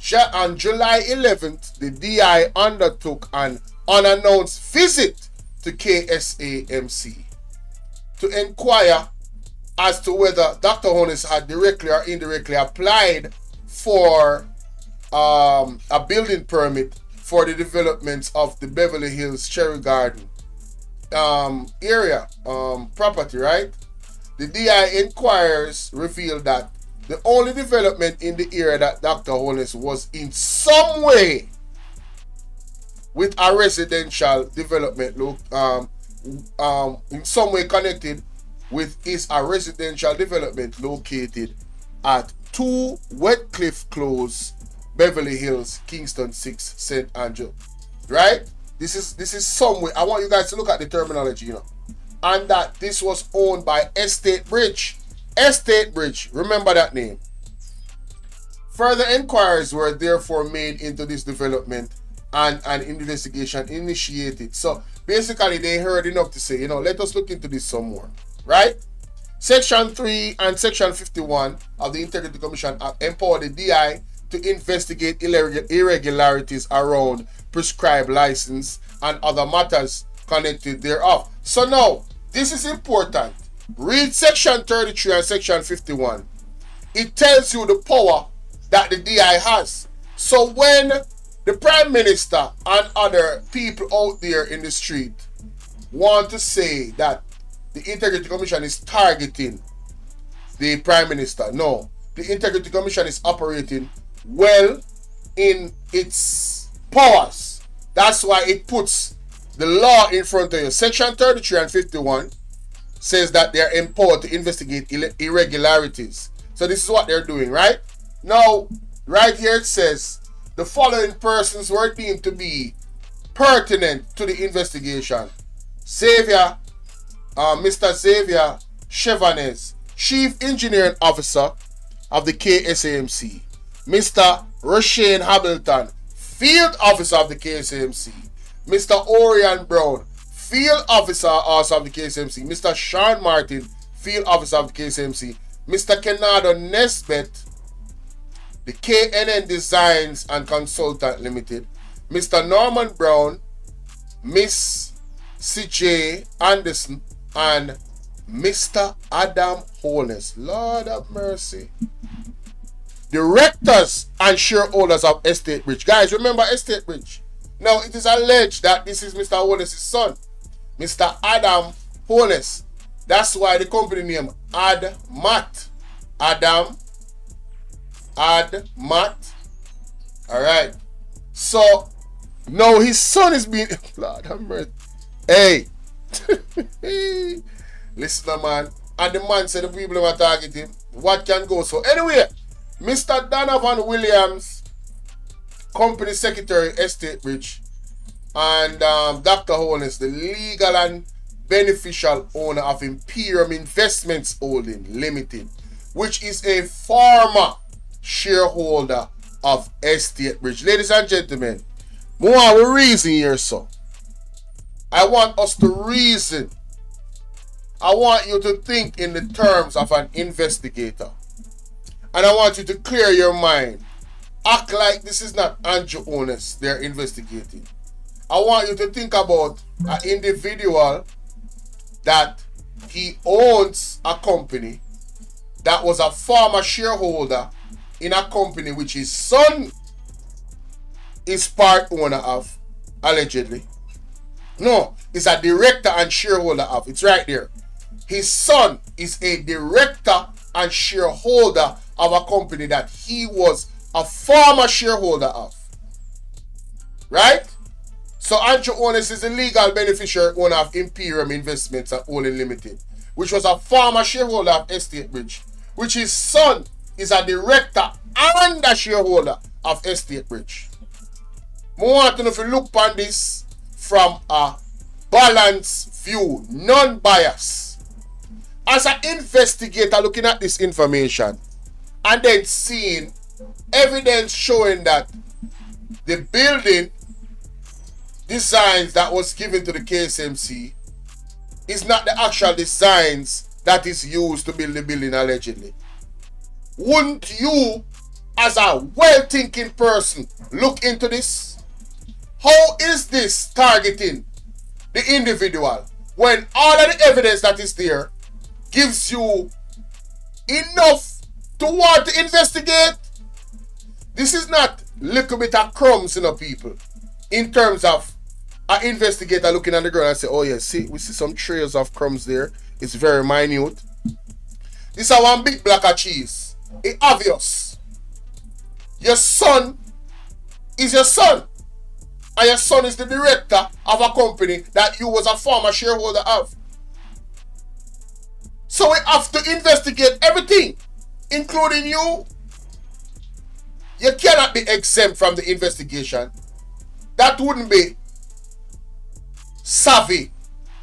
July 11th, the DI undertook an unannounced visit to KSAMC to inquire as to whether Dr. Holness had directly or indirectly applied for a building permit for the development of the Beverly Hills Cherry Garden area property, right? The DI inquiries revealed that the only development in the area that Dr. Holness was in some way with a residential development in some way connected with is a residential development located at 2 Wetcliff Close, Beverly Hills, Kingston 6, St. Andrew. Right? This is somewhere. I want you guys to look at the terminology, you know. And that this was owned by Estate Bridge. Estate Bridge, remember that name. Further inquiries were therefore made into this development and an investigation initiated. So basically they heard enough to say, you know, let us look into this some more, right? Section 3 and Section 51 of the Integrity Commission empower the DI to investigate irregularities around prescribed license and other matters connected thereof. So now, this is important. Read Section 33 and Section 51. It tells you the power that the DI has. So when the Prime Minister and other people out there in the street want to say that the Integrity Commission is targeting the Prime Minister, no. The Integrity Commission is operating well in its powers. That's why it puts the law in front of you. Section 33 and 51 says that they are empowered to investigate irregularities. So this is what they're doing, right? Now, right here it says, the following persons were deemed to be pertinent to the investigation. Xavier, Mr. Xavier Chevanez, Chief Engineering Officer of the KSAMC. Mr. Rashane Hamilton, Field Officer of the KSAMC. Mr. Orion Brown, Field Officer also of the KSAMC. Mr. Sean Martin, Field Officer of the KSAMC. Mr. Kenado Nesbet, the KNN Designs and Consultant Limited. Mr. Norman Brown, Miss CJ Anderson, and Mr. Adam Holness. Lord have mercy. Directors and shareholders of Estate Bridge. Guys, remember Estate Bridge. Now, it is alleged that this is Mr. Holness' son, Mr. Adam Holness. That's why the company name AdMat. Adam AdMat. Alright. So, now his son is being... Lord have mercy. Hey. Listen, man. And the man said the people who are targeting him, what can go? So, anyway, Mr. Donovan Williams, Company Secretary, Estate Bridge, and Dr. Holness, the legal and beneficial owner of Imperium Investments Holding Limited, which is a former shareholder of Estate Bridge. Ladies and gentlemen, more reason here, so. I want us to reason. I want you to think in the terms of an investigator. And I want you to clear your mind. Act like this is not Andrew Honest they're investigating. I want you to think about an individual that he owns a company that was a former shareholder in a company which his son is part owner of, allegedly. No, he's a director and shareholder of. It's right there. His son is a director and shareholder of a company that he was a former shareholder of. Right? So Andrew Honest is the legal beneficiary owner of Imperium Investments and Holding Limited, which was a former shareholder of Estate Bridge, which his son is a director and a shareholder of Estate Bridge. I want to know if you look upon this from a balanced view, non-bias. As an investigator looking at this information and then seeing evidence showing that the building designs that was given to the KSMC is not the actual designs that is used to build the building allegedly. Wouldn't you, as a well-thinking person, look into this? How is this targeting the individual when all of the evidence that is there gives you enough to want to investigate? This is not little bit of crumbs, people, in terms of an investigator looking on the ground and say, oh yeah, see, we see some trails of crumbs there. It's very minute. This is one big block of cheese. It's obvious. Your son is your son. And your son is the director of a company that you was a former shareholder of. So we have to investigate everything, including you. You cannot be exempt from the investigation. That wouldn't be savvy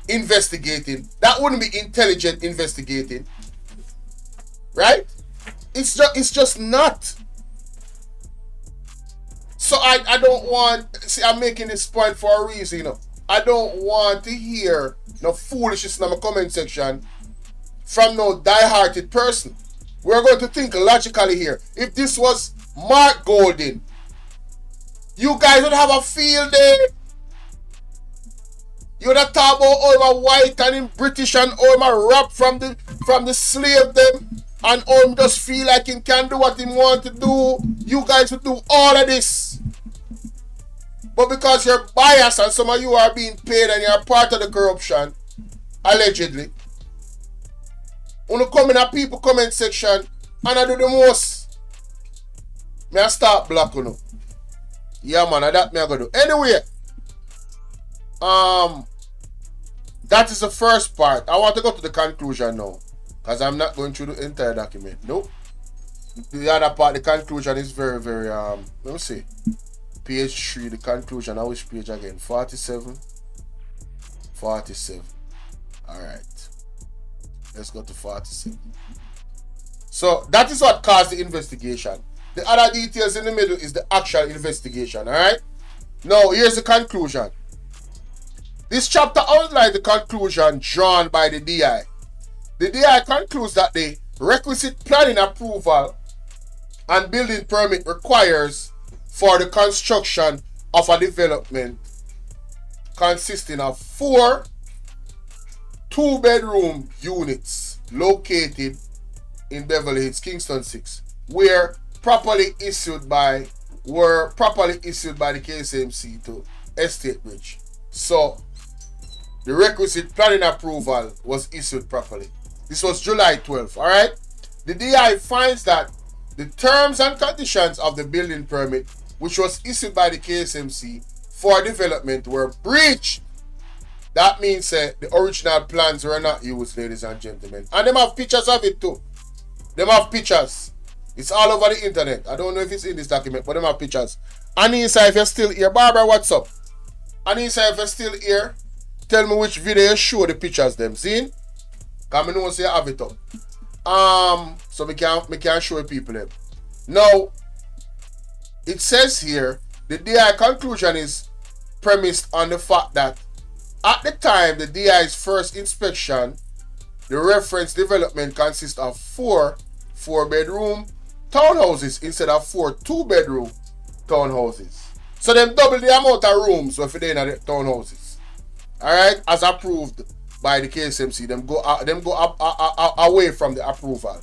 investigating. That wouldn't be intelligent investigating. Right? It's just not. So I don't want, see, I'm making this point for a reason, I don't want to hear no foolishness in my comment section from no die-hearted person. We're going to think logically here. If this was Mark Golding, you guys would have a field day. You would have talked about all my white and in British and all my rap from the slave them, and all just feel like he can do what he want to do. You guys would do all of this. But because you're biased and some of you are being paid and you're part of the corruption, allegedly, when you come in a people comment section and I do the most, I start block you know. Yeah man, that me I go do. Anyway, that is the first part. I want to go to the conclusion now, because I'm not going through the entire document. Nope. The other part, the conclusion is very, very, let me see. Page 3, the conclusion. Now which page again? 47. 47. Alright. Let's go to 47. So that is what caused the investigation. The other details in the middle is the actual investigation. Alright? Now here's the conclusion. This chapter outlines the conclusion drawn by the DI. The DI concludes that the requisite planning approval and building permit requires for the construction of a development consisting of 4 2-bedroom units located in Beverly Hills, Kingston 6, were properly issued by the KSMC to Estate Bridge. So the requisite planning approval was issued properly. This was July 12th, all right? The DI finds that the terms and conditions of the building permit, which was issued by the KSMC for development, were breached. That means the original plans were not used, ladies and gentlemen. And them have pictures of it too. Them have pictures. It's all over the internet. I don't know if it's in this document, but them have pictures. Anissa, if you're still here, Barbara, what's up? Anissa, if you're still here, tell me which video you show the pictures them. See? Because I know say you have it up. So we can show people them. Now, it says here, the DI conclusion is premised on the fact that at the time the DI's first inspection, the reference development consists of 4 4-bedroom townhouses instead of 4 2-bedroom townhouses. So them double the amount of rooms if they in the townhouses. Alright, as approved by the KSMC, them go away from the approval.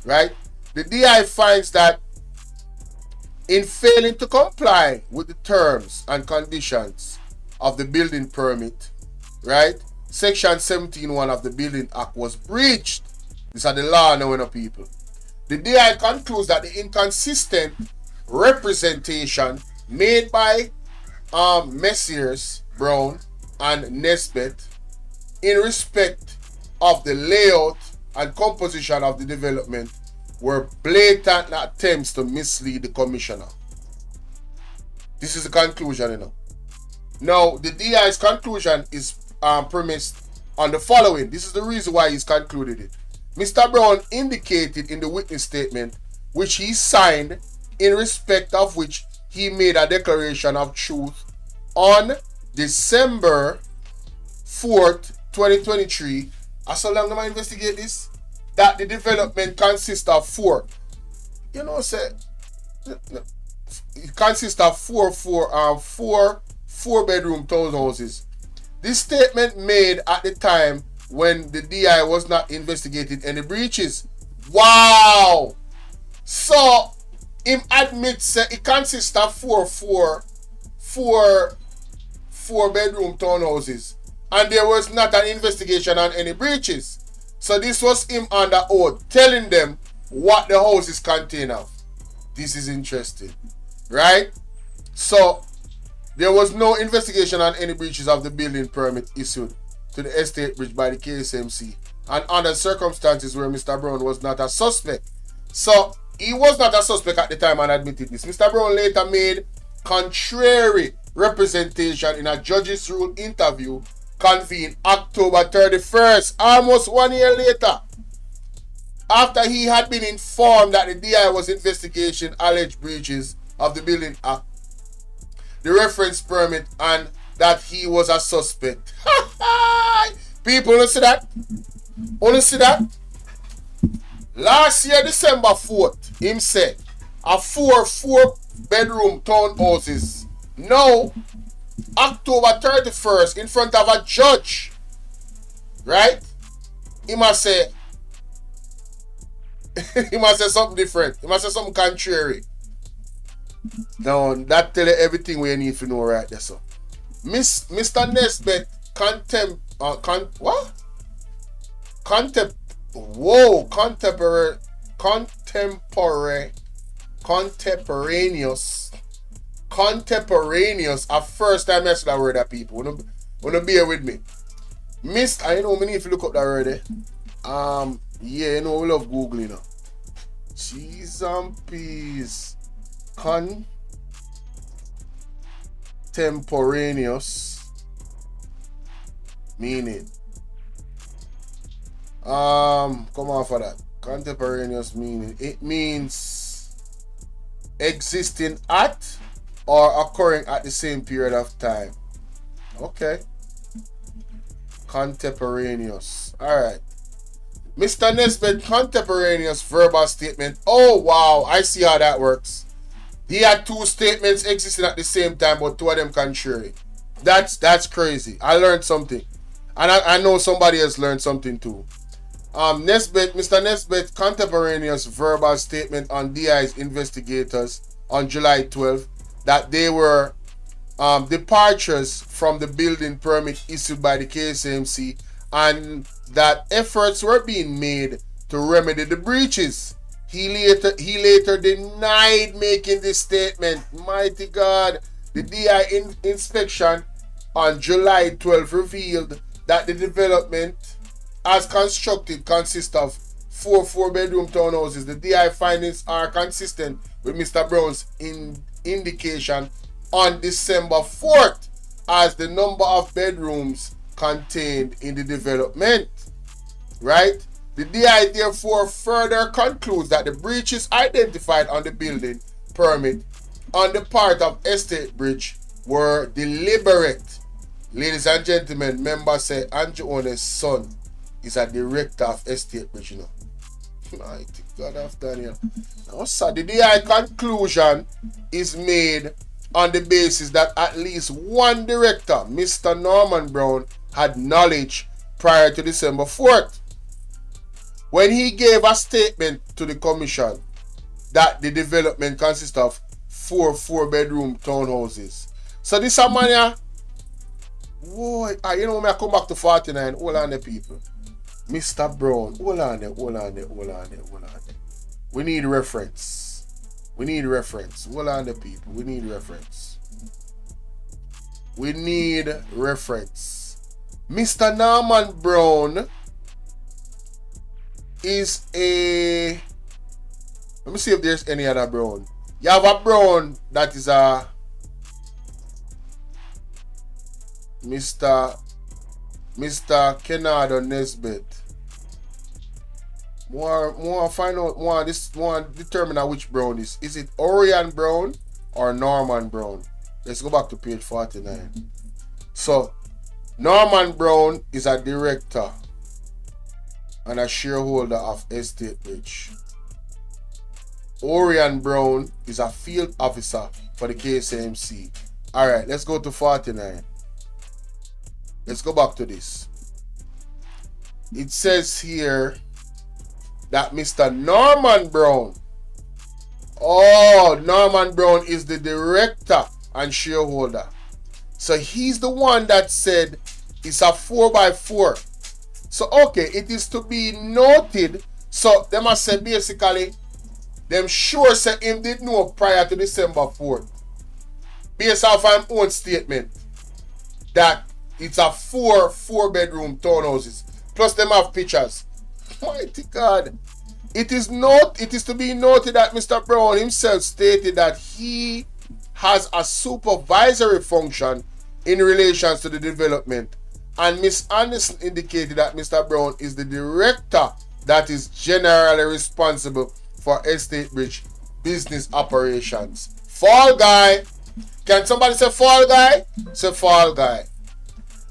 Right? The DI finds that in failing to comply with the terms and conditions of the building permit, right, Section 17(1) of the Building Act was breached. These are the law now, people. The DI concludes that the inconsistent representation made by Messrs. Brown and Nesbitt in respect of the layout and composition of the development were blatant attempts to mislead the commissioner. This is the conclusion, you know. Now, the DI's conclusion is premised on the following. This is the reason why he's concluded it. Mr. Brown indicated in the witness statement, which he signed, in respect of which he made a declaration of truth on December 4th, 2023. As so long as I investigate this, that the development consists of 4. You know, say it consists of 4 4-bedroom townhouses. This statement made at the time when the DI was not investigating any breaches. Wow! So him admits it consists of 4-bedroom townhouses, and there was not an investigation on any breaches. So this was him under oath telling them what the houses contain of. This is interesting, right? So there was no investigation on any breaches of the building permit issued to the Estate Bridge by the KSMC, and under circumstances where Mr. Brown was not a suspect. So he was not a suspect at the time and admitted this. Mr. Brown later made contrary representation in a judge's rule interview convened October 31st, almost 1 year later, after he had been informed that the DI was investigating alleged breaches of the Building Act, the reference permit, and that he was a suspect. People, you see that? Only see that? Last year, December 4th, him said, a 4-bedroom townhouses. Now, October 31st, in front of a judge, right? He must say something different. He must say something contrary. Now, that tell you everything we need to know right there, so. Mr. Nesbitt contemporaneous. At first time I said that word, that people wanna bear with me. I know we need to look up that word. Yeah, you know we love Google, you know. Cheese and peas. Contemporaneous meaning. Come on for that. Contemporaneous meaning. It means existing at or occurring at the same period of time. Okay. Contemporaneous. Alright. Mr. Nesbitt, contemporaneous verbal statement. Oh wow, I see how that works. He had two statements existing at the same time, but two of them contrary. That's crazy. I learned something. And I know somebody else learned something too. Nesbitt, Mr. Nesbitt, contemporaneous verbal statement on DI's investigators on July 12th that they were departures from the building permit issued by the KSMC and that efforts were being made to remedy the breaches. He later denied making this statement. Mighty God. The DI inspection on July 12 revealed that the development as constructed consists of 4 4-bedroom townhouses. The DI findings are consistent with Mr. Brown's indication on December 4th as the number of bedrooms contained in the development. Right? The DI therefore further concludes that the breaches identified on the building permit on the part of Estate Bridge were deliberate. Ladies and gentlemen, members say Andrew One's son is a director of Estate Bridge, you know. Mighty God of Daniel. Now, so the DI conclusion is made on the basis that at least one director, Mr. Norman Brown, had knowledge prior to December 4th when he gave a statement to the commission that the development consists of 4 4-bedroom townhouses. So this a man here, boy, you know when I come back to 49, hold on the people. Mr. Brown, hold on there. We need reference. Hold on the people. We need reference. Mr. Norman Brown is a... Let me see if there's any other Brown. You have a Brown that is a... Mr. Kennard Nesbitt. More find out more determine which Brown is. Is it Orion Brown or Norman Brown? Let's go back to page 49. So Norman Brown is a director and a shareholder of Estate Bridge. Orion Brown is a field officer for the KSMC. Alright, let's go to 49. Let's go back to this. It says here that Mr. Norman Brown. Oh, Norman Brown is the director and shareholder. So he's the one that said it's a 4x4. So okay, it is to be noted. So they must say basically, them sure say him did know prior to December 4th. Based off his own statement that it's a 4 4-bedroom townhouses. Plus them have pictures. Mighty God. It is to be noted that Mr. Brown himself stated that he has a supervisory function in relation to the development. And Ms. Anderson indicated that Mr. Brown is the director that is generally responsible for Estate Bridge business operations. Fall guy. Can somebody say fall guy? Say fall guy.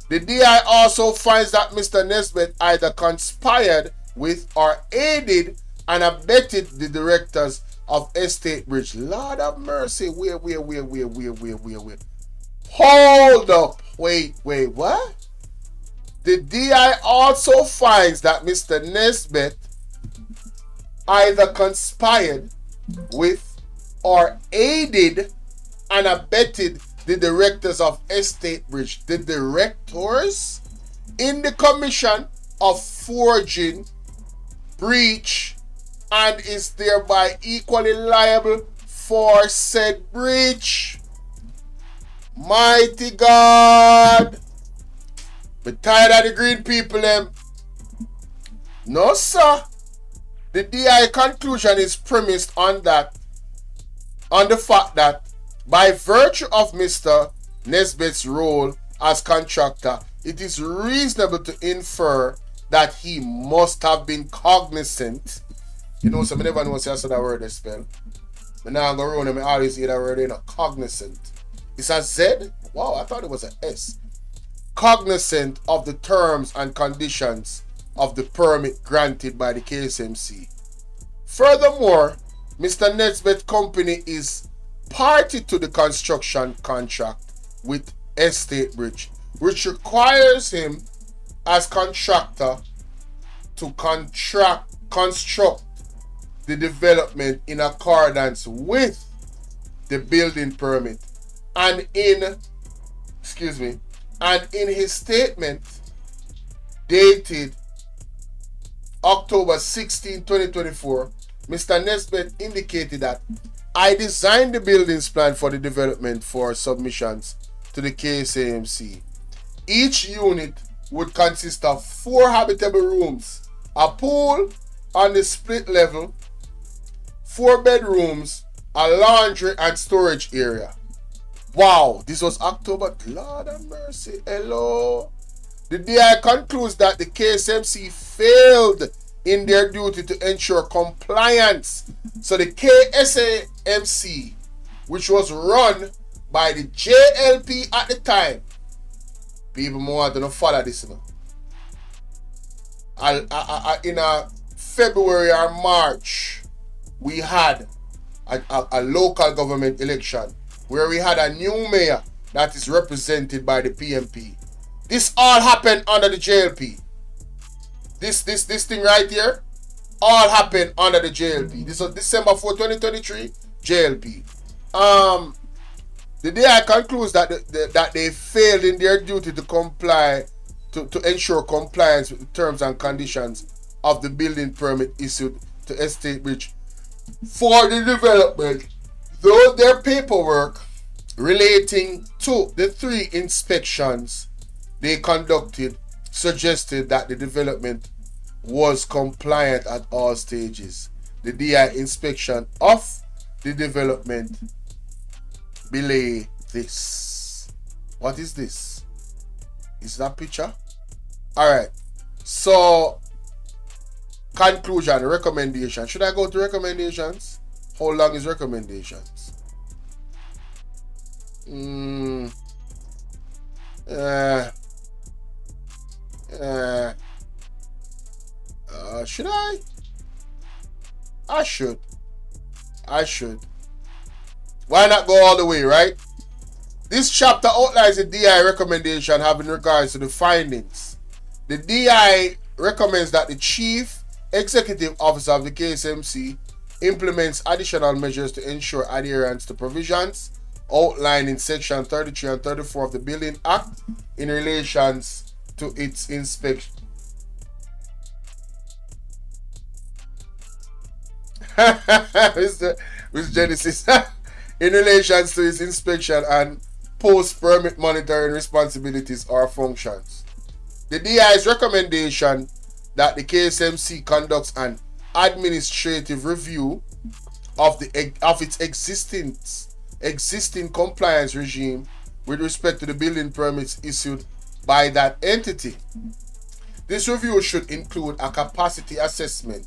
The DI also finds that Mr. Nesbitt either conspired with or aided and abetted the directors of Estate Bridge. Lord of mercy. Wait. Hold up. Wait, what? The DI also finds that Mr. Nesbitt either conspired with or aided and abetted the directors of Estate Bridge. The directors in the commission of forging, breach, and is thereby equally liable for said breach. Mighty God. But tired of the green people them. No sir. The DI conclusion is premised on the fact that by virtue of Mr. Nesbitt's role as contractor, it is reasonable to infer that he must have been cognizant. You know, so I never know say I said that word they spell. But now I'm going to run and I always hear that word, cognizant. It's a Z? Wow, I thought it was an S. Cognizant of the terms and conditions of the permit granted by the KSMC. Furthermore, Mr. Nesbitt's company is party to the construction contract with Estate Bridge, which requires him as contractor to construct the development in accordance with the building permit. And in his statement dated October 16, 2024, Mr. Nesbitt indicated that I designed the buildings plan for the development for submissions to the KSAMC. Each unit would consist of 4 habitable rooms, a pool on the split level, 4 bedrooms, a laundry and storage area. Wow, this was October. Lord have mercy. Hello. The DI concludes that the KSMC failed in their duty to ensure compliance. So the KSAMC, which was run by the JLP at the time, people more want to follow this. In February or March, we had a local government election where we had a new mayor that is represented by the PMP. This all happened under the JLP. This thing right here all happened under the JLP. This was December 4, 2023, JLP. The DI concludes that that they failed in their duty to comply to ensure compliance with the terms and conditions of the building permit issued to Estate Bridge for the development, though their paperwork relating to the 3 inspections they conducted suggested that the development was compliant at all stages. The DI inspection of the development belay this. What is this? Is that picture? Alright. So, conclusion, recommendation. Should I go to recommendations? How long is recommendations? Should I? I should. Why not go all the way, right? This chapter outlines the DI recommendation having regards to the findings. The DI recommends that the Chief Executive Officer of the KSMC implements additional measures to ensure adherence to provisions outlined in Section 33 and 34 of the Building Act in relation to its inspection. With Genesis. In relation to its inspection and post-permit monitoring responsibilities or functions. The DI's recommendation that the KSMC conducts an administrative review of its existing compliance regime with respect to the building permits issued by that entity. This review should include a capacity assessment,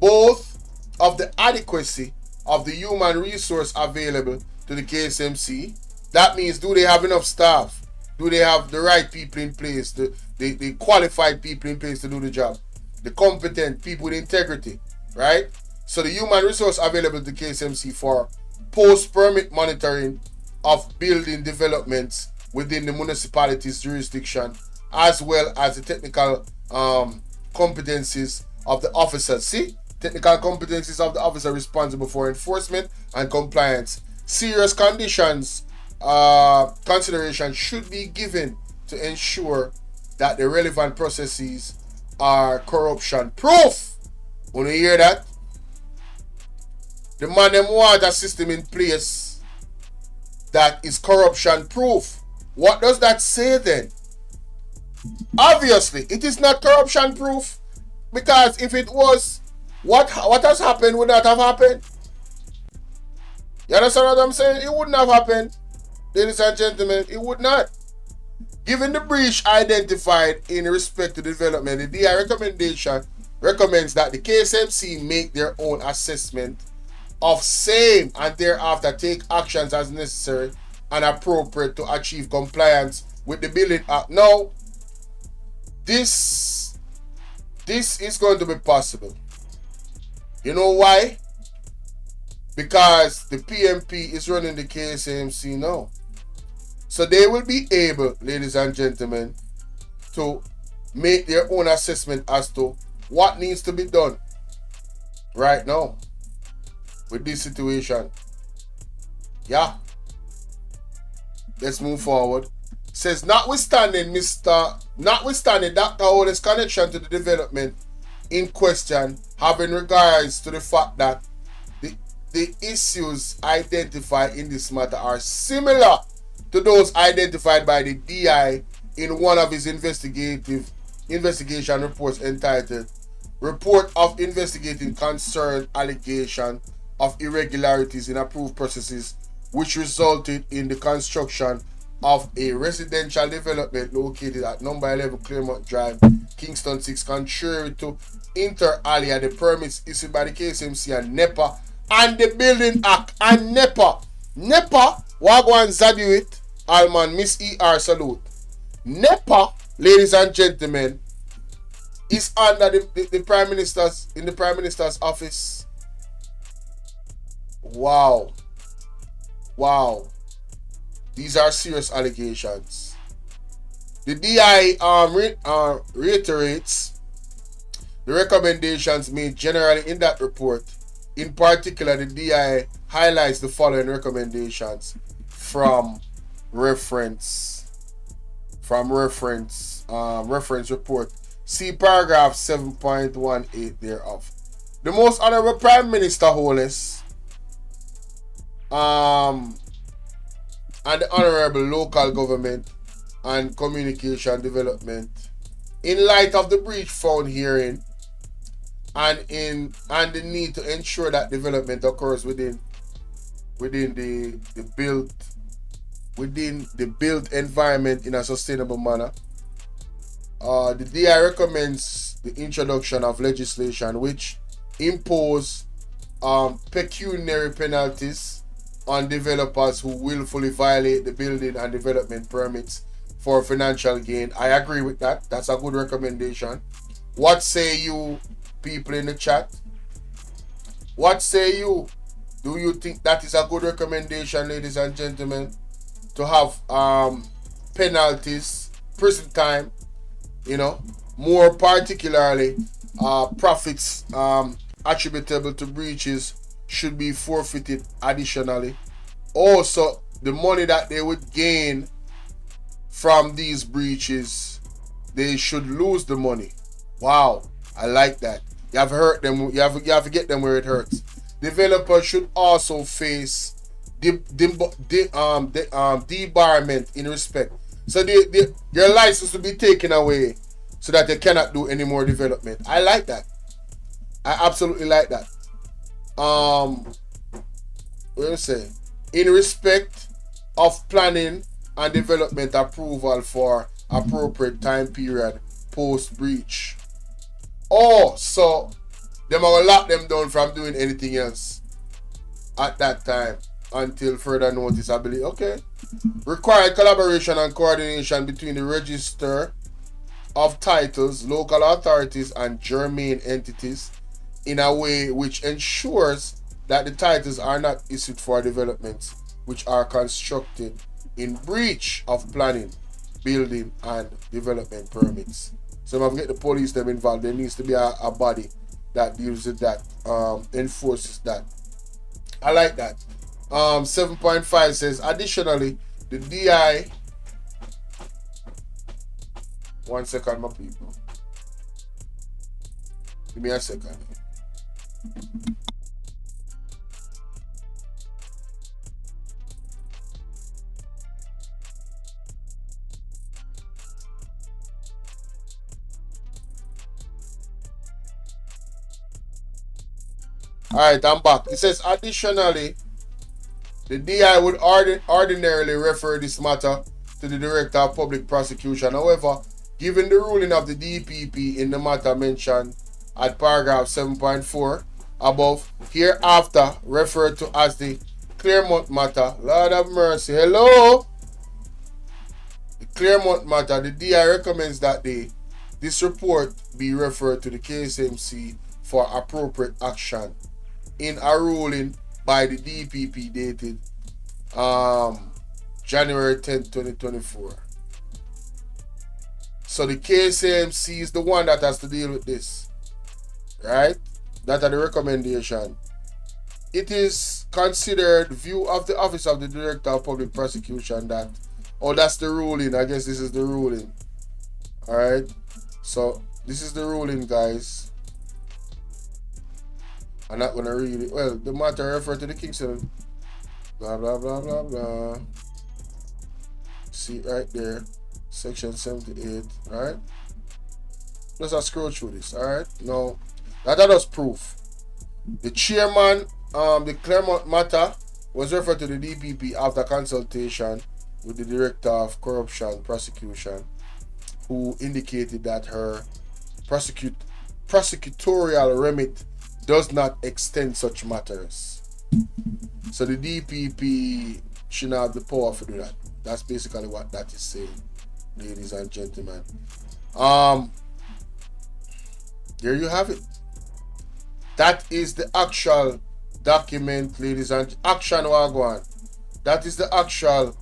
both of the adequacy of the human resource available to the KSMC. That means, do they have enough staff? Do they have the right people in place, the qualified people in place to do the job? The competent people with integrity, right? So the human resource available to the KSMC for post-permit monitoring of building developments within the municipality's jurisdiction, as well as the technical competencies of the officers. See? Technical competencies of the officer responsible for enforcement and compliance. Serious conditions consideration should be given to ensure that the relevant processes are corruption proof. When you hear that, the man them want a system in place that is corruption proof. What does that say then? Obviously, it is not corruption proof, because if it was, What has happened would not have happened. You understand what I'm saying? It wouldn't have happened, ladies and gentlemen. It would not. Given the breach identified in respect to development, the DI recommendation recommends that the KSMC make their own assessment of same and thereafter take actions as necessary and appropriate to achieve compliance with the Building Act. Now, this is going to be possible. You know why? Because the PMP is running the KSMC now. So they will be able, ladies and gentlemen, to make their own assessment as to what needs to be done right now with this situation. Yeah. Let's move forward. Says, notwithstanding Dr. Holden's connection to the development in question, having regards to the fact that the issues identified in this matter are similar to those identified by the DI in one of his investigation reports entitled Report of Investigating Concerned Allegation of Irregularities in Approved Processes which resulted in the construction of a residential development located at number 11 Claremont Drive, Kingston 6, contrary to inter alia the permits issued by the KSMC and NEPA and the Building Act and NEPA. NEPA, Wagwan Zabiwit, Alman, Miss ER salute. NEPA, ladies and gentlemen, is under the Prime Minister's, in the Prime Minister's office. Wow. Wow. These are serious allegations. The DI reiterates the recommendations made generally in that report. In particular, the DI highlights the following recommendations from reference report. See paragraph 7.18 thereof. The Most Honorable Prime Minister Holness and the Honorable Local Government and Communication Development, in light of the breach found herein and the need to ensure that development occurs within the built environment in a sustainable manner, the DI recommends the introduction of legislation which impose pecuniary penalties on developers who willfully violate the building and development permits for financial gain. I agree with that. That's a good recommendation. What say you, people in the chat? What say you? Do you think that is a good recommendation, ladies and gentlemen, to have penalties, prison time, more particularly profits attributable to breaches should be forfeited additionally. Also, the money that they would gain from these breaches, they should lose the money. Wow, I like that. You have hurt them. You have to get them where it hurts. Developers should also face debarment in respect. So their license will be taken away so that they cannot do any more development. I like that. I absolutely like that. What do you say? In respect of planning and development approval for appropriate time period post breach. Oh, so them are gonna lock them down from doing anything else at that time until further notice, I believe. Okay. Required collaboration and coordination between the register of titles, local authorities, and germane entities in a way which ensures that the titles are not issued for developments which are constructed in breach of planning, building, and development permits. So if I get the police them involved, there needs to be a body that deals with that, enforces that. I like that. 7.5 says, additionally, the DI... One second, my people. Give me a second. Alright, I'm back. It says, additionally, the DI would ordinarily refer this matter to the Director of Public Prosecution. However, given the ruling of the DPP in the matter mentioned at paragraph 7.4 above, hereafter referred to as the Claremont matter, Lord have mercy, hello? The Claremont matter, the DI recommends that this report be referred to the KSMC for appropriate action in a ruling by the DPP dated January 10, 2024. So the KSMC is the one that has to deal with this, right? That are the recommendation. It is considered view of the Office of the Director of Public Prosecution that, oh, that's the ruling. I guess this is the ruling. All right. So this is the ruling, guys. I'm not gonna read it. Well, the matter referred to the Kingston. Blah blah blah blah blah. See right there, section 78. Right. Let's just scroll through this. All right. Now that does proof. The chairman, the Claremont matter was referred to the DPP after consultation with the Director of Corruption Prosecution, who indicated that her prosecutorial remit does not extend such matters. So the DPP should not have the power to do that. That's basically what that is saying, ladies and gentlemen. There you have it. That is the actual document, ladies and action wagwan. That is the actual,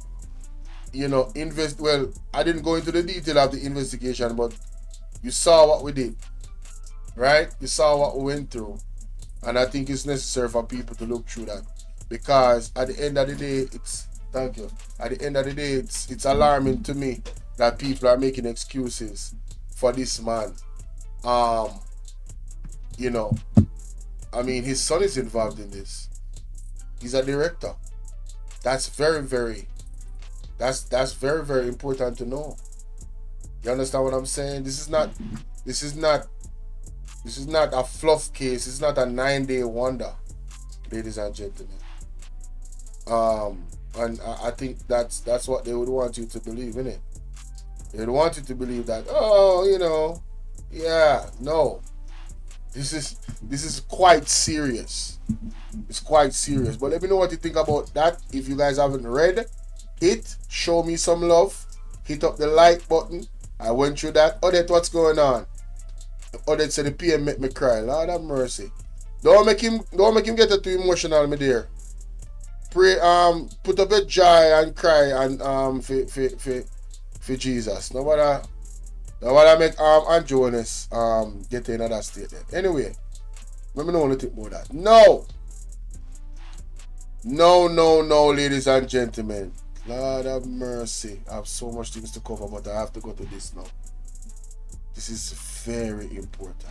well, I didn't go into the detail of the investigation, but you saw what we did, right? You saw what we went through. And I think it's necessary for people to look through that. Because at the end of the day, at the end of the day, it's alarming to me that people are making excuses for this man. I mean, his son is involved in this. He's a director. That's very, very important to know. You understand what I'm saying? This is not a fluff case. It's not a 9-day wonder, ladies and gentlemen. And I think that's what they would want you to believe, innit? They would want you to believe that, no. This is quite serious. It's quite serious. But let me know what you think about that. If you guys haven't read it, show me some love. Hit up the like button. I went through that. Odette, what's going on? Odette said the PM make me cry. Lord have mercy. Don't make him get too emotional, me dear. Pray, put up a joy and cry and for Jesus. Nobody make and Jonas get in another state there. Anyway, let me know what you think about that. No, ladies and gentlemen. Lord have mercy. I have so much things to cover, but I have to go to this now. This is very important.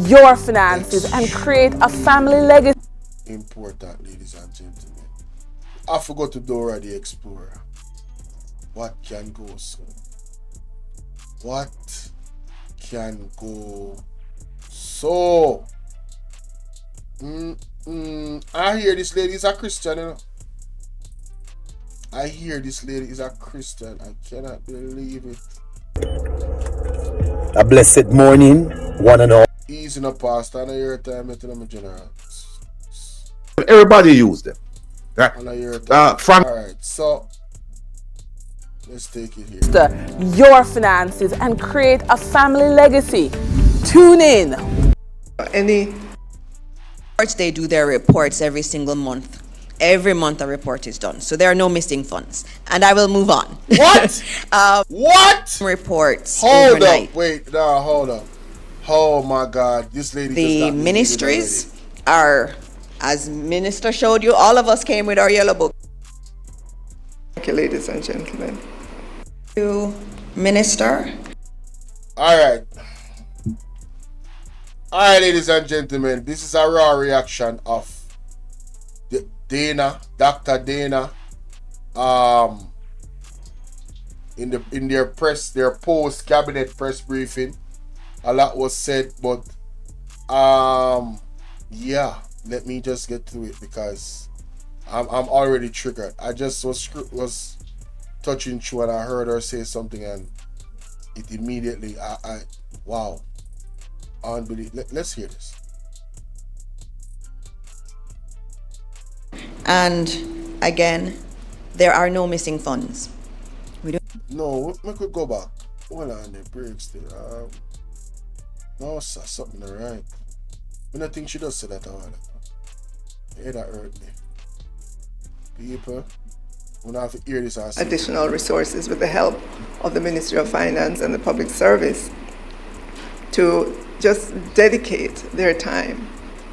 Your finances and create a family legacy. Important, ladies and gentlemen. I forgot to Dora the Explorer. What can go so? What can go so? I hear this lady is a Christian, I hear this lady is a Christian. I cannot believe it. A blessed morning, one and all. Easy no pastor, and I hear time to them general. Everybody use them. Right? Frank. Alright, so let's take it here. Your finances and create a family legacy. Tune in. They do their reports every single month. Every month a report is done. So there are no missing funds. And I will move on. What? What? Reports hold overnight. up. Wait, no, hold up. Oh my God. This lady The ministries are, as Minister showed you, all of us came with our yellow book. Thank you, ladies and gentlemen. You, Minister. Alright, ladies and gentlemen, this is a raw reaction of Dr. Dana, in their post cabinet press briefing. A lot was said, but Yeah, let me just get to it because I'm already triggered. I just was touching through and I heard her say something and it immediately I wow, unbelievable. Let's hear this. And again, there are no missing funds. No, we could go back. Hold on, the breaks there. No, sir, something alright. I don't think she does say that all. Yeah, that hurt me. People, we don't have to hear this. Additional resources with the help of the Ministry of Finance and the Public Service to just dedicate their time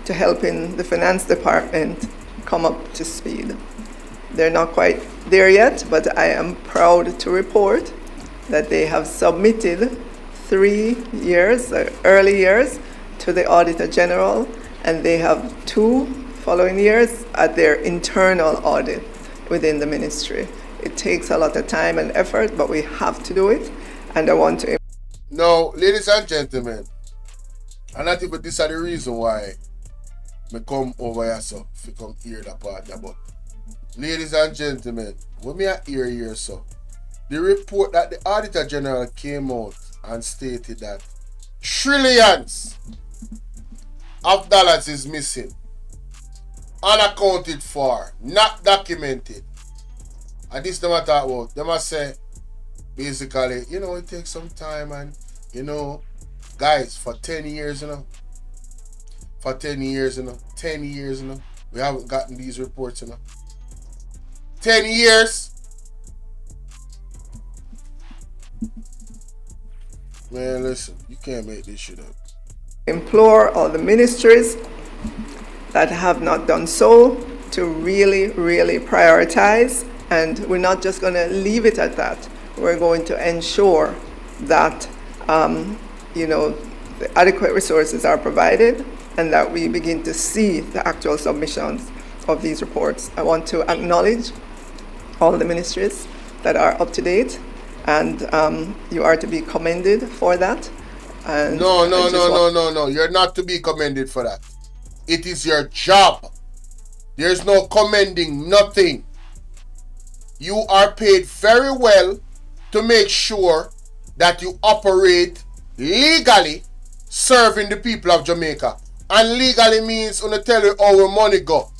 to helping the Finance Department come up to speed. They're not quite there yet, but I am proud to report that they have submitted 3 years, early years, to the Auditor General, and they have 2 following years at their internal audit within the ministry. It takes a lot of time and effort, but we have to do it, and I want to... No, ladies and gentlemen, and I think this is the reason why I come over here, so if you come hear that part, but ladies and gentlemen, when me hear here, so the report that the Auditor General came out and stated that trillions of dollars is missing, unaccounted for, not documented. And this them I talk about. They must say, basically, you know, it takes some time and, you know, guys, for 10 years, you know, 10 years, you know, we haven't gotten these reports, you know. 10 years. Man, listen, you can't make this shit up. Implore all the ministries that have not done so to really, really prioritize, and we're not just going to leave it at that. We're going to ensure that, you know, the adequate resources are provided and that we begin to see the actual submissions of these reports. I want to acknowledge all the ministries that are up to date, and you are to be commended for that. And no, you're not to be commended for that. It is your job. There's no commending, nothing. You are paid very well to make sure that you operate legally, serving the people of Jamaica. And legally means when I tell you how money go.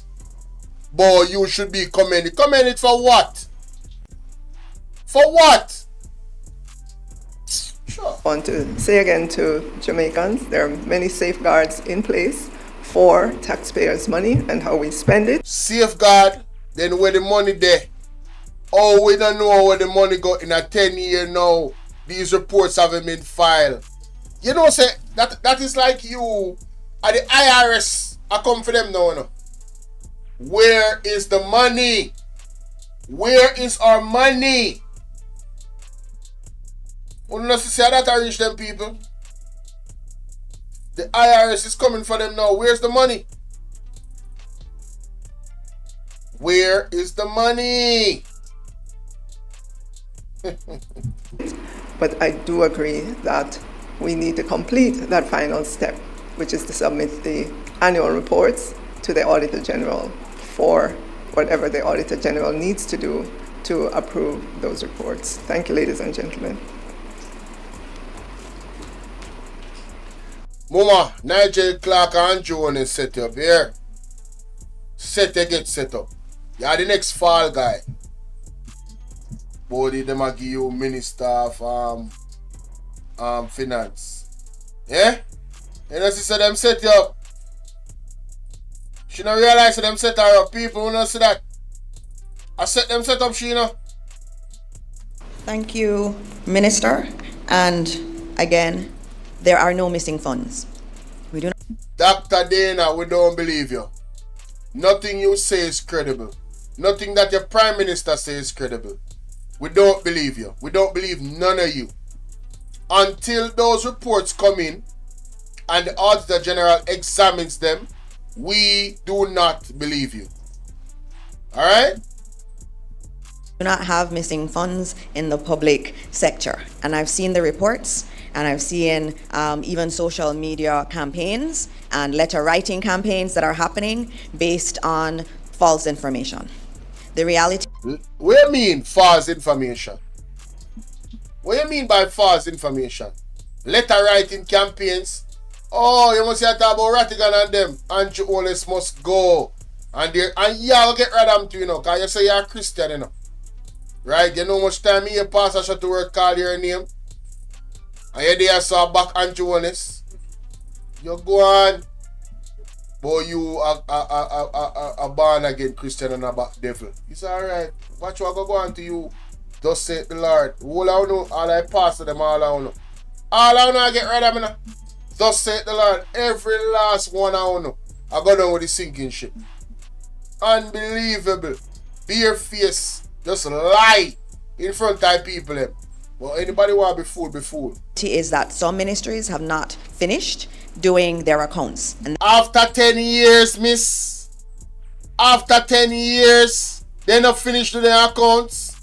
Boy, you should be commended. Commended for what? For what? Sure. I want to say again to Jamaicans, there are many safeguards in place for taxpayers' money and how we spend it. Safeguard, then where the money there. Oh, we don't know where the money go in a 10 year now. These reports haven't been filed. You know, say that is like you at the IRS. I come for them now, no. Where is the money? Where is our money? We don't say that I reach them people. The IRS is coming for them now. Where's the money? Where is the money? But I do agree that we need to complete that final step, which is to submit the annual reports to the Auditor General for whatever the Auditor General needs to do to approve those reports. Thank you, ladies and gentlemen. Mama, Nigel Clark and Joan is set up here. Get set up. You are the next fall guy. Body them a give you Minister of Finance. Yeah? You know, she said them set you up. She don't realize that them set her up. People will not see that. I set them set up, she know. Thank you, Minister. And again, there are no missing funds. We do not. Dr. Dana, we don't believe you. Nothing you say is credible. Nothing that your Prime Minister says is credible. We don't believe you. We don't believe none of you. Until those reports come in and the Auditor General examines them, we do not believe you. Alright? Do not have missing funds in the public sector. And I've seen the reports. And I've seen even social media campaigns and letter writing campaigns that are happening based on false information. The reality... What do you mean false information? What do you mean by false information? Letter writing campaigns? Oh, you must say talk about Rattigan and them. Andrew Holness must go. And y'all get rid of them too, you know, because you say you're a Christian, you know. Right? You know how much time you pastor shut to work call your name. And you there saw back Andrew Holness. You go on. Boy, you a born again Christian and a back devil. It's alright. Watch what go on to you. Thus saith the Lord. All I know, all I pastor them, all I know. All I know I get rid of them now. Thus saith the Lord. Every last one I know. I go down with the sinking ship. Unbelievable. Bare face. Just lie in front of people. Them. Well, anybody want to be fooled, be fooled. is that some ministries have not finished doing their accounts. And after 10 years, miss. After 10 years, they not finished doing their accounts.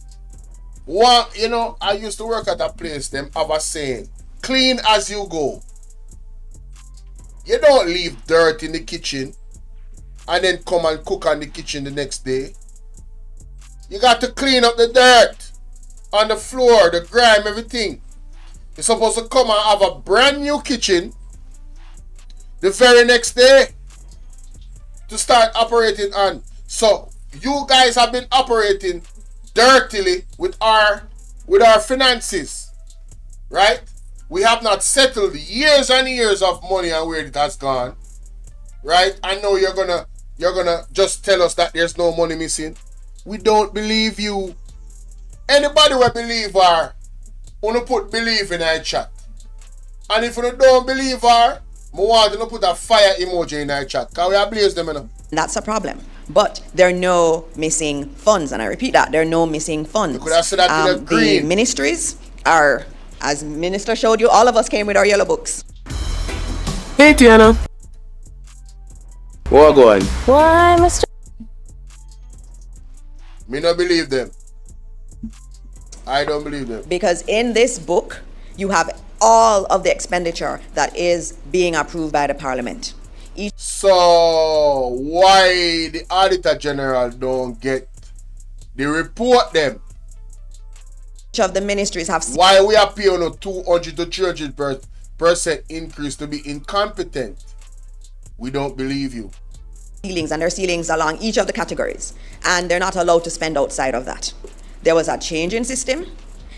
One, you know, I used to work at a place, them have a saying, clean as you go. You don't leave dirt in the kitchen and then come and cook on the kitchen the next day. You got to clean up the dirt on the floor, the grime, everything. You're supposed to come and have a brand new kitchen the very next day to start operating on. So you guys have been operating dirtily with our finances, right? We have not settled years and years of money and where it has gone, right? I know you're gonna just tell us that there's no money missing. We don't believe you. Anybody will believe her, wanna put believe in our chat. And if you don't believe her, I want to put a fire emoji in our chat. Because we are blaze them, you know. That's a problem. But there are no missing funds. And I repeat that, there are no missing funds. You could have said that in the green. The ministries are, as Minister showed you, all of us came with our yellow books. Hey, Tiana. What going? Why, Mr. Me not believe them. I don't believe them. Because in this book, you have all of the expenditure that is being approved by the Parliament. So why the Auditor General don't get the report them? Each of the ministries have... Why we are paying a 200 to 300% increase to be incompetent? We don't believe you. Ceilings, and there are ceilings along each of the categories. And they're not allowed to spend outside of that. There was a change in system.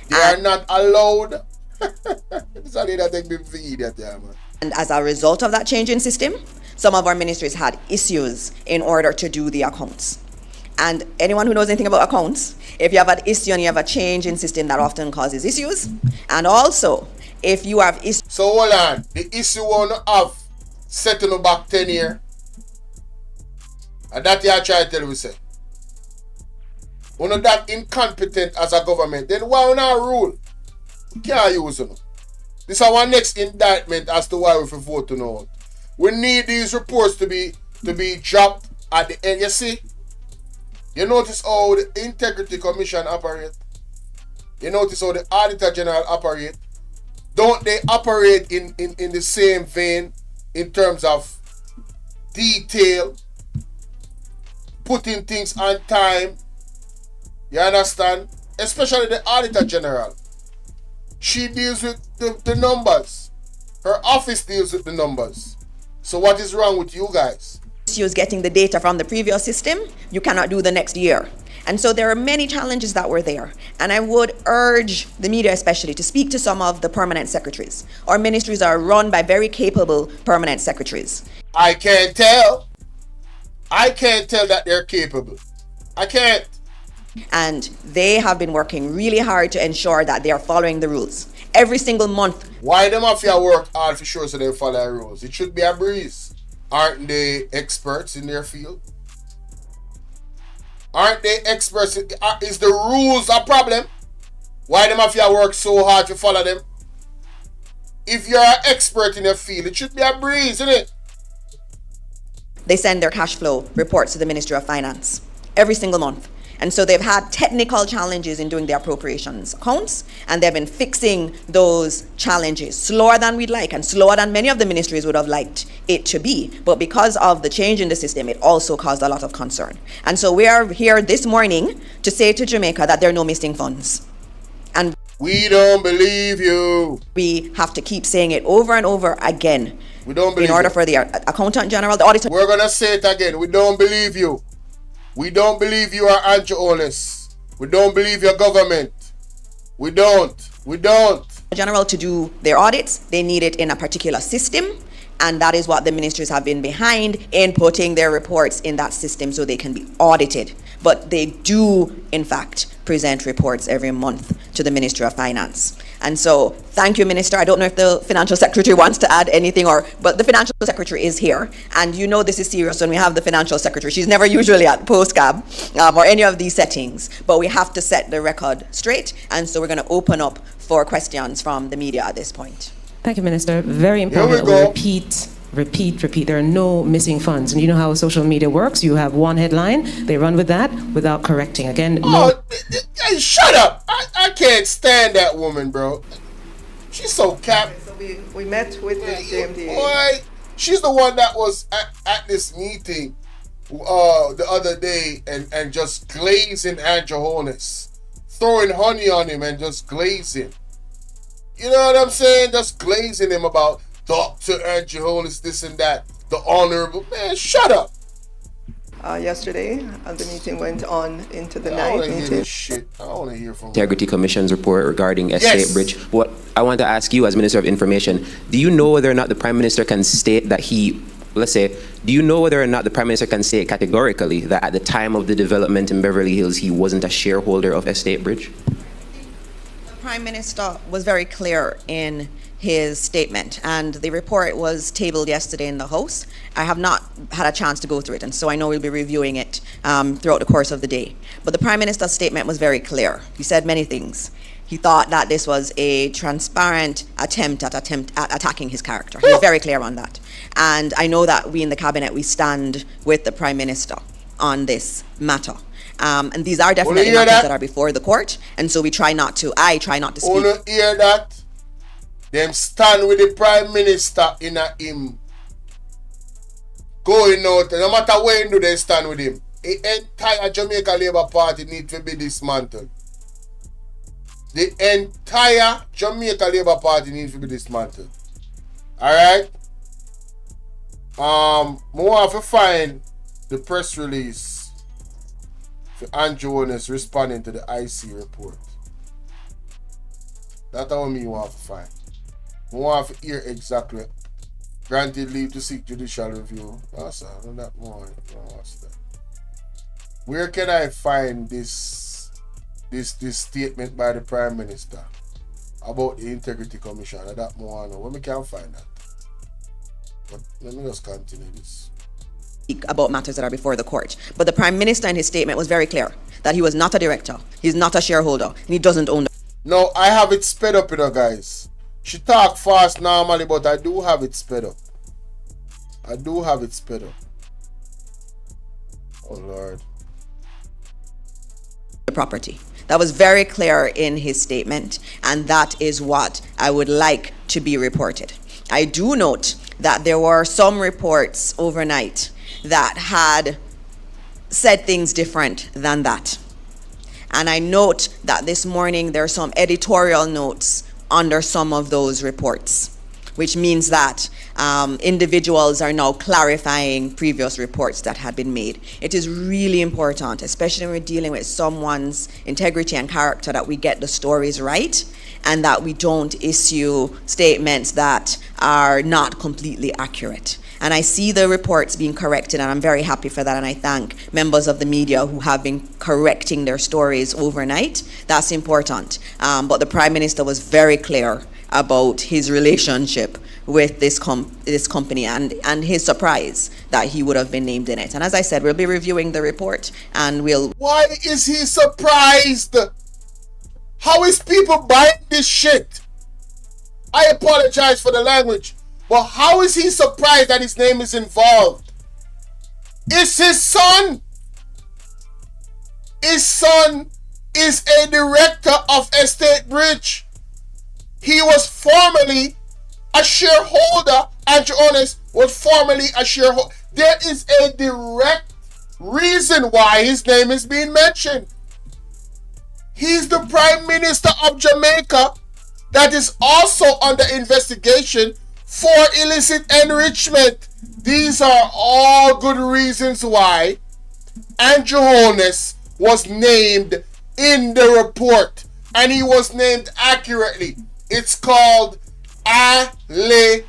They are not allowed. This only that take me for idiot, yeah, man. And as a result of that change in system, some of our ministries had issues in order to do the accounts. And anyone who knows anything about accounts, if you have an issue and you have a change in system, that often causes issues. And also, if you have issues... So hold on, the issue won't have settled back 10 years. And that you try to tell we say. We're not that incompetent as a government, then why we not rule? We can't use it. This is our next indictment as to why we vote to know. We need these reports to be dropped at the end. You see? You notice how the Integrity Commission operate? You notice how the Auditor General operate? Don't they operate in the same vein in terms of detail, putting things on time? You understand? Especially the Auditor General. She deals with the numbers. Her office deals with the numbers. So what is wrong with you guys? She was getting the data from the previous system. You cannot do the next year. And so there are many challenges that were there. And I would urge the media especially to speak to some of the permanent secretaries. Our ministries are run by very capable permanent secretaries. I can't tell. I can't tell that they're capable. I can't. And they have been working really hard to ensure that they are following the rules. Every single month. Why them have to work hard for sure so they follow the rules? It should be a breeze. Aren't they experts in their field? Aren't they experts? Is the rules a problem? Why them have to work so hard to follow them? If you're an expert in your field, it should be a breeze, isn't it? They send their cash flow reports to the Ministry of Finance every single month. And so they've had technical challenges in doing the appropriations accounts, and they've been fixing those challenges slower than we'd like and slower than many of the ministries would have liked it to be. But because of the change in the system, it also caused a lot of concern. And so we are here this morning to say to Jamaica that there are no missing funds. And we don't believe you. We have to keep saying it over and over again. We don't believe in order you. For the Accountant General, the Auditor. We're going to say it again. We don't believe you. We don't believe you are anti-honest. We don't believe your government. We don't. We don't. General to do their audits, they need it in a particular system. And that is what the ministries have been behind in putting their reports in that system so they can be audited. But they do, in fact, present reports every month to the Ministry of Finance. And so, thank you, Minister. I don't know if the Financial Secretary wants to add anything, but the Financial Secretary is here. And you know this is serious when we have the Financial Secretary. She's never usually at PostCab or any of these settings. But we have to set the record straight. And so we're going to open up for questions from the media at this point. Thank you, Minister. Very important that we repeat. There are no missing funds. And you know how social media works. You have one headline, they run with that without correcting. Again, hey, shut up. I can't stand that woman, bro. She's so capped. So we met with the JMDA. Boy, she's the one that was at this meeting the other day and just glazing Andrew Holness. Throwing honey on him and just glazing. You know what I'm saying? Just glazing him about Dr. Andrew Holness, this and that. The honorable man, shut up. Yesterday, the meeting went on into the night. I want to hear this shit. I want to hear from Integrity Commission's report regarding Estate Yes. Bridge. What I want to ask you as Minister of Information, do you know whether or not the Prime Minister can state that do you know whether or not the Prime Minister can say categorically that at the time of the development in Beverly Hills, he wasn't a shareholder of Estate Bridge? The Prime Minister was very clear in his statement, and the report was tabled yesterday in the House. I have not had a chance to go through it, and so I know we'll be reviewing it throughout the course of the day. But the Prime Minister's statement was very clear. He said many things. He thought that this was a transparent attempt at attacking his character. He was very clear on that. And I know that we in the Cabinet, we stand with the Prime Minister on this matter. And these are definitely matters that are before the court, and so I try not to speak. Wanna hear that? Them stand with the Prime Minister in a him going out, and no matter where do they stand with him. The entire Jamaica Labour Party need to be dismantled. The entire Jamaica Labour Party needs to be dismantled. Alright? I want to find the press release for Andrew Holness responding to the IC report. That's what me want to find. I want to hear exactly. Granted leave to seek judicial review. That's that more. Where can I find this statement by the Prime Minister about the Integrity Commission? That more. Where we can find that? But let me just continue this. About matters that are before the court. But the Prime Minister in his statement was very clear that he was not a director, he's not a shareholder, and he doesn't own the... No, I have it sped up, guys. She talk fast normally, but I do have it sped up. I do have it sped up. Oh, Lord. The property. That was very clear in his statement, and that is what I would like to be reported. I do note that there were some reports overnight that had said things different than that. And I note that this morning there are some editorial notes under some of those reports, which means that individuals are now clarifying previous reports that had been made. It is really important, especially when we're dealing with someone's integrity and character, that we get the stories right and that we don't issue statements that are not completely accurate. And I see the reports being corrected, and I'm very happy for that, and I thank members of the media who have been correcting their stories overnight. That's important. But the Prime Minister was very clear about his relationship with this company and his surprise that he would have been named in it. And as I said, we'll be reviewing the report, and we'll... Why is he surprised? How is people buying this shit? I apologize for the language. But how is he surprised that his name is involved? It's his son. His son is a director of Estate Bridge. He was formerly a shareholder. Andrew Honest was formerly a shareholder. There is a direct reason why his name is being mentioned. He's the Prime Minister of Jamaica that is also under investigation for illicit enrichment. These are all good reasons why Andrew Holness was named in the report, and he was named accurately. It's called allegations.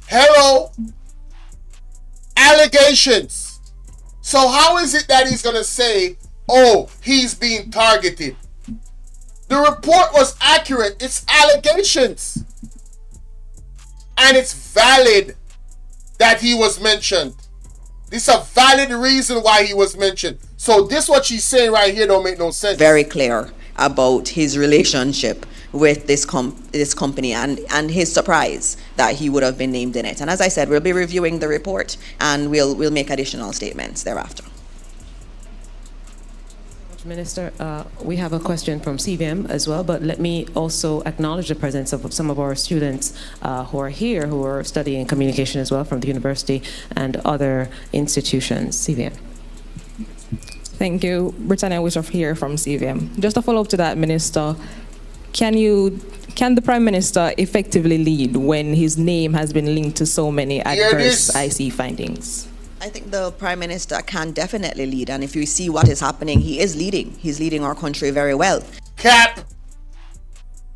Hello? Allegations. So how is it that he's going to say, oh, he's being targeted? The report was accurate. It's allegations. And it's valid that he was mentioned. This is a valid reason why he was mentioned. So this what she's saying right here don't make no sense. Very clear about his relationship with this company and his surprise that he would have been named in it. And as I said, we'll be reviewing the report and we'll make additional statements thereafter. Minister, we have a question from CVM as well, but let me also acknowledge the presence of some of our students who are here, who are studying communication as well from the university and other institutions. CVM. Thank you. Britannia Wishoff here from CVM. Just a follow-up to that, Minister. Can the Prime Minister effectively lead when his name has been linked to so many adverse IC findings? I think the Prime Minister can definitely lead, and if you see what is happening, he is leading. He's leading our country very well. Cap.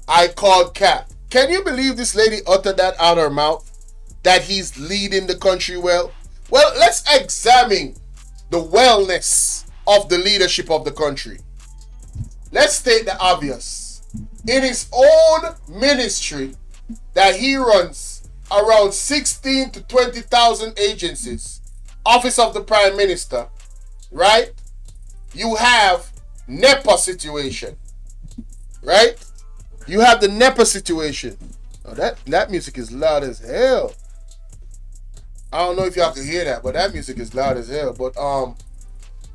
I called Cap. Can you believe this lady uttered that out of her mouth? That he's leading the country well? Well, let's examine the wellness of the leadership of the country. Let's state the obvious. In his own ministry that he runs around 16 to 20,000 agencies, Office of the Prime Minister, right? You have NEPA situation, right? You have the NEPA situation. Oh, that music is loud as hell. I don't know if y'all can hear that, but that music is loud as hell. But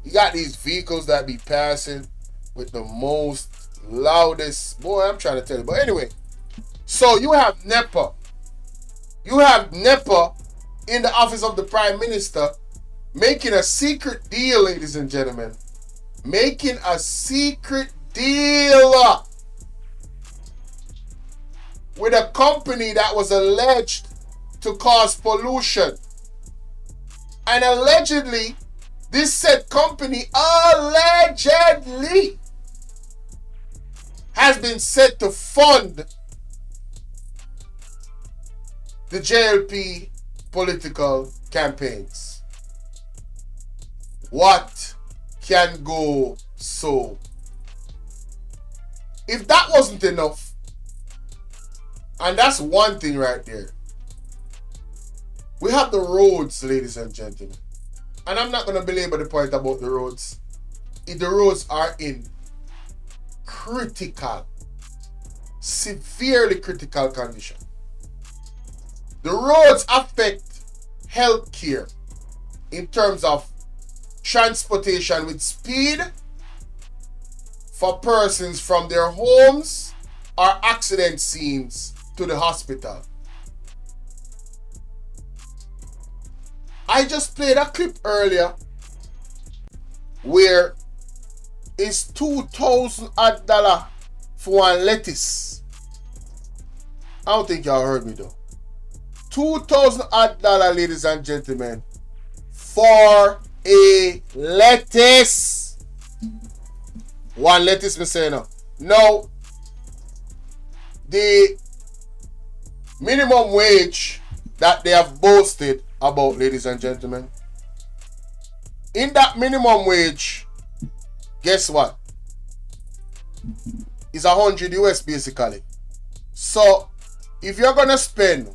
you got these vehicles that be passing with the most loudest. Boy, I'm trying to tell you. But anyway, so you have NEPA. You have NEPA in the Office of the Prime Minister making a secret deal, ladies and gentlemen. Making a secret deal with a company that was alleged to cause pollution. And allegedly, this said company allegedly has been said to fund the JLP political campaigns. What can go so? If that wasn't enough, and that's one thing right there, we have the roads, ladies and gentlemen. And I'm not going to belabor the point about the roads. The roads are in critical, severely critical condition. The roads affect healthcare in terms of transportation with speed for persons from their homes or accident scenes to the hospital. I just played a clip earlier where it's $2,000 for one lettuce. I don't think y'all heard me though. $2,000, ladies and gentlemen, for a lettuce. One lettuce, me say now. Now, the minimum wage that they have boasted about, ladies and gentlemen, in that minimum wage, guess what? It's 100 US basically. So if you're gonna spend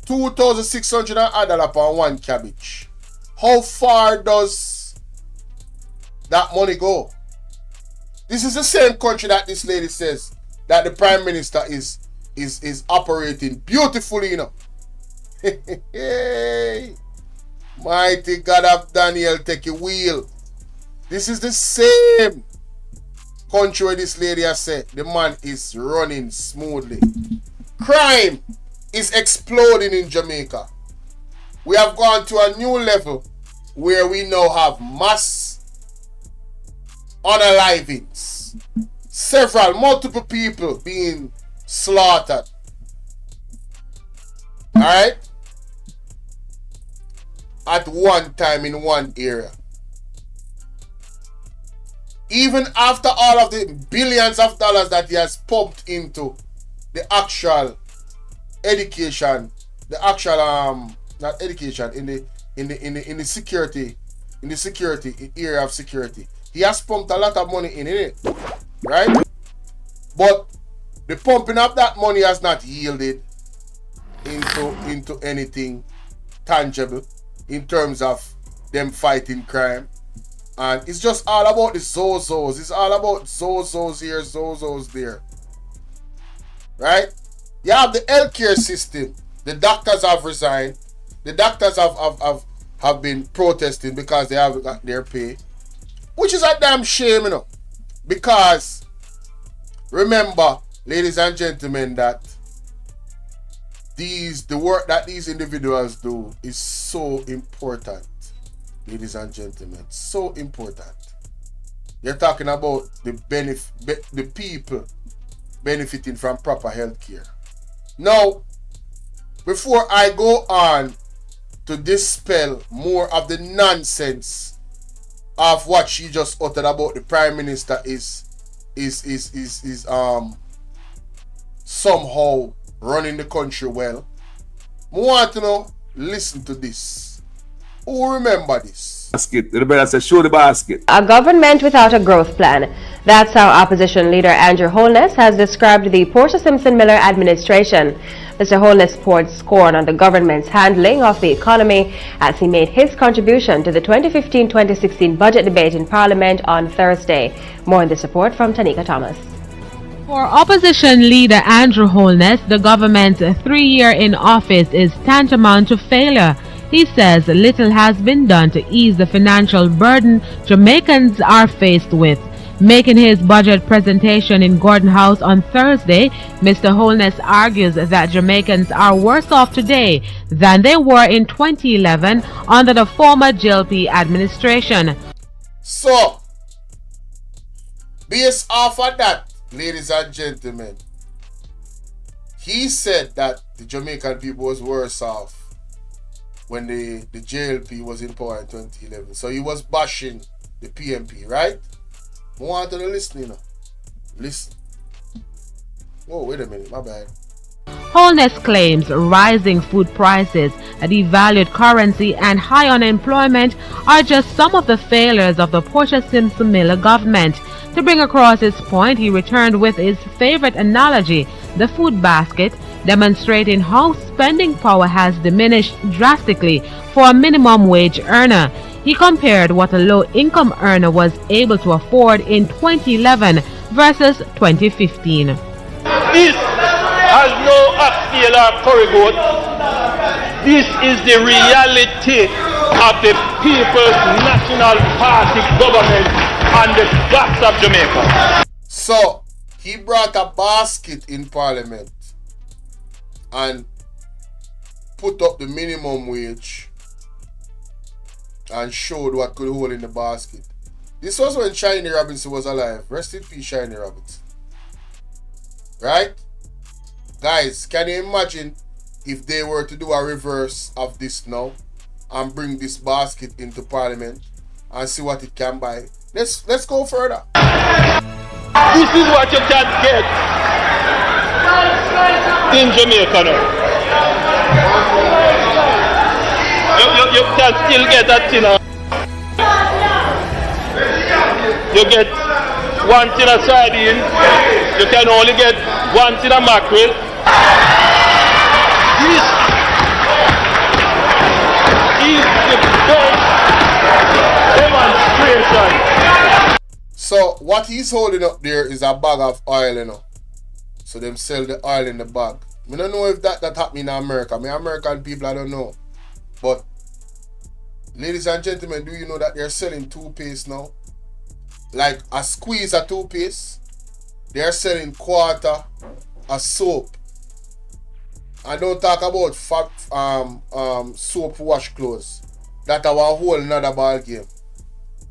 $2,600 upon one cabbage, how far does that money go? This is the same country that this lady says that the Prime Minister is operating beautifully, you know. Hey, mighty God of Daniel, take a wheel. This is the same country where this lady has said the man is running smoothly. Crime is exploding in Jamaica. We have gone to a new level where we now have mass unalivings. Multiple people being slaughtered. Alright? At one time in one area. Even after all of the billions of dollars that he has pumped into the actual education, the actual not education, in the security area of security. He has pumped a lot of money in it, right? But the pumping of that money has not yielded into anything tangible in terms of them fighting crime. And it's just all about the Zozos. It's all about Zozos here, Zozos there. Right? You have the healthcare system. The doctors have resigned. The doctors have been protesting because they haven't got their pay. Which is a damn shame, you know. Because remember, ladies and gentlemen, that the work that these individuals do is so important. Ladies and gentlemen, so important. You're talking about the people benefiting from proper health care. Now, before I go on to dispel more of the nonsense of what she just uttered about the Prime Minister is somehow running the country well, I want to know, listen to this. Who remember this? Basket. The brother said, show the basket. A government without a growth plan. That's how opposition leader Andrew Holness has described the Portia Simpson Miller administration. Mr. Holness poured scorn on the government's handling of the economy as he made his contribution to the 2015-2016 budget debate in Parliament on Thursday. More in this report from Tanika Thomas. For opposition leader Andrew Holness, the government's 3-year in office is tantamount to failure. He says little has been done to ease the financial burden Jamaicans are faced with. Making his budget presentation in Gordon House on Thursday, Mr. Holness argues that Jamaicans are worse off today than they were in 2011 under the former JLP administration. So, based off of that, ladies and gentlemen, he said that the Jamaican people was worse off when the JLP was in power in 2011. So he was bashing the PMP, right? I want to listen, you know. Listen. Oh, wait a minute, my bad. Holness claims rising food prices, a devalued currency, and high unemployment are just some of the failures of the Portia Simpson Miller government. To bring across his point, he returned with his favorite analogy, the food basket, demonstrating how spending power has diminished drastically for a minimum wage earner. He compared what a low-income earner was able to afford in 2011 versus 2015. This has no oxtail or curry goat. This is the reality of the People's National Party government and the facts of Jamaica. So, he brought a basket in Parliament and put up the minimum wage and showed what could hold in the basket. This was when Shiny Robinson was alive. Rest in peace, Shiny Robinson. Right? Guys, can you imagine if they were to do a reverse of this now and bring this basket into Parliament and see what it can buy? Let's go further. This is what you can get in Jamaica now. You can still get that tin. You get one tin of sardine. You can only get one tin of mackerel. This is the best demonstration. So what he's holding up there is a bag of oil, you know. So them sell the oil in the bag. I don't know if that happened in America. American people, I don't know. But, ladies and gentlemen, do you know that they're selling toothpaste now? Like a squeeze of toothpaste, they're selling quarter a soap. I don't talk about soap wash clothes. That's our whole another ball game.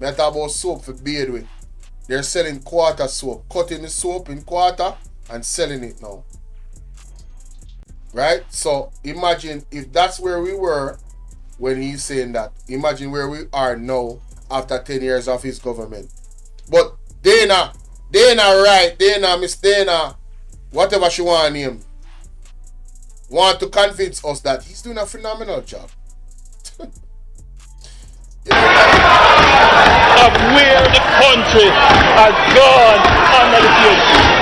I talk about soap for bathe with. They're selling quarter soap, cutting the soap in quarter and selling it now. Right? So imagine if that's where we were when he's saying that. Imagine where we are now after 10 years of his government. But Dana right, Miss Dana, whatever she want to name, want to convince us that he's doing a phenomenal job. Of where the country has gone under the PhD.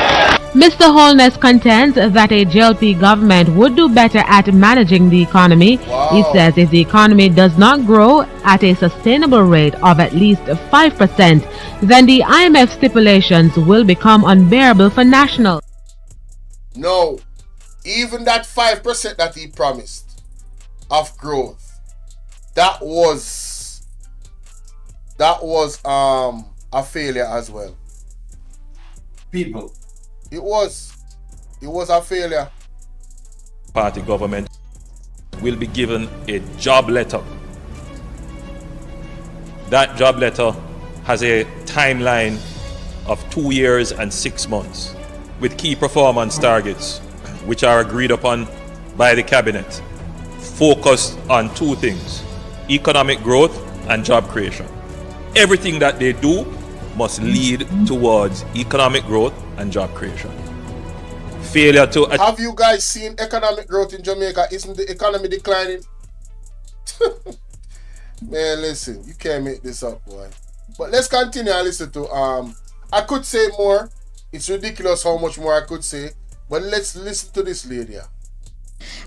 Mr. Holness contends that a JLP government would do better at managing the economy. Wow. He says if the economy does not grow at a sustainable rate of at least 5%, then the IMF stipulations will become unbearable for nationals. No, even that 5% that he promised of growth, that was a failure as well. People. It was a failure. Party government will be given a job letter. That job letter has a timeline of 2 years and 6 months with key performance targets which are agreed upon by the cabinet, focused on two things: economic growth and job creation. Everything that they do must lead towards economic growth and job creation. Failure to... Have you guys seen economic growth in Jamaica? Isn't the economy declining? Man, listen, you can't make this up, boy. But let's continue and listen to I could say more. It's ridiculous how much more I could say. But let's listen to this lady.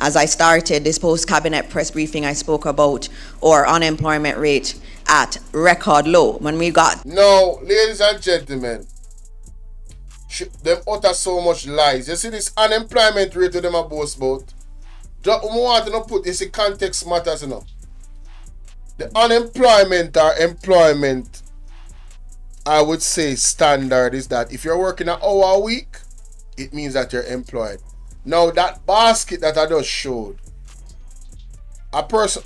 As I started this post-cabinet press briefing, I spoke about our unemployment rate at record low. When we got... No, ladies and gentlemen, them utter so much lies. You see this unemployment rate them a boast about? I want to put this in context matters, you know. The unemployment or employment, I would say standard is that if you're working an hour a week, it means that you're employed. Now that basket that I just showed, a person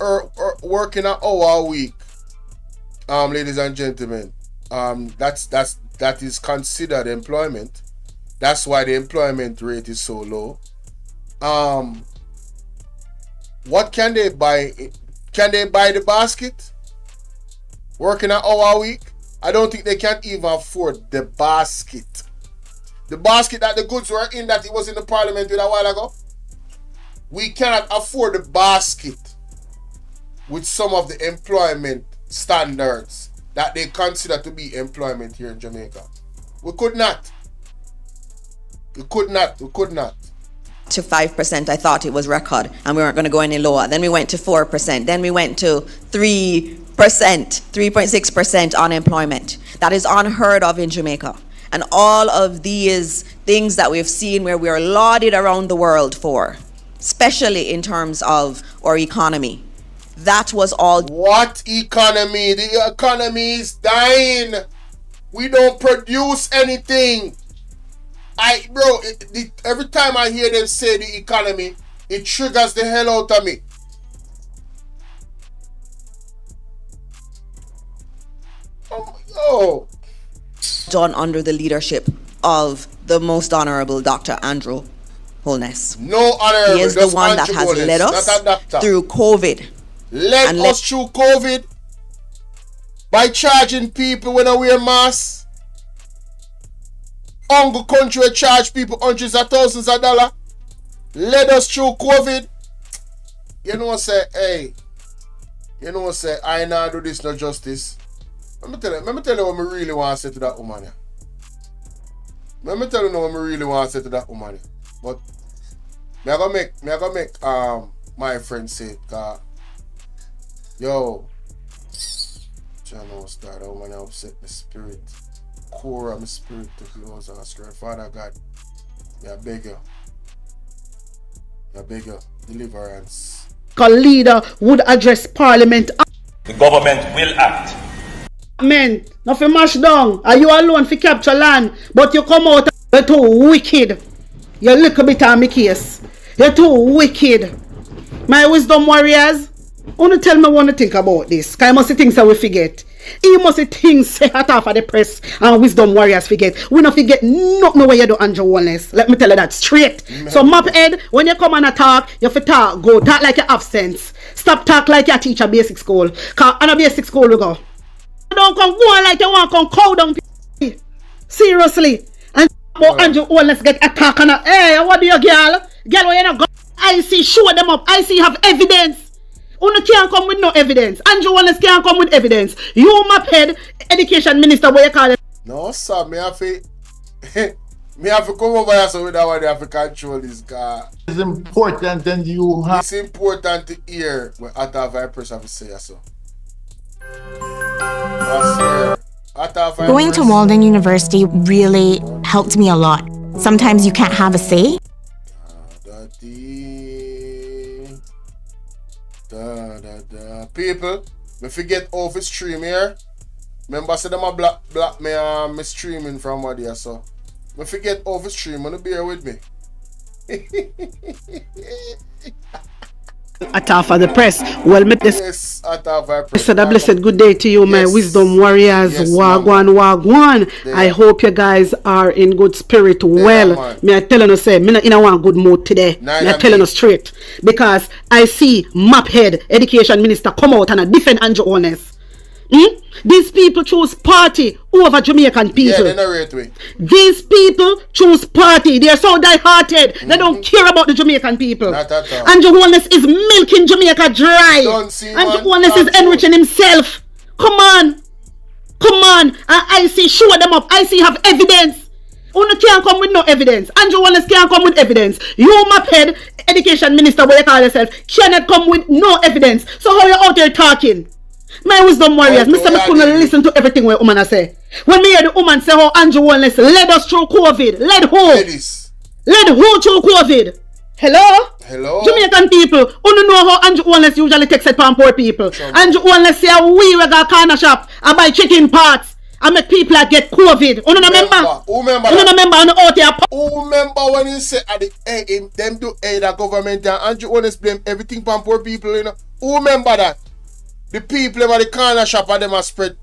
working an hour a week, ladies and gentlemen, that is considered employment. That's why the employment rate is so low. What can they buy? Can they buy the basket? Working an hour a week? I don't think they can even afford the basket. The basket that the goods were in, that it was in the parliament with a while ago. We cannot afford the basket with some of the employment standards that they consider to be employment here in Jamaica. We could not. We could not. To 5%, I thought it was record, and we weren't going to go any lower. Then we went to 4%. Then we went to 3%, 3.6% unemployment. That is unheard of in Jamaica. And all of these things that we've seen where we are lauded around the world for, especially in terms of our economy, that was all... What economy? The economy is dying. We don't produce anything. Every time I hear them say the economy, it triggers the hell out of me. Oh. Done under the leadership of the most honorable Dr. Andrew Holness. No honorable. He is the one that has led us through COVID. Led us through COVID by charging people when I wear masks. Uncle country charge people hundreds of thousands of dollars. Led us through COVID. You know what say, hey. You know what say, I now do this no justice. Let me tell you what I really want to say to that woman here. Let me tell you what I really want to say to that woman here. But me I gonna make my friend say it, cause yo, I know start that woman upset my spirit. Core of my spirit to close and straight. Father God, I beg you. I beg you, deliverance. A leader would address Parliament. The government will act. Man, nothing mash down. Are you alone for capture land? But you come out, you're too wicked. You little bit on my case. You're too wicked. My wisdom warriors, wanna tell me what you think about this. Cause I must think so we forget. You must think say hat off of the press and wisdom warriors forget. We not forget nothing where you do Andrew Wallace. Let me tell you that straight. So map head, when you come and talk, you have to talk, go talk like you have sense. Stop talk like you teach a basic school. Cause on a basic school we go. Don't come go on like you want to come cow down people. Seriously. And Andrew Wallace get attacked and hey, what do you girl? Girl, when you not go, I see show them up. I see have evidence. You can't come with no evidence. Andrew Wallace can't come with evidence. You map head, education minister, what you call it? No, sir, me have to come over here so we don't have to control this guy. It's important and you have. It's important to hear what Atta Vice President say so. Going to Walden University really helped me a lot. Sometimes you can't have a say. People, me forget off the stream here. Remember, say them a block me me streaming from what there, so me forget off the stream. Wanna bear with me. Attack for the press. Well, me this. Yes, attack for press. Said a blessed good day to you, my wisdom warriors. Yes, wagwan. I hope you guys are in good spirit. Well, me I telling you say, me not in a one good mood today. Me I telling you straight because I see Maphead education minister come out and defend Andrew Honest. These people choose party over Jamaican people. Yeah, they're right way. These people choose party. They are so die-hearted. They don't care about the Jamaican people. Not at all. Andrew Wallace is milking Jamaica dry. Andrew Wallace is enriching himself. Come on. I see show them up. I see have evidence. You can't come with no evidence. Andrew Wallace can't come with evidence. You, Maphead, education minister, what you call yourself, cannot come with no evidence. So how you out there talking? My wisdom warriors, Mr. I couldn't listen to everything what woman say. When me hear the woman say how Andrew Wallace led us through COVID. Led who? Led who through COVID? Hello? Jamaican people, you know how Andrew Wallace usually takes it from poor people. Andrew Wallace say we go corner shop and buy chicken parts and make people that get COVID. You remember? Who remember? You remember on the out here? Who remember when he said at the them do aid the government and Andrew Wallace blame everything from poor people, you know? Who remember that? The people at the corner shop and them are spread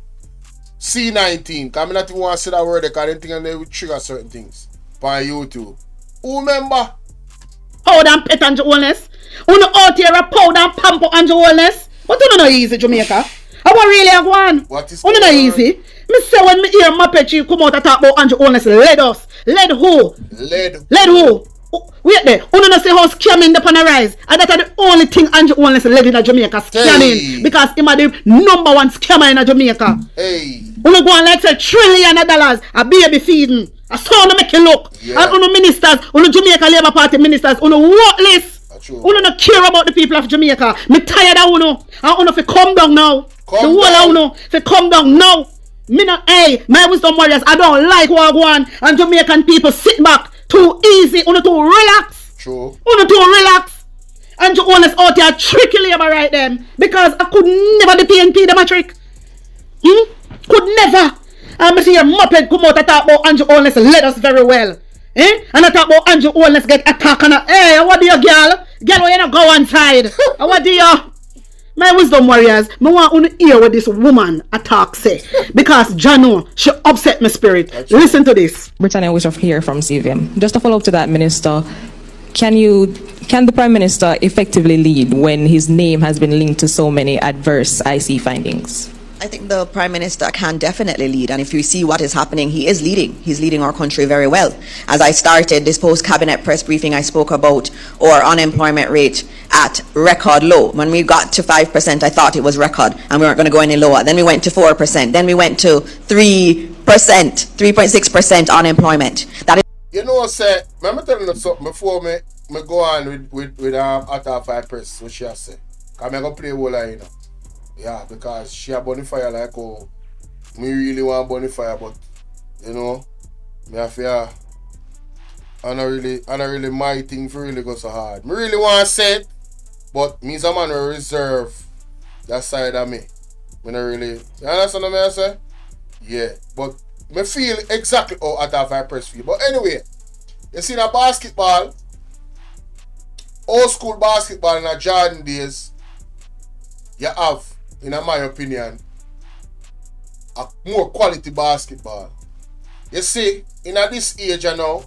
C19. Because I not even want to say that word because I don't think they will trigger certain things on YouTube. Who remember? Powder and pet Andrew Wallace. Who know out here a powder and pamper Andrew Wallace. But you know easy, Jamaica. I want really a one. What is not easy? Me say when me hear Maphead come out and talk about Andrew Wallace, led us. Led who? Led who? Wait there. You know say how scamming the pan rise. And that's the only thing Andrew Wallace led in Jamaica. Scamming. Because him are the number one scammer in Jamaica. You know go on like say $1 trillion a baby feeding. I saw no make you look. And you know ministers, you know Jamaica Labour Party ministers, you know worthless. You know not care about the people of Jamaica. Me tired of you know. And you know if you come down now. The whole of you know if you come down now. Me no, my wisdom warriors, I don't like what I want. And Jamaican people sit back. Too easy, you know, too relax. True. You know, too relax. And you honest out here tricky labor right them. Because I could never the PNP them a trick. Could never. And I see your Maphead come out and talk about Andrew Honest led us very well. And I talk about Andrew Honest get attacked and what do you girl? Girl, why you not go inside? What do you? My wisdom warriors, I want to hear what this woman attack say. Because Jano, she upset my spirit. Listen to this. Britannia Wishoff here from CVM. Just to follow up to that, Minister, can the Prime Minister effectively lead when his name has been linked to so many adverse IC findings? I think the Prime Minister can definitely lead, and if you see what is happening, he is leading. He's leading our country very well. As I started this post-cabinet press briefing, I spoke about our unemployment rate at record low. When we got to 5%, I thought it was record, and we weren't going to go any lower. Then we went to 4%. Then we went to 3%, 3.6% unemployment. That is. You know, say, remember telling you something before me go on with Atta Vice Press, what she has said. Because I'm going to play a role, you know. Yeah, because she a bonfire like oh, me really want bonfire, but you know, me have to and I really my thing for really go so hard. Me really want to say it, but me's a man will reserve that side of me. Me not really, you understand what I say? Yeah, but me feel exactly how Atta Vice Press feel. But anyway, you see the basketball, old school basketball in the Jordan days, you have, in my opinion, a more quality basketball. You see, in this age now,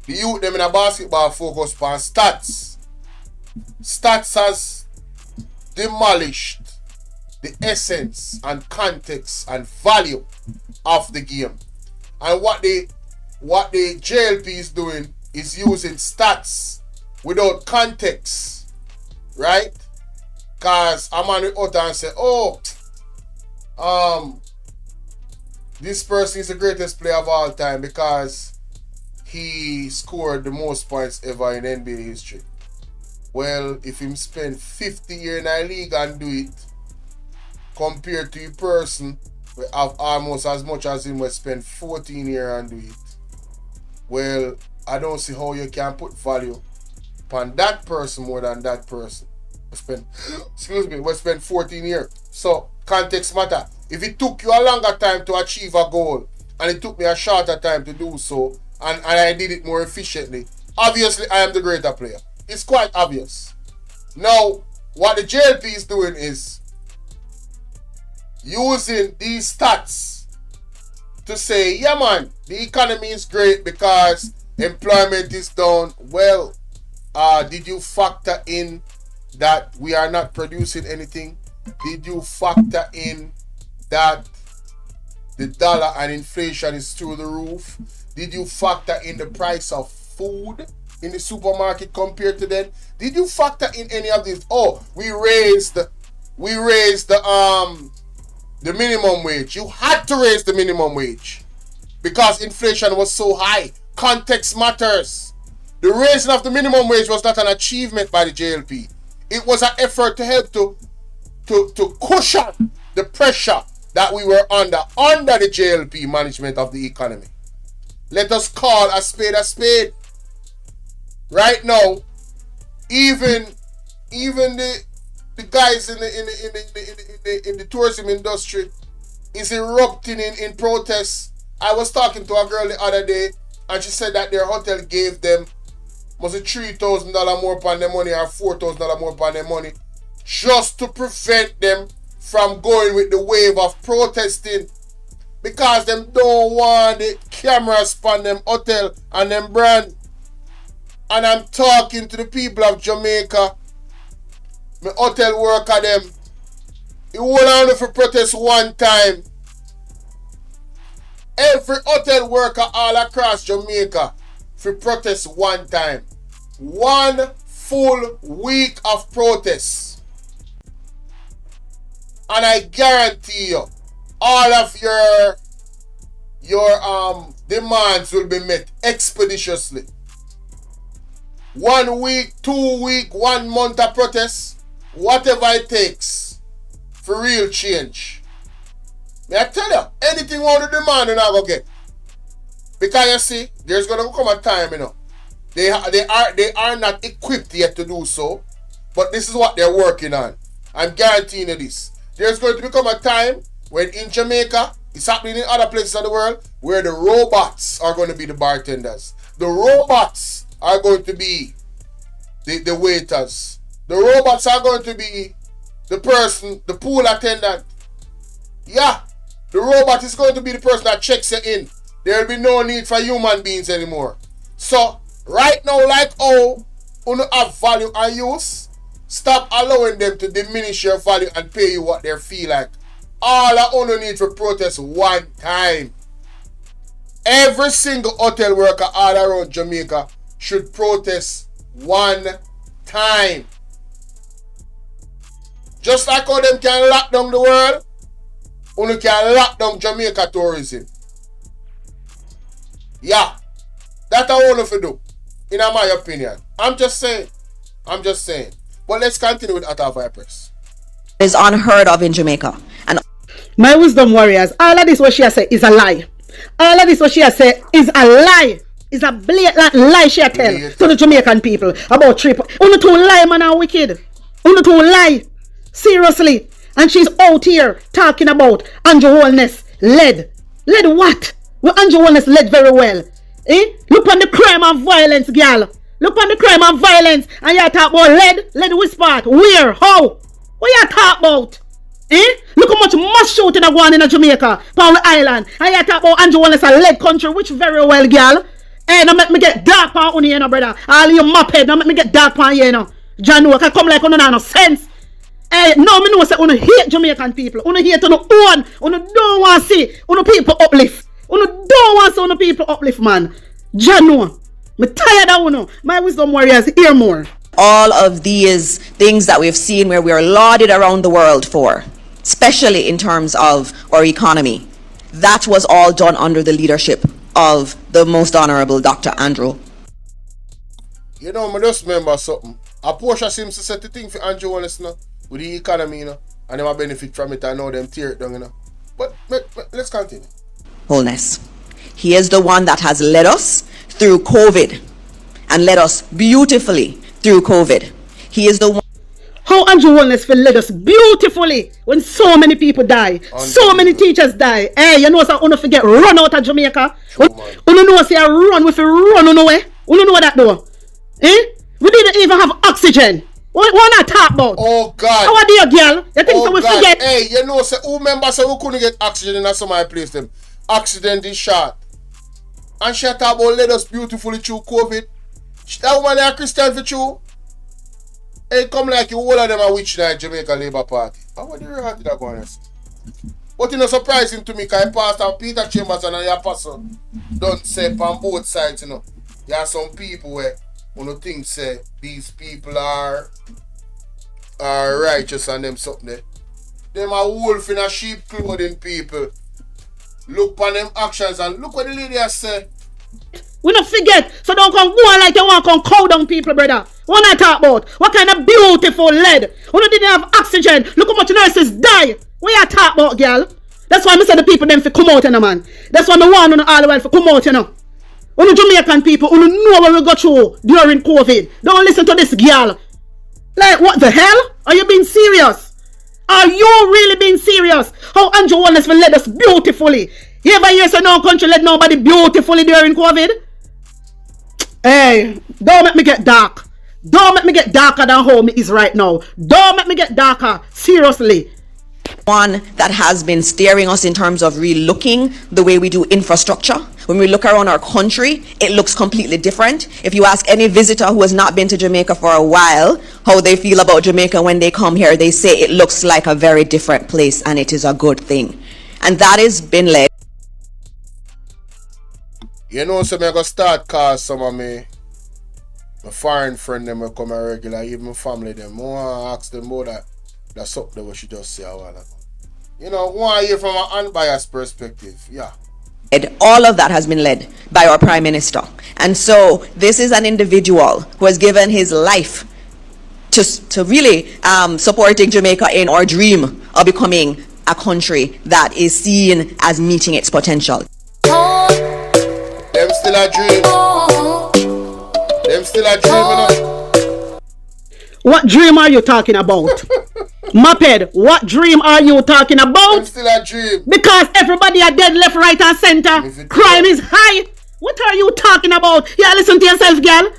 the youth them in a basketball focus on stats. Stats has demolished the essence and context and value of the game. And what the JLP is doing is using stats without context. Right? Cause a man will out and say, oh, this person is the greatest player of all time because he scored the most points ever in NBA history. Well, if him spend 50 years in a league and do it, compared to a person who have almost as much as him will spend 14 years and do it, well, I don't see how you can put value upon that person more than that person will spend 14 years. So, context matter. If it took you a longer time to achieve a goal and it took me a shorter time to do so, and I did it more efficiently, obviously I am the greater player. It's quite obvious. Now, what the JLP is doing is using these stats to say, yeah man, the economy is great because employment is down. Well, did you factor in that we are not producing anything? Did you factor in that the dollar and inflation is through the roof? Did you factor in the price of food in the supermarket compared to them? Did you factor in any of this? Oh, we raised the minimum wage. You had to raise the minimum wage because inflation was so high. Context matters. The raising of the minimum wage was not an achievement by the JLP. It was an effort to help to cushion the pressure that we were under the JLP management of the economy. Let us call a spade a spade. Right now, even the guys in the tourism industry is erupting in protests. I was talking to a girl the other day, and she said that their hotel gave them was it $3,000 more upon their money or $4,000 more upon their money, just to prevent them from going with the wave of protesting, because them don't want the cameras upon them hotel and them brand. And I'm talking to the people of Jamaica, my hotel worker them. You hold on for protest one time. Every hotel worker all across Jamaica for protest one time. 1 full week of protests. And I guarantee you, all of your demands will be met expeditiously. 1 week, 2 week, 1 month of protests, whatever it takes for real change. May I tell you, anything on the demand you're not gonna get. Because you see, there's gonna come a time, you know. They are not equipped yet to do so, but this is what they're working on. I'm guaranteeing you this. There's going to become a time when in Jamaica, it's happening in other places of the world, where the robots are going to be the bartenders. The robots are going to be the waiters. The robots are going to be the person, the pool attendant. Yeah, the robot is going to be the person that checks you in. There will be no need for human beings anymore. So, right now, like how you have value and use, stop allowing them to diminish your value and pay you what they feel like. All I only need for protest one time. Every single hotel worker all around Jamaica should protest one time. Just like how them can lock down the world, only can lock down Jamaica tourism. Yeah, that's all I want to do, in my opinion. I'm just saying. But let's continue with Atta Vice Press. Is unheard of in Jamaica. And my wisdom warriors, all of this what she has said is a lie. All of this what she has said is a lie. It's a blatant lie she tell to the Jamaican people about trip. Uno too lie, man, and wicked. Uno too lie. Seriously. And she's out here talking about Andrew Holness led. Led what? Well, Andrew Holness led very well. Look on the crime and violence, girl. Look on the crime and violence. And you talk about lead? Lead which part? Where? How? What you talk about? Look how much mass shooting are going in Jamaica, Paul Island. And you talk about Andrew Holness a lead country, which very well, girl. Don't make me get dark on you, brother. All your mop head, don't make me get dark on you, John Noah, can come like on no sense. No, me know say uno hate Jamaican people. Uno hate uno own. Uno don't want to see uno people uplift. Uno don't want to see uno people uplift, man. John Noah, me tired of uno. My wisdom warriors hear more. All of these things that we've seen where we are lauded around the world for, especially in terms of our economy, that was all done under the leadership of the most honorable Dr. Andrew. You know, I just remember something. A Portia seems to set the thing for Andrew Holness now, with the economy, and them a benefit from it. I know them tear it down, But let's continue. Holness. He is the one that has led us through COVID and led us beautifully through COVID. He is the one. How Andrew Holness will lead us beautifully when so many people die, so many teachers die. You know, so uno forget run out of Jamaica. Uno know say run with a run on the way. Uno know that though. We didn't even have oxygen. What not talk about? Oh God! How are you, girl? You think so we forget? Hey, you know, say who remember say we couldn't get oxygen in some of my place them. Accident is shot. And she talk about led us beautifully through COVID. That woman a Christian for true. Hey, come like you all of them a witch night Jamaica Labour Party. How would you react to that going? But it's not surprising to me because Pastor Peter Chambers and the apostle don't say on both sides, There are some people where think say these people are righteous and them something there. Them a wolf in a sheep clothing people. Look on them actions and look what the lady has said. We don't forget, so don't come go on like you want to come cow down people, brother. What I talk about? What kind of beautiful lead? We didn't have oxygen. Look how much nurses die. What you talk about, girl? That's why I say the people them for come out, man. That's why I want all the while for come out, Only Jamaican people who know what we go through during COVID. Don't listen to this girl. Like, what the hell? Are you being serious? Are you really being serious? How Andrew Holness will lead us beautifully? You ever hear say no country led nobody beautifully during COVID? Hey, don't make me get dark. Don't make me get darker than how me is right now. Don't make me get darker. Seriously. One that has been steering us in terms of relooking the way we do infrastructure. When we look around our country, it looks completely different. If you ask any visitor who has not been to Jamaica for a while how they feel about Jamaica when they come here, they say it looks like a very different place, and it is a good thing. And that has been led. You know, so I'm going to start call some of my foreign friend them will come regular, even my family them. I want to ask them about that. That's something what she just say a while ago. You know, want to hear from an unbiased perspective. Yeah. All of that has been led by our Prime Minister. And so this is an individual who has given his life to really supporting Jamaica in our dream of becoming a country that is seen as meeting its potential. Them still a dream. Them still a dream, What dream are you talking about? Moped, what dream are you talking about? Them still a dream. Because everybody are dead left, right and center. Crime is high. What are you talking about? Yeah, listen to yourself, girl.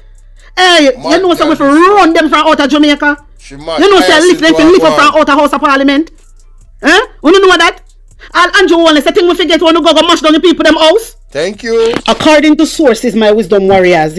Hey, you know some if run them from out of Jamaica. You know say lift them live from out of House of Parliament. You know that? And Andrew Holness, I think we forget when we go mash down the people them house. Thank you. According to sources, my wisdom warriors,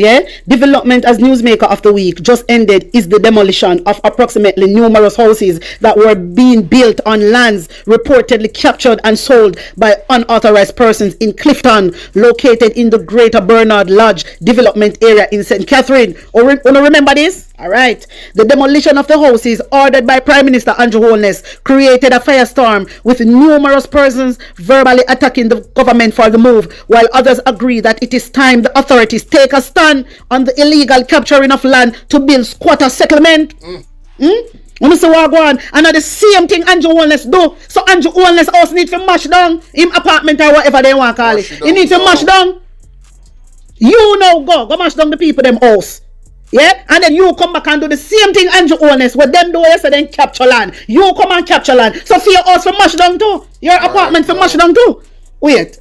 development as newsmaker of the week just ended is the demolition of approximately numerous houses that were being built on lands reportedly captured and sold by unauthorized persons in Clifton, located in the Greater Bernard Lodge development area in St. Catherine. Remember this? All right. The demolition of the houses ordered by Prime Minister Andrew Holness created a firestorm with numerous persons verbally attacking the government for the move, while others agree that it is time the authorities take a stand on the illegal capturing of land to build squatter settlement. When say what go on, and the same thing Andrew Holness do. So Andrew Holness house need to mash down him apartment or whatever they want to call it. He need to mash down. You now go mash down the people them house. Yeah, and then you come back and do the same thing, Andrew Honest, with them do yesterday then capture land. You come and capture land. So for your house for mash down too. Your apartment for mash down too. Wait,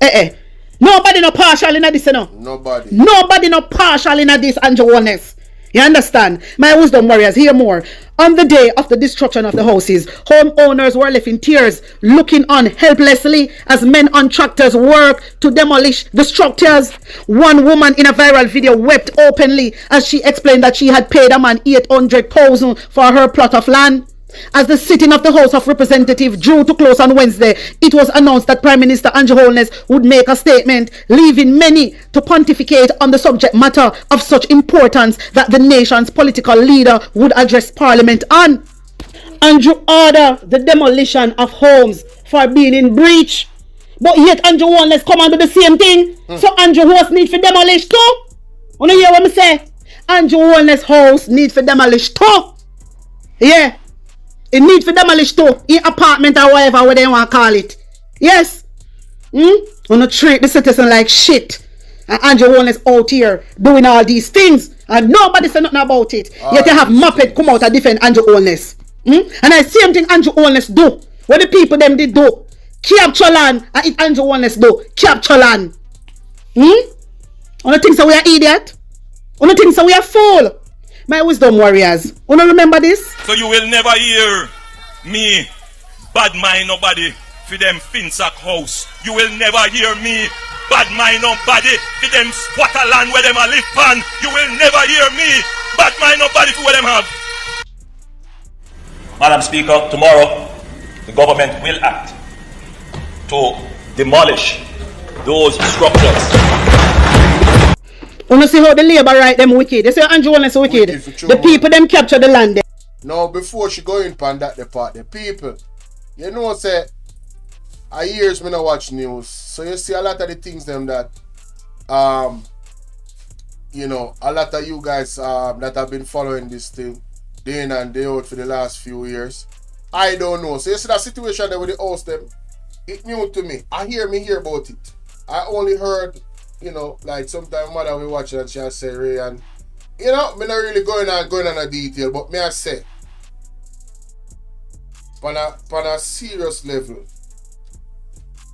Nobody no partial in this, you know. Nobody no partial in this, Andrew Honest. You understand? My wisdom warriors, hear more. On the day of the destruction of the houses, homeowners were left in tears, looking on helplessly as men on tractors work to demolish the structures. One woman in a viral video wept openly as she explained that she had paid a man 800,000 for her plot of land. As the sitting of the House of Representatives drew to close on Wednesday, it was announced that Prime Minister Andrew Holness would make a statement, leaving many to pontificate on the subject matter of such importance that the nation's political leader would address Parliament on. Andrew ordered the demolition of homes for being in breach, but yet Andrew Holness come and do the same thing. So Andrew house need for demolish too. You know hear what I say? Andrew Holness house need for demolish too. Yeah. It need for demolish too. In apartment or whatever what they want to call it. Yes. Wanna treat the citizen like shit. And Andrew Holness out here doing all these things. And nobody say nothing about it. Yet they have Muppet come out and defend Andrew Holness. And the same thing Andrew Holness do. What the people them did do. Capture land. And it Andrew Holness do. Capture land. Wanna think so we are idiot? Wanna think so we are fool? My wisdom warriors, wanna remember this? So you will never hear me bad mind nobody for them Finsack house. You will never hear me bad mind nobody for them squatter land where them a live pan. You will never hear me bad mind nobody for where them have. Madam Speaker, tomorrow the government will act to demolish those structures. You see how the Labour right them wicked. They say Andrew Holness wicked. The people them capture the land there. Now before she go in pan that part, the people, you know say I years me not watch news. So you see a lot of the things them that you know, a lot of you guys that have been following this thing day in and day out for the last few years. I don't know. So you see that situation there with the host them, it new to me. I hear about it. I only heard, you know, like sometimes mother we watch it and she say Ray, and you know, me not really going on a detail, but me I say on a serious level,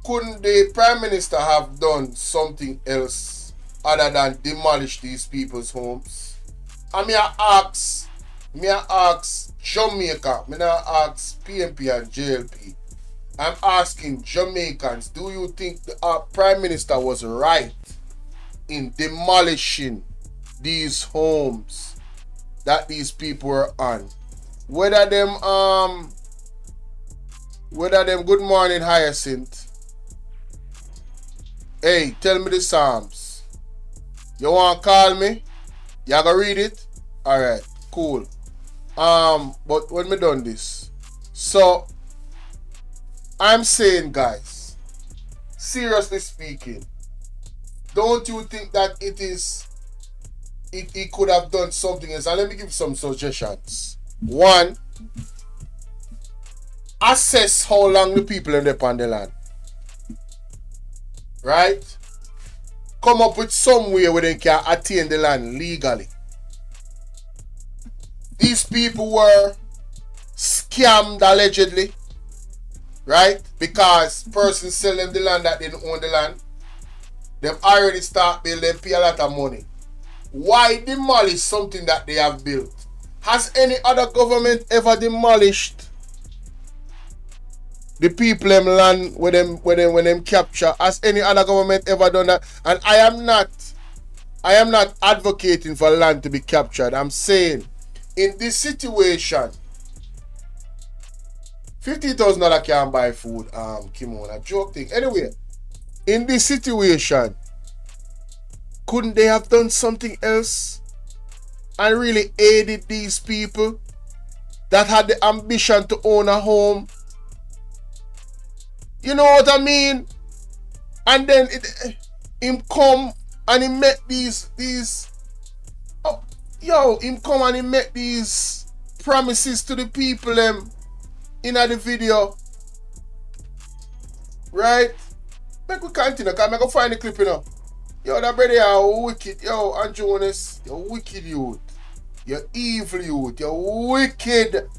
couldn't the Prime Minister have done something else other than demolish these people's homes? And me I ask Jamaica, me not ask PMP and JLP. I'm asking Jamaicans, do you think the Prime Minister was right in demolishing these homes that these people were on? Whether them good morning Hyacinth. Hey, tell me the Psalms. You wanna call me? You gonna read it? Alright, cool. But when me done this, so I'm saying, guys, seriously speaking, don't you think that it could have done something else? And let me give some suggestions. One, assess how long the people in the on the land. Right? Come up with some way where they can attain the land legally. These people were scammed allegedly. Right? Because person sell them the land that didn't own the land. Them already start building, pay a lot of money. Why demolish something that they have built? Has any other government ever demolished the people them land when them capture? Has any other government ever done that? And I am not advocating for land to be captured. I'm saying in this situation, $50,000 can't buy food, Kimon, a joke thing. Anyway, in this situation, couldn't they have done something else and really aided these people that had the ambition to own a home? You know what I mean? And then him come and he met these him come and he met these promises to the people them in the video. Right? Make we continue, because I'm going to find the clip, you know. Yo, that brother, you're wicked. Yo, Andrew Honest, you're wicked youth. You're evil youth. You're wicked.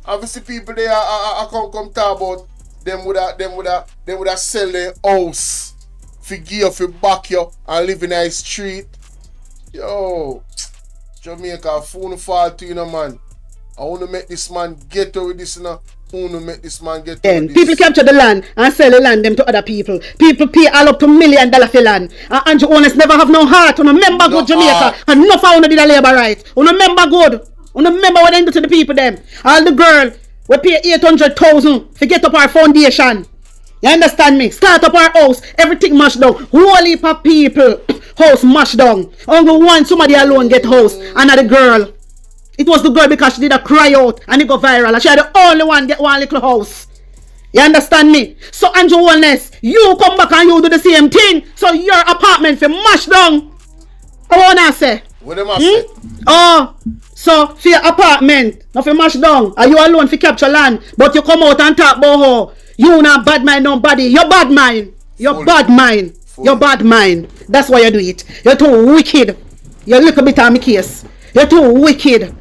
Obviously, people there I come talk about them would have sell their house for give for back you and live in a street. Yo, Jamaica, phone fall to you, man. I want to make this man get over this, I want to make this man get over this. People capture the land and sell the land them to other people. People pay all up to $1 million for land. And Andrew Honest never have no heart. You remember good Jamaica. And enough I want to do the labor right. You remember good. You remember what they do to the people them. All the girl we pay 800,000 to get up our foundation. You understand me? Start up our house. Everything mashed down. Whole heap of people. House mashed down. Only one somebody alone get house. Another girl. It was the girl because she did a cry out and it go viral. And she had the only one get one little house. You understand me? So Andrew Honest, you come back and you do the same thing. So your apartment for mash down. I wanna say. What am I say? Oh, so for your apartment, not for mash down. Are you alone for capture land? But you come out and talk about how you not bad mind nobody. You're bad mind. You're bad mind. You're bad mind. That's why you do it. You're too wicked. You're a little bit on my case. You're too wicked.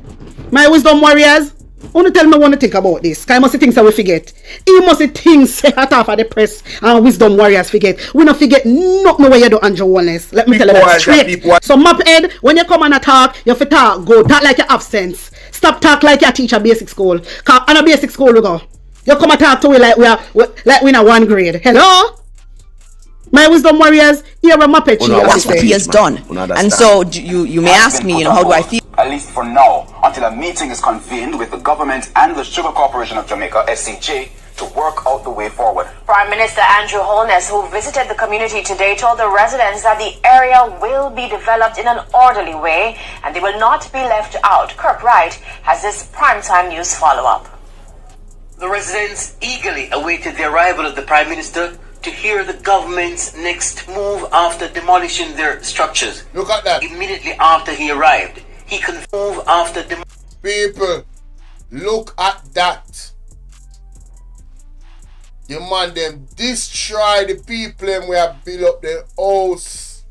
My wisdom warriors, only tell me what to think about this. Because I must think so we forget. You must think say at half of the press and wisdom warriors forget. We not forget nothing where you do Andrew Honest. Let me tell you that straight. So map head, when you come and talk, you have to talk good. Talk like you have sense. Stop talk like you teach a basic school. Because on a basic school we go. You come and talk to me like we in a 1 grade. Hello? My wisdom warriors, here are Muppet. That's what he has done. And so you may ask me, how do I feel? At least for now, until a meeting is convened with the government and the Sugar Corporation of Jamaica, SCJ, to work out the way forward. Prime Minister Andrew Holness, who visited the community today, told the residents that the area will be developed in an orderly way and they will not be left out. Kirk Wright has this primetime news follow-up. The residents eagerly awaited the arrival of the Prime Minister to hear the government's next move after demolishing their structures. Look at that. Immediately after he arrived, he can move after people, look at that. The man them destroy the people them we have built up their house.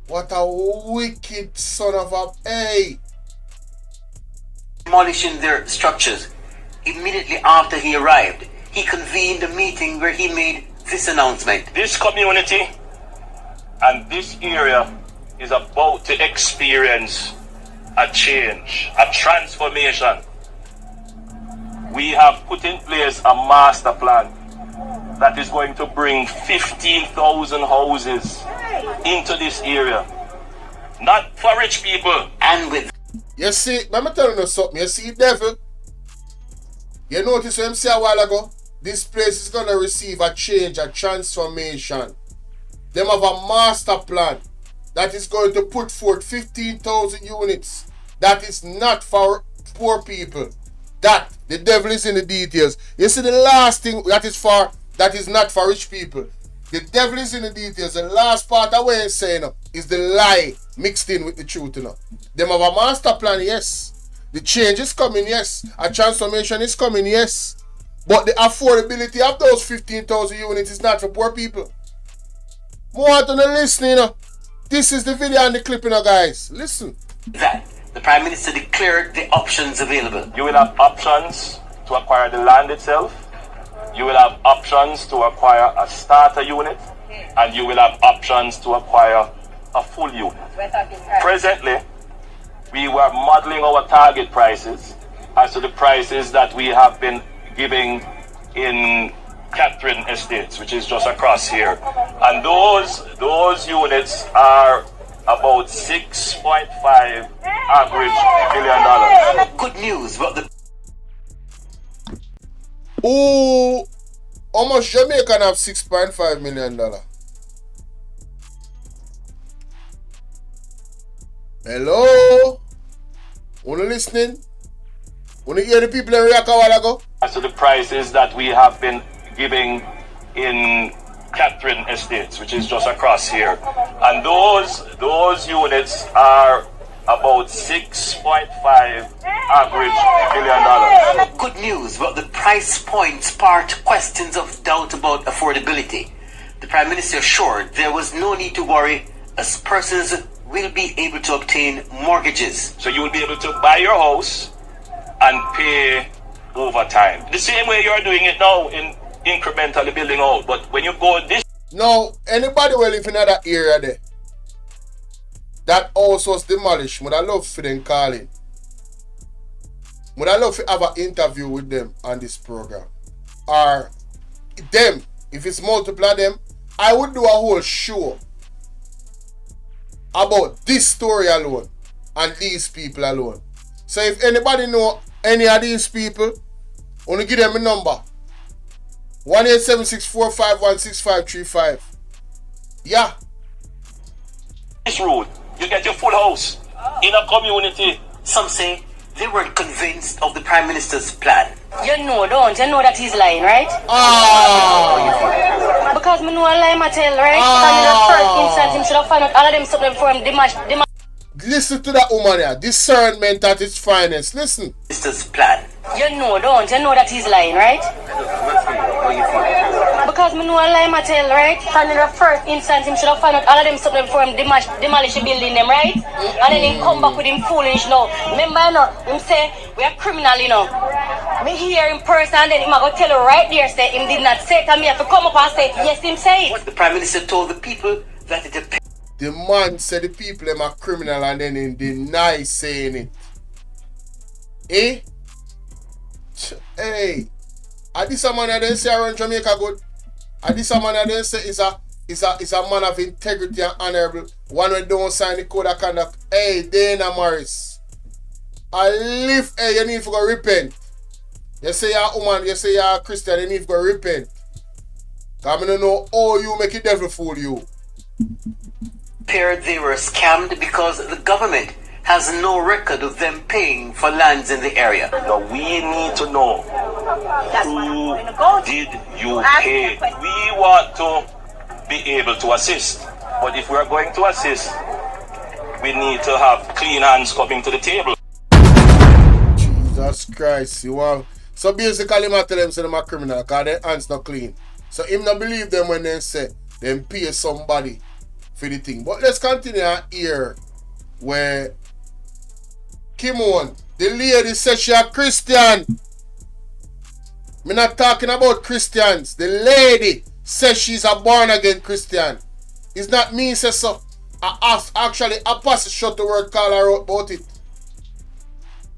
What a wicked son of a demolishing their structures. Immediately after he arrived, he convened a meeting where he made this announcement. This community and this area is about to experience a change, a transformation. We have put in place a master plan that is going to bring 15,000 houses into this area. Not for rich people. And with... You see, let me tell you something. You see, devil? You notice what I said a while ago? This place is going to receive a change, a transformation. Them have a master plan that is going to put forth 15,000 units. That is not for poor people. That, the devil is in the details. You see the last thing that is not for rich people. The devil is in the details. The last part of what I'm saying is the lie mixed in with the truth. Them have a master plan, yes. The change is coming, yes. A transformation is coming, yes. But the affordability of those 15,000 units is not for poor people. More to the listening. This is the video and the clip, guys. Listen. That the Prime Minister declared the options available. You will have options to acquire the land itself. You will have options to acquire a starter unit. And you will have options to acquire a full unit. Presently, we were modeling our target prices as to the prices that we have been giving in Catherine Estates, which is just across here. And those units are about $6.5 average $1 million. Good news, but the... Oh, how much Jamaica have $6.5 million? Hello? Wanna listening? Wanna hear the people in react a while ago? As to the prices that we have been giving in Catherine Estates, which is just across here. And those units are about $6.5 average $1 million. Good news, but the price point sparked questions of doubt about affordability. the Prime Minister assured there was no need to worry as persons will be able to obtain mortgages. So you will be able to buy your house and pay over time. The same way you're doing it now in incrementally building out. But when you go this... Now, anybody will live in that area there, that house was demolished, would I love for them calling. Would I love to have an interview with them on this program. Or them, if it's multiple of them, I would do a whole show about this story alone and these people alone. So if anybody know any of these people, I want to give them a number. 1-876-451-6535. Yeah. This road, you get your full house in a community. Some say they weren't convinced of the Prime Minister's plan. You know, don't you know that he's lying, right? Because me know a lie, I tell, right? And in the first instance, him should have found out all of them something before him dimash. Listen to that woman here. Discernment at its finest. Listen. Minister's plan. You know, don't you know that he's lying, right? Because me know a lie, I tell, right? And in the first instance, him should have found out all of them something before him demolish the building them, right? And then him come back with him foolish now. Remember, you know, him say, we are criminal, you know. Me hear in person and then him go tell you right there, say him did not say it, and me have to come up and say, yes, him say it. The Prime Minister told the people that it depends. The man said the people them are criminal and then he deny saying it. Eh? Hey. Are this a man that they say around Jamaica good? Are this a man that they say is a man of integrity and honorable? One who don't sign the code of conduct. Hey, Dana Morris. I live, hey, you need to go repent. You say you're a woman, you say you're a Christian, you need to go repent. Because I don't know how you make the devil fool you. They were scammed because the government has no record of them paying for lands in the area. Now we need to know who did you pay. We want to be able to assist. But if we are going to assist, we need to have clean hands coming to the table. Jesus Christ, you want. So basically, I tell them say them a criminal because their hands not clean. So him not believe them when they say them pay somebody for the thing. But let's continue here where Kimon, the lady says she a Christian. Me not talking about Christians. The lady says she's a born again Christian. It's not me say so. Actually, Apostle Shuttleworth call her out about it.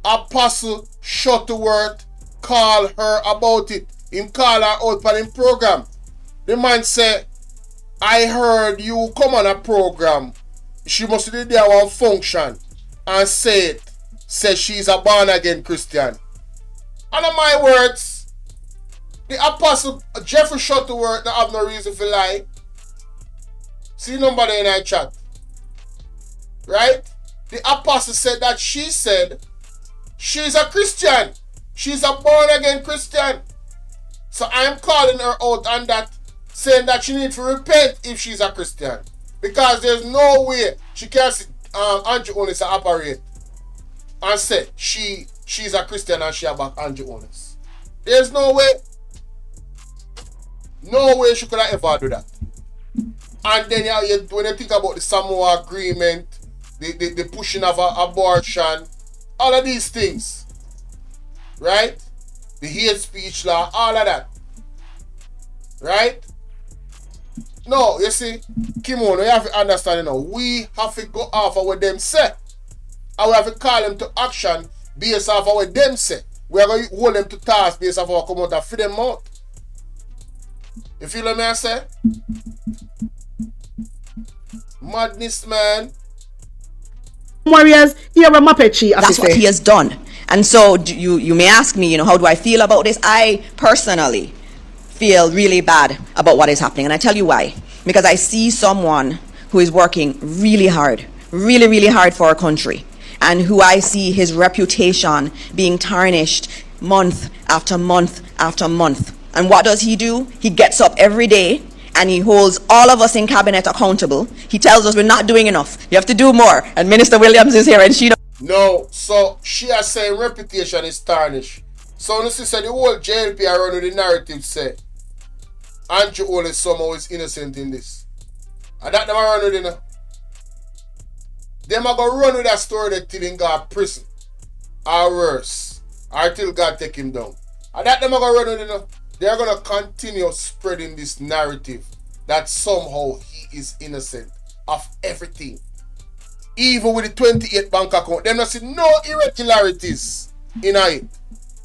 Apostle Shuttleworth call her about it. Him call her out for him program. The man say, I heard you come on a program. She must be there one function and say it. Say she's a born again Christian. And in my words, the Apostle Jeffrey Shuttleworth don't have no reason for lie. See number there in our chat. Right? The Apostle said that she said she's a Christian. She's a born again Christian. So I am calling her out on that, saying that she needs to repent if she's a Christian. Because there's no way she can see Andrew Onis operate and say she's a Christian and she about Andrew Onis. There's no way. No way she could have ever do that. And then when you think about the Samoa agreement, the pushing of abortion, all of these things, right? The hate speech law, all of that, right? No, you see, Kimon, you have to understand, you know, we have to go off of what them say. And we have to call them to action based off of what them say. We are going to hold them to task based off of what come out and feed them out. You feel what I say? Madness, man. Warriors, here are Mapechi. That's what he has done. And so you may ask me, you know, how do I feel about this? I personally feel really bad about what is happening. And I tell you why. Because I see someone who is working really hard for our country, and who I see his reputation being tarnished month after month after month. And what does he do? He gets up every day and he holds all of us in cabinet accountable. He tells us we're not doing enough. You have to do more. And Minister Williams is here and she No, so she has saying reputation is tarnished. So you see, the whole JLP are running the narrative say. Andrew Holness somehow is innocent in this. And that them a run with, you know. Them a go run with that story that till him go to prison. Or worse. Or till God take him down. And that them a go run with, you know. They are going to continue spreading this narrative that somehow he is innocent of everything. Even with the 28 bank account, them not see no irregularities in it.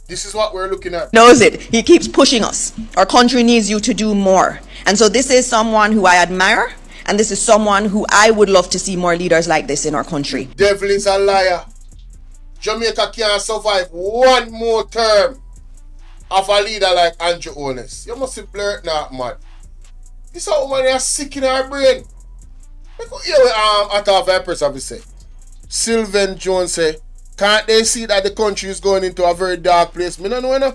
This is what we're looking at. Knows it. He keeps pushing us. Our country needs you to do more. And so this is someone who I admire, and this is someone who I would love to see more leaders like this in our country. Devil is a liar. Jamaica can't survive one more term of a leader like Andrew Holness. You must be blurt now, man. This a woman is sick in her brain. Look what you at our vipers have said. Sylvan Jones say, can't they see that the country is going into a very dark place? Me no know, you know.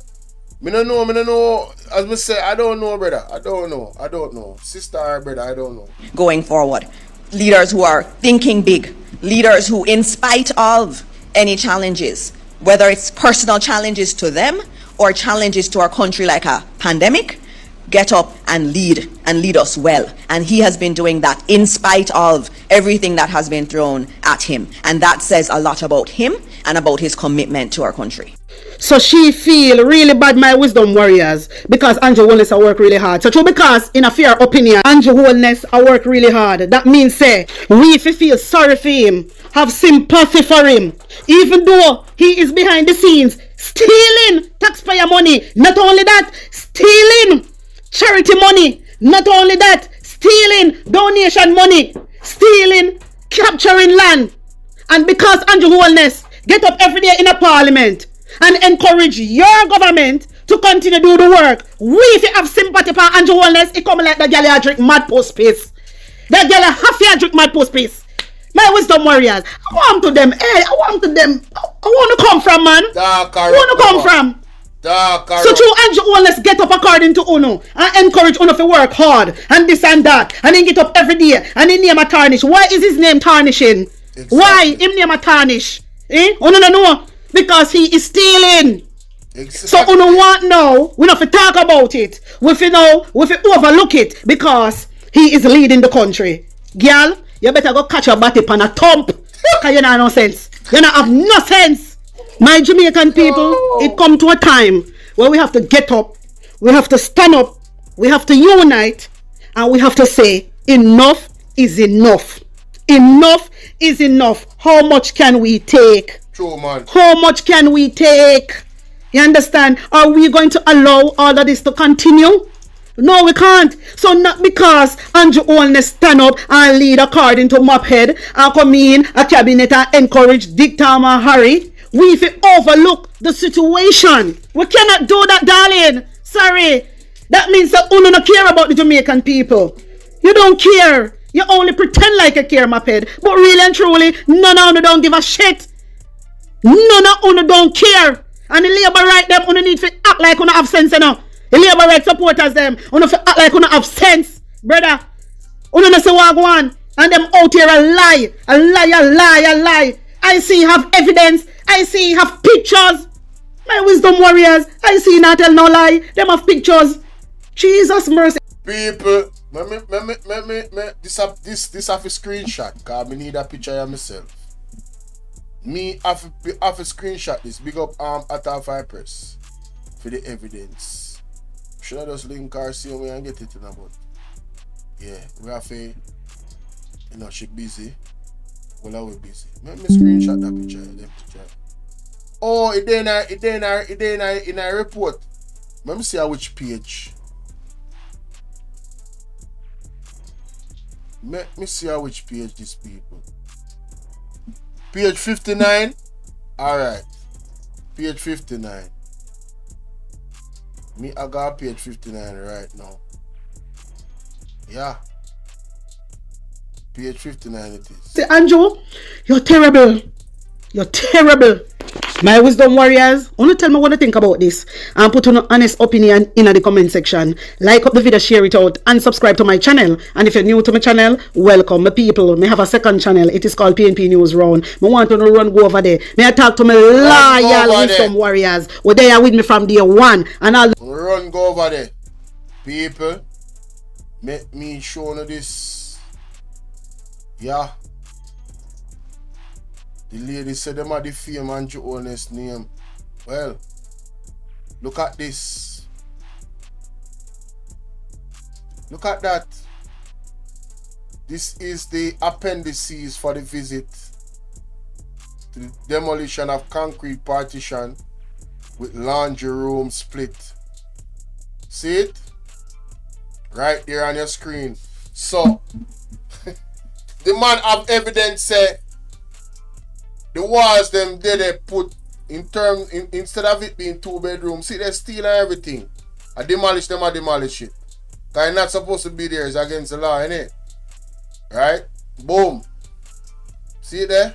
Me no know. As me say, I don't know, brother. I don't know. Sister or brother, I don't know. Going forward, leaders who are thinking big, leaders who, in spite of any challenges, whether it's personal challenges to them or challenges to our country like a pandemic, get up and lead us well. And he has been doing that in spite of everything that has been thrown at him. And that says a lot about him and about his commitment to our country. So she feel really bad, my wisdom warriors, because Andrew Holness work really hard. So true, because in a fair opinion, Andrew Holness work really hard. That means say we feel sorry for him, have sympathy for him, even though he is behind the scenes stealing taxpayer money. Not only that, stealing charity money. Not only that, stealing donation money, stealing, capturing land. And because Andrew Holness get up every day in a parliament and encourage your government to continue to do the work, we if you have sympathy for Andrew Holness, it come like the girl you drink mad post paste. That girl have to drink mad post paste. My wisdom warriors, I want to them. I want to come from, man. I want to come from. So true, Andrew Holness get up according to Uno and encourage Uno to work hard and this and that, and then get up every day and his name a tarnish. Why is his name tarnishing? Exactly. Why him name a tarnish? Uno no know because he is stealing. Exactly. So Uno want now we not to talk about it. We overlook it because he is leading the country. Girl, you better go catch your body on a thump. Cause you not have no sense. You not have no sense. My Jamaican people, it come to a time where we have to get up, we have to stand up, we have to unite, and we have to say, enough is enough. Enough is enough. How much can we take? True, man. How much can we take? You understand? Are we going to allow all of this to continue? No, we can't. So not because Andrew Holness stand up and lead according to Mophead and come in a cabinet and encourage Dick Tom and Harry, we overlook the situation. We cannot do that, darling. Sorry. That means that you don't care about the Jamaican people. You don't care. You only pretend like you care, Mophead. But really and truly, none of you don't give a shit. None of you don't care. And the Labour right them, you need to act like you have sense, you know. The Labour right supporters them, you need to act like you have sense, brother. You don't say what go on. And them out here a lie. I see you have evidence. I see you have pictures. My wisdom warriors, I see you not tell no lie. Them have pictures. Jesus mercy. People, this have a screenshot, cause I need a picture of myself. Me have a screenshot this. Big up at our Vipers for the evidence. Should I just link her, see me and get it in about? Yeah, we have a, she busy. Well, I will busy. Let me screenshot that picture. Oh, it in a report. Let me see which page. Let me see which page this people. Page 59. Alright. Page 59. I got page 59 right now. Yeah. Page 59 it is. See, Andrew, you're terrible. You're terrible. My wisdom warriors, wanna tell me what you think about this and put an honest opinion in the comment section. Like up the video, share it out, and subscribe to my channel. And if you're new to my channel, welcome. My people, may have a second channel. It is called PNP News Round. I want to run go over there. May I talk to my loyal wisdom warriors. Well, they are with me from day one, and I'll run go over there. People, Make me show you this. Yeah. The lady said them are defame Andrew Honest name. Well, look at this. Look at that. This is the appendices for the visit to the demolition of concrete partition with laundry room split. See it? Right there on your screen. So, the man have evidence say the walls them there they put instead of it being 2 bedrooms, see they steal and everything. I demolish them, I demolish it. Cause it's not supposed to be there, it's against the law, innit? Right? Boom. See it there?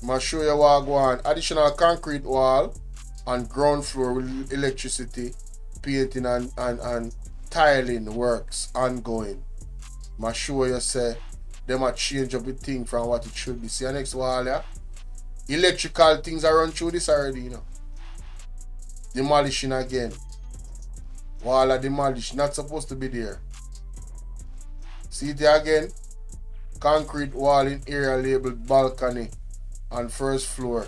I'm gonna show you what I go on. Additional concrete wall on ground floor with electricity, painting and tiling works ongoing. I'm gonna show you say them a change up the thing from what it should be. See the next wall here? Electrical things are run through this already, you know. Demolishing again. Wall are demolished, not supposed to be there. See it there again? Concrete wall in area labeled balcony on first floor.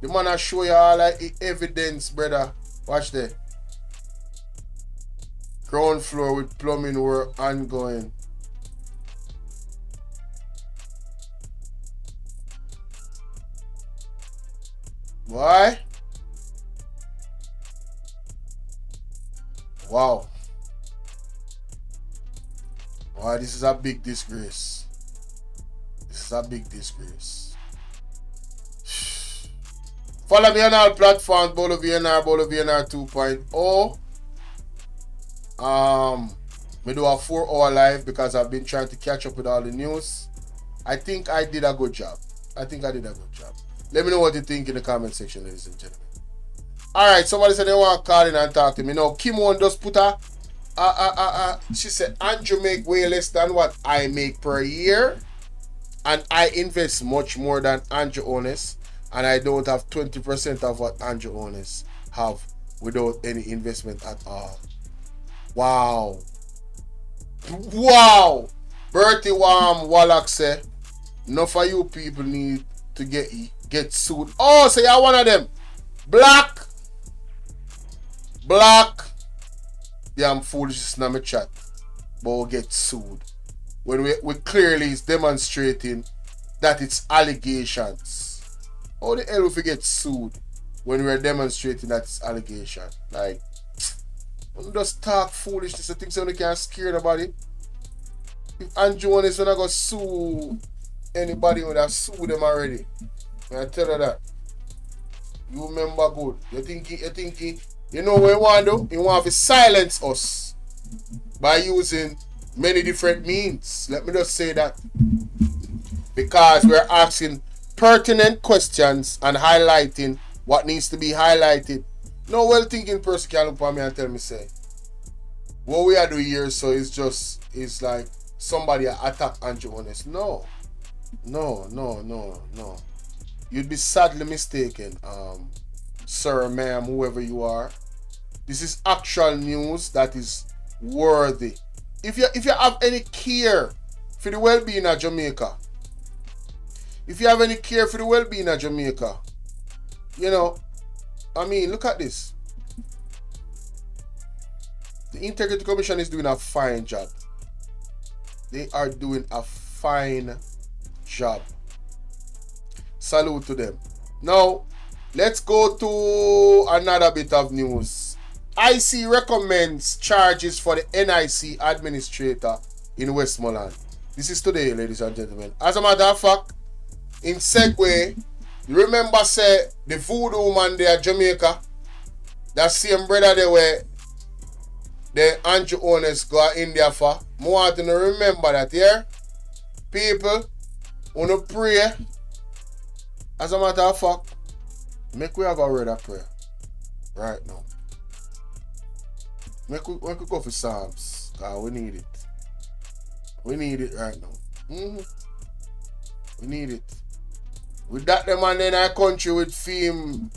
The man I show you all the evidence, brother. Watch that. Ground floor with plumbing work ongoing. Why? Wow. Wow, this is a big disgrace. This is a big disgrace. Follow me on all platforms, Bolo VNR 2.0. We do a 4-hour live because I've been trying to catch up with all the news. I think I did a good job. Let me know what you think in the comment section, ladies and gentlemen. Alright, somebody said they want to call in and talk to me. Now, Kim Won just put she said, Andrew make way less than what I make per year. And I invest much more than Andrew Honest. And I don't have 20% of what Andrew Honest have without any investment at all. Wow. Wow. Bertie Wallach said, enough of you people need to get sued. Oh, so you're one of them. Black. Damn foolishness in my chat. But we'll get sued. When we clearly is demonstrating that it's allegations. How the hell we get sued when we're demonstrating that it's allegation? Like, don't just talk foolishness. I think somebody can't scare nobody. If Andrew Honest when I go sue anybody, would have sued them already. I tell her that. You remember good. You think you know what you want to do? You want to silence us by using many different means. Let me just say that. Because we're asking pertinent questions and highlighting what needs to be highlighted. No well-thinking person can look at me and tell me, say, what we are doing here, so it's like somebody attack Andrew Honest. No. You'd be sadly mistaken, sir, ma'am, whoever you are. This is actual news that is worthy. If you have any care for the well-being of Jamaica, you know, I mean, look at this. The Integrity Commission is doing a fine job. They are doing a fine job. Salute to them. Now, let's go to another bit of news. IC recommends charges for the NIC administrator in Westmoreland. This is today, ladies and gentlemen. As a matter of fact, in Segway, you remember say the voodoo man there at Jamaica, that same brother they were the Andrew Honest go to India for. I want to remember that here. People, wanna pray. As a matter of fact, make we have a word of prayer right now. Make we go for Psalms, because we need it. We need it right now. We need it. With that, the man in our country with fame,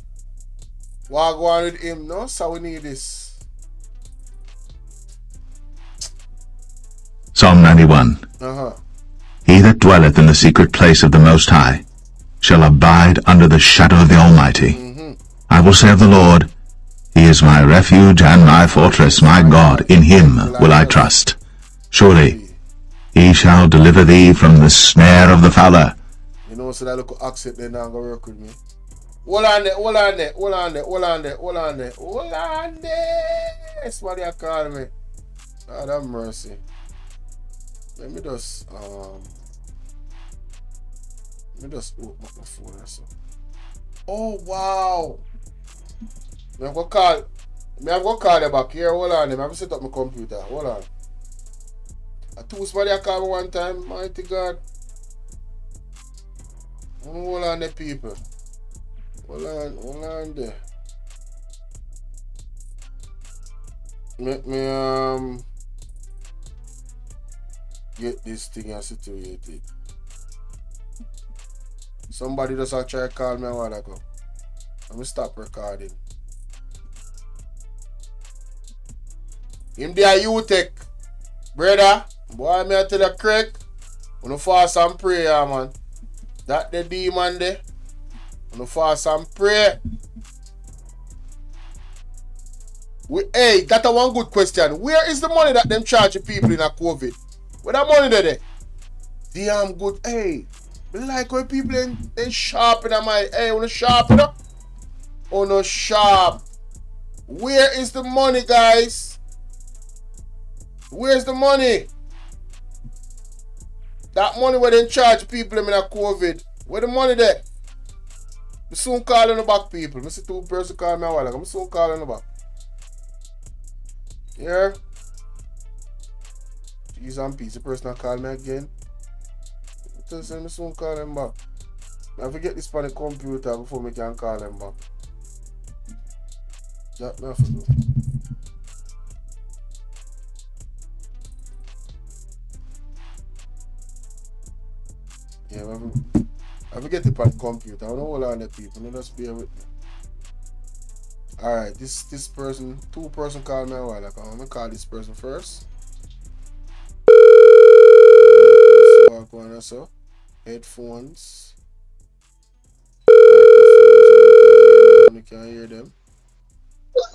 what go on with him? No, so we need this. Psalm 91. Uh-huh. He that dwelleth in the secret place of the Most High shall abide under the shadow of the Almighty. I will say of the Lord, He is my refuge and my fortress, my God, in Him will I trust. Surely He shall deliver thee from the snare of the fowler. You know, so that little accent then now go work with me. Hold on there, hold on there, hold on there, hold on there, hold on there, hold on there. That's what they call me. God have mercy. Let me just open up my phone or so. Oh wow. I'm gonna call you back here. Hold on, I'm gonna set up my computer. Hold on. I two somebody I call me one time, mighty God. Hold on there, people. Hold on there. Let me get this thing situated. Somebody just try to call me a while ago. Let me stop recording. Him there you take, brother. Boy, me I tell you, Craig. When you fast and pray, yeah, man. That the demon there. When you fast and pray. Hey, got a one good question. Where is the money that them charge people in a COVID? Where that money there? Damn good. Hey, me like when people in sharp in my hey, when you sharp it up. Oh no sharp. Where is the money, guys? Where's the money? That money where they charge people in a COVID. Where the money there? I'm soon calling the back, people. I see two person call me a while ago. I'm soon calling the back. Yeah. Jeez and peace. The person call me again. I'm soon call him back. I forget this on the computer before I can call him back. That me have to do. Yeah, I forget it on the computer. I don't know all on the people. No, just bear with me. Alright, this person, two person called me a while ago. I'm gonna call this person first. So going on so. Headphones. You can hear them.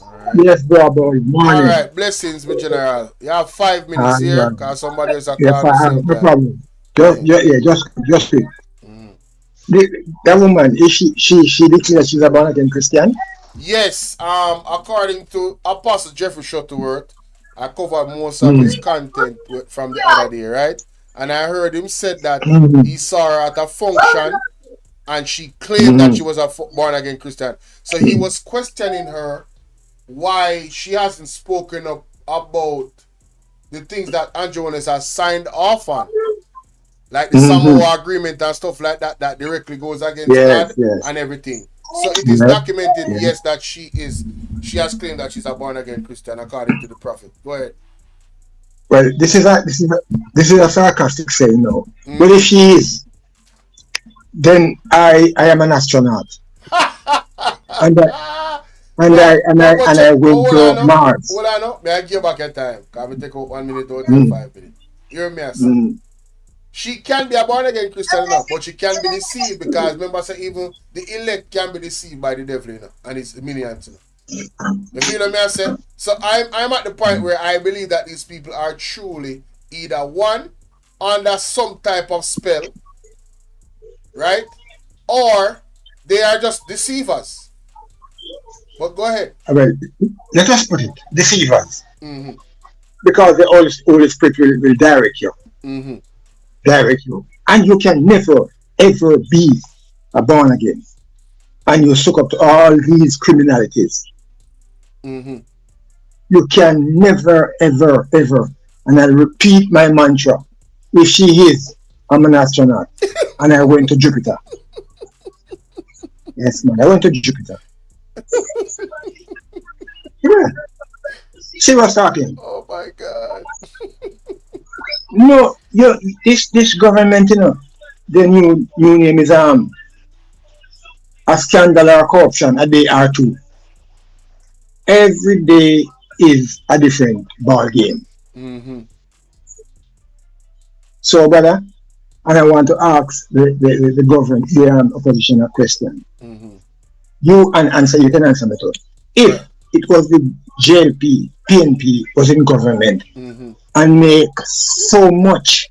Alright. Yes, brother. Morning. Alright, blessings, my general. You have 5 minutes here because somebody else are Yes, calling I the have same no time. problem. Just speak. That woman, is she declares she's a born again Christian? Yes, according to Apostle Jeffrey Shuttleworth, I covered most of his content from the other day, right? And I heard him said that he saw her at a function and she claimed that she was a born again Christian. So he was questioning her why she hasn't spoken up about the things that Andrew Jones has signed off on. Like the Samoa agreement and stuff like that, that directly goes against God and everything. So it is documented, yes, that she has claimed that she's a born again Christian according to the prophet. Go ahead. Well, this is a sarcastic saying now. But if she is, then I am an astronaut. and I went to Mars. Hold on now. May I give back your time? Can we take out 1 minute or 5 minutes? You hear me, I say? She can be a born again Christian enough, but she can be deceived because remember, say even the elect can be deceived by the devil, you know, and it's millions. You know. You feel what I say? So I'm at the point where I believe that these people are truly either one under some type of spell, right, or they are just deceivers. But go ahead. Well, let us put it, deceivers, because the Holy Spirit will direct you. Direct you, and you can never ever be a born again, and you suck up to all these criminalities. You can never ever, and I repeat my mantra: if she is, I'm an astronaut, and I went to Jupiter. Yes, man, I went to Jupiter. Yeah. She was talking. Oh my God. No, this government, you know, the new name is a scandal or corruption, a day or two. Every day is a different ball game. So, brother, and I want to ask the government, the opposition a question. You you can answer me too. If it was the JLP, PNP was in government and make so much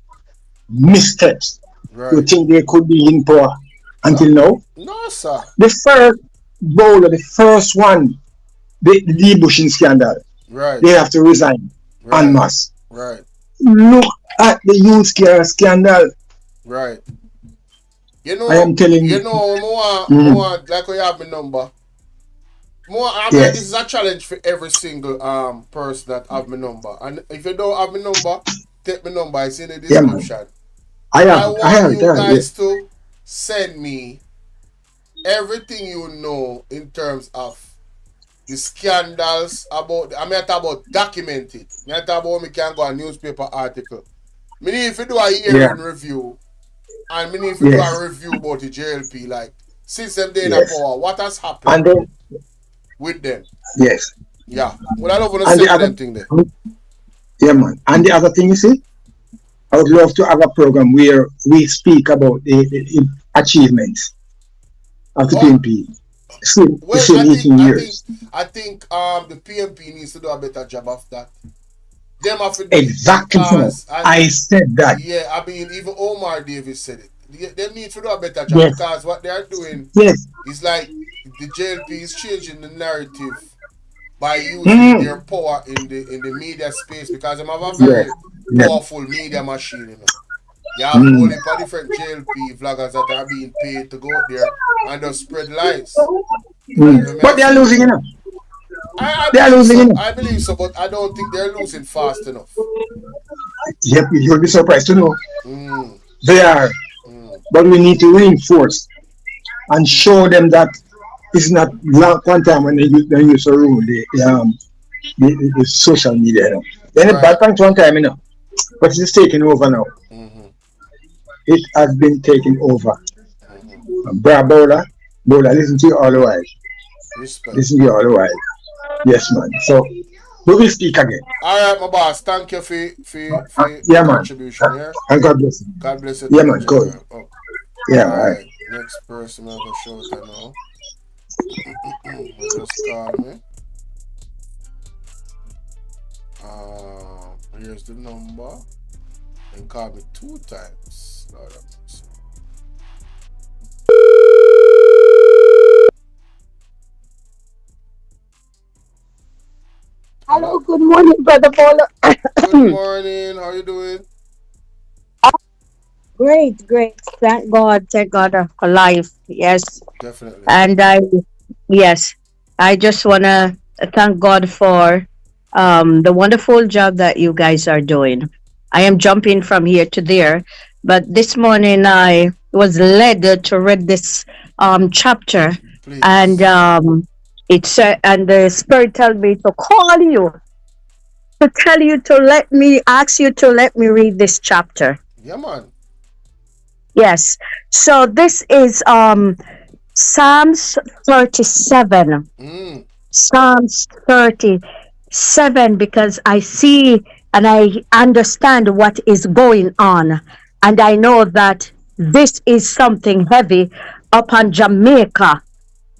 missteps, you think they could be in power until now? No, sir. The first Bolo, the first one, the debushing scandal, they have to resign en masse. Right. Look at the youth care scandal. Right. You know, I am telling you. You know, more like you have my number. This is a challenge for every single person that have my number. And if you don't have my number, take my number. It's in the description. I want you guys to send me everything you know in terms of the scandals about. I mean, I talk about documented. I talk about me can go a newspaper article. Me need if you do a hearing review, and me need if you do a review about the JLP, like since them day in power, what has happened with them? Yes. Yeah. Well, I don't want to say them thing there. Yeah, man. And the other thing you see, I would love to have a program where we speak about the achievements of the PNP. Well, I think the PNP needs to do a better job of that. Them have to do exactly. I said that. Yeah, I mean, even Omar Davis said it. They need to do a better job because what they are doing is like the JLP is changing the narrative by using their power in the media space because they have a very powerful media machine. You know. You have a whole heap of different JLP vloggers that are being paid to go out there and just spread lies. But they are losing enough. I believe so, but I don't think they're losing fast enough. Yep, you'll be surprised to know. They are. But we need to reinforce and show them that it's not one time when they used to rule the social media. You know. Then the bad times one time, you know. But it's taking over now. It has been taken over. Bolo, listen to you all the while. Listen to you all the while. Yes, man. So we will speak again. All right, my boss. Thank you for your contribution here. And God bless you. God bless you. Yeah, man. Good. Oh. Yeah, all right. Next person I'm gonna show it now. Just call me. Here's the number. And call me 2 times. Lord have mercy. Hello, good morning, Brother Bolo. Good morning. How you doing? Great. Thank God for life. Yes. Definitely. And I just wanna thank God for the wonderful job that you guys are doing. I am jumping from here to there, but this morning I was led to read this chapter. Please. And it said, and the Spirit told me to call you, to tell you ask you to let me read this chapter. Yeah, man. Yes. So this is Psalms 37. Psalms 37, because I see and I understand what is going on. And I know that this is something heavy upon Jamaica.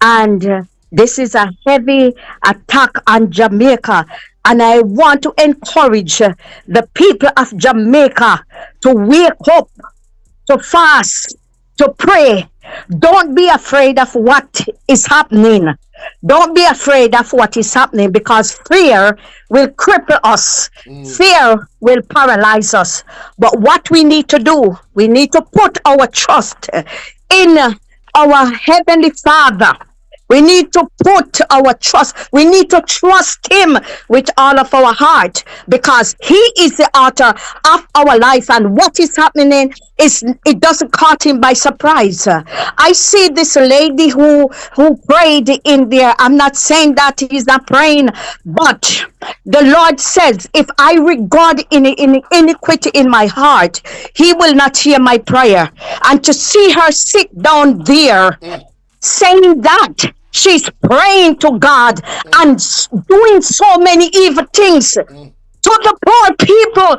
And this is a heavy attack on Jamaica. And I want to encourage the people of Jamaica to wake up, to fast, to pray. Don't be afraid of what is happening. Don't be afraid of what is happening, because fear will cripple us. Fear will paralyze us. But what we need to do, we need to put our trust in our Heavenly Father. We need to put our trust. We need to trust Him with all of our heart, because He is the author of our life. And what is happening it doesn't caught Him by surprise. I see this lady who prayed in there. I'm not saying that He's not praying, but the Lord says, if I regard iniquity in my heart, He will not hear my prayer. And to see her sit down there saying that she's praying to God and doing so many evil things to the poor people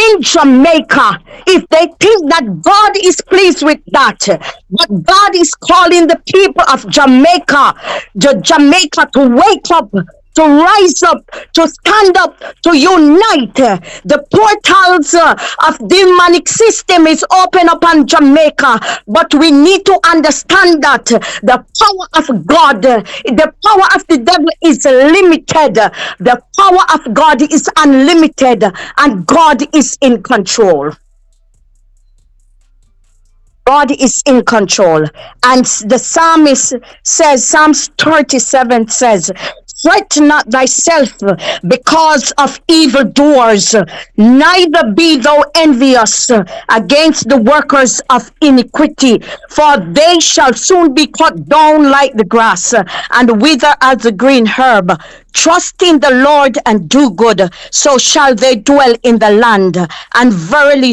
in Jamaica, if they think that God is pleased with that, but God is calling the people of Jamaica to wake up, to rise up, to stand up, to unite. The portals of demonic system is open upon Jamaica, but we need to understand that the power of God, the power of the devil is limited. The power of God is unlimited, and God is in control. God is in control. And the psalmist says, Psalms 37 says, fret not thyself because of evildoers, neither be thou envious against the workers of iniquity, for they shall soon be cut down like the grass and wither as the green herb. Trust in the Lord and do good, so shall they dwell in the land, and verily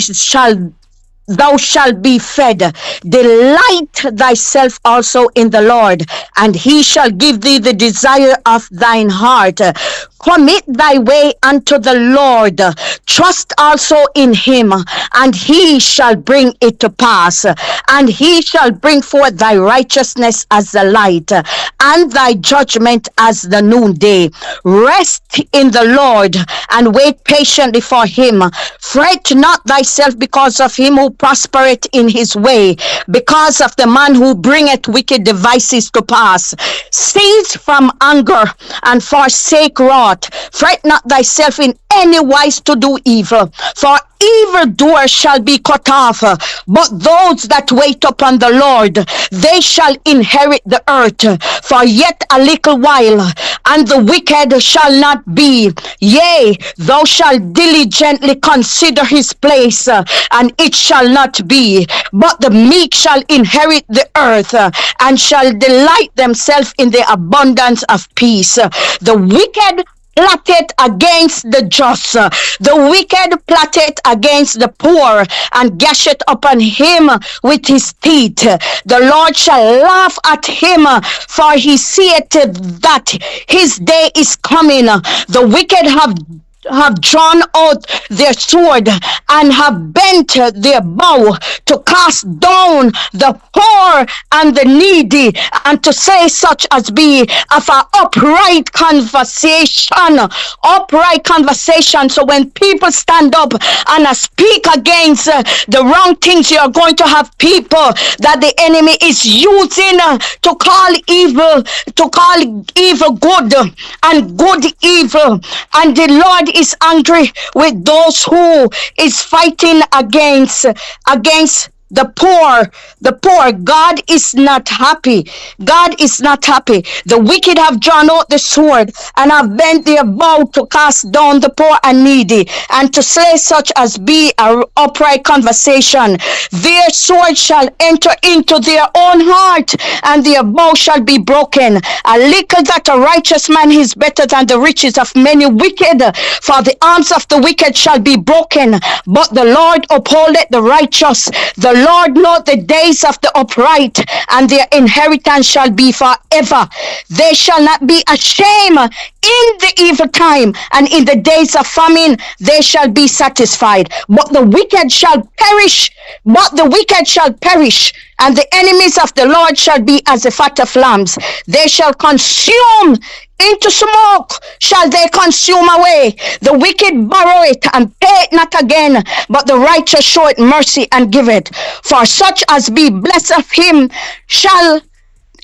thou shalt be fed. Delight thyself also in the Lord, and he shall give thee the desire of thine heart. Commit thy way unto the Lord. Trust also in him, and he shall bring it to pass. And he shall bring forth thy righteousness as the light, and thy judgment as the noonday. Rest in the Lord, and wait patiently for him. Fret not thyself because of him who prospereth in his way, because of the man who bringeth wicked devices to pass. Cease from anger and forsake wrath. Fret not thyself in any wise to do evil, for evildoers shall be cut off. But those that wait upon the Lord, they shall inherit the earth. For yet a little while, and the wicked shall not be. Yea, thou shalt diligently consider his place, and it shall not be. But the meek shall inherit the earth, and shall delight themselves in the abundance of peace. The wicked plotted against the just. The wicked plotted against the poor, and gasheth upon him with his teeth. The Lord shall laugh at him, for he seeth that his day is coming. The wicked have drawn out their sword and have bent their bow to cast down the poor and the needy, and to say such as be of an upright conversation. So when people stand up and speak against the wrong things, you're going to have people that the enemy is using to call evil good and good evil. And the Lord is angry with those who is fighting against the poor. God is not happy. God is not happy. The wicked have drawn out the sword and have bent their bow to cast down the poor and needy, and to slay such as be a upright conversation. Their sword shall enter into their own heart, and their bow shall be broken. A little that a righteous man is better than the riches of many wicked, for the arms of the wicked shall be broken, but the Lord upholdeth the righteous. The Lord knoweth the days of the upright, and their inheritance shall be forever. They shall not be ashamed in the evil time, and in the days of famine they shall be satisfied. But the wicked shall perish. And the enemies of the Lord shall be as the fat of lambs. They shall consume into smoke, shall they consume away. The wicked borrow it and pay it not again, but the righteous show it mercy and give it. For such as be blessed of him shall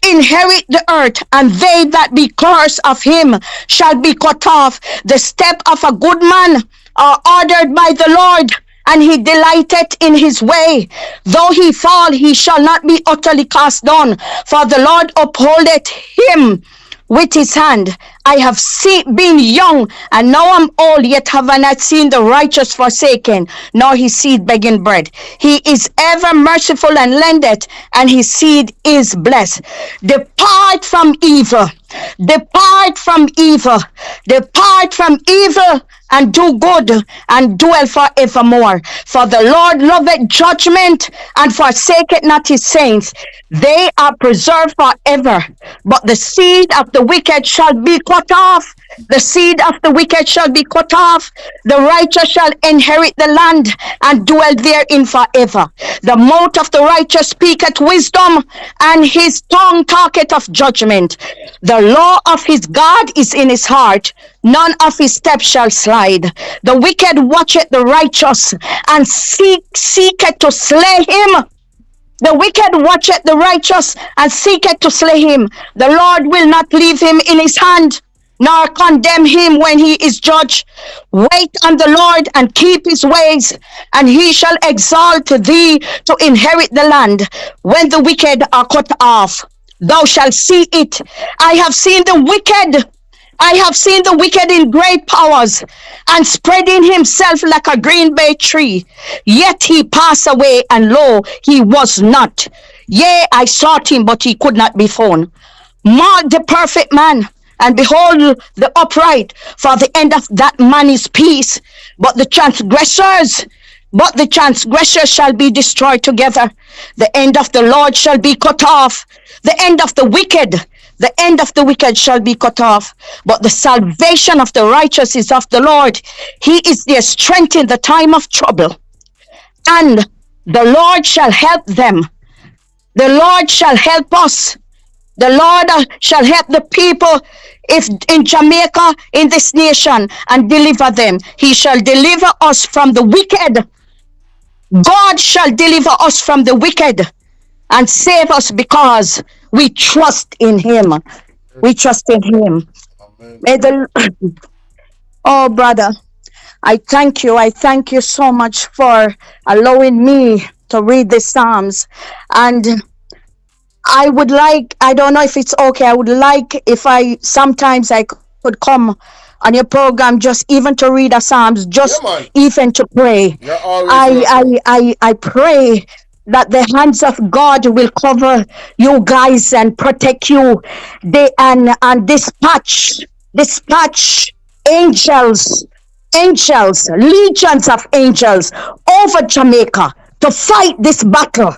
inherit the earth, and they that be cursed of him shall be cut off. The step of a good man are ordered by the Lord, and he delighteth in his way. Though he fall, he shall not be utterly cast down, for the Lord upholdeth him with his hand. I have been young, and now I'm old, yet have I not seen the righteous forsaken, nor his seed begging bread. He is ever merciful and lendeth, and his seed is blessed. Depart from evil. Depart from evil. Depart from evil, and do good, and dwell forevermore. For the Lord loveth judgment, and forsaketh not his saints. They are preserved forever, but the seed of the wicked shall be cut cut off. The seed of the wicked shall be cut off. The righteous shall inherit the land and dwell therein forever. The mouth of the righteous speaketh wisdom, and his tongue talketh of judgment. The law of his God is in his heart. None of his steps shall slide. The wicked watcheth the righteous, and seeketh to slay him. The wicked watcheth the righteous, and seeketh to slay him. The Lord will not leave him in his hand, nor condemn him when he is judged. Wait on the Lord and keep his ways, and he shall exalt thee to inherit the land. When the wicked are cut off, thou shalt see it. I have seen the wicked. I have seen the wicked in great powers, and spreading himself like a green bay tree. Yet he passed away, and lo, he was not. Yea, I sought him, but he could not be found. Mark the perfect man, and behold the upright, for the end of that man is peace. But the transgressors shall be destroyed together. The end of the Lord shall be cut off. The end of the wicked shall be cut off. But the salvation of the righteous is of the Lord. He is their strength in the time of trouble. And the Lord shall help them. The Lord shall help us. The Lord shall help the people if in Jamaica, in this nation, and deliver them. He shall deliver us from the wicked. God shall deliver us from the wicked and save us because we trust in him. We trust in him. May the oh, brother, I thank you. I thank you so much for allowing me to read the Psalms. And I would like, I don't know if it's okay, I would like if sometimes I could come on your program just even to read the Psalms, just even to pray. I pray that the hands of God will cover you guys and protect you. And dispatch angels, legions of angels over Jamaica to fight this battle.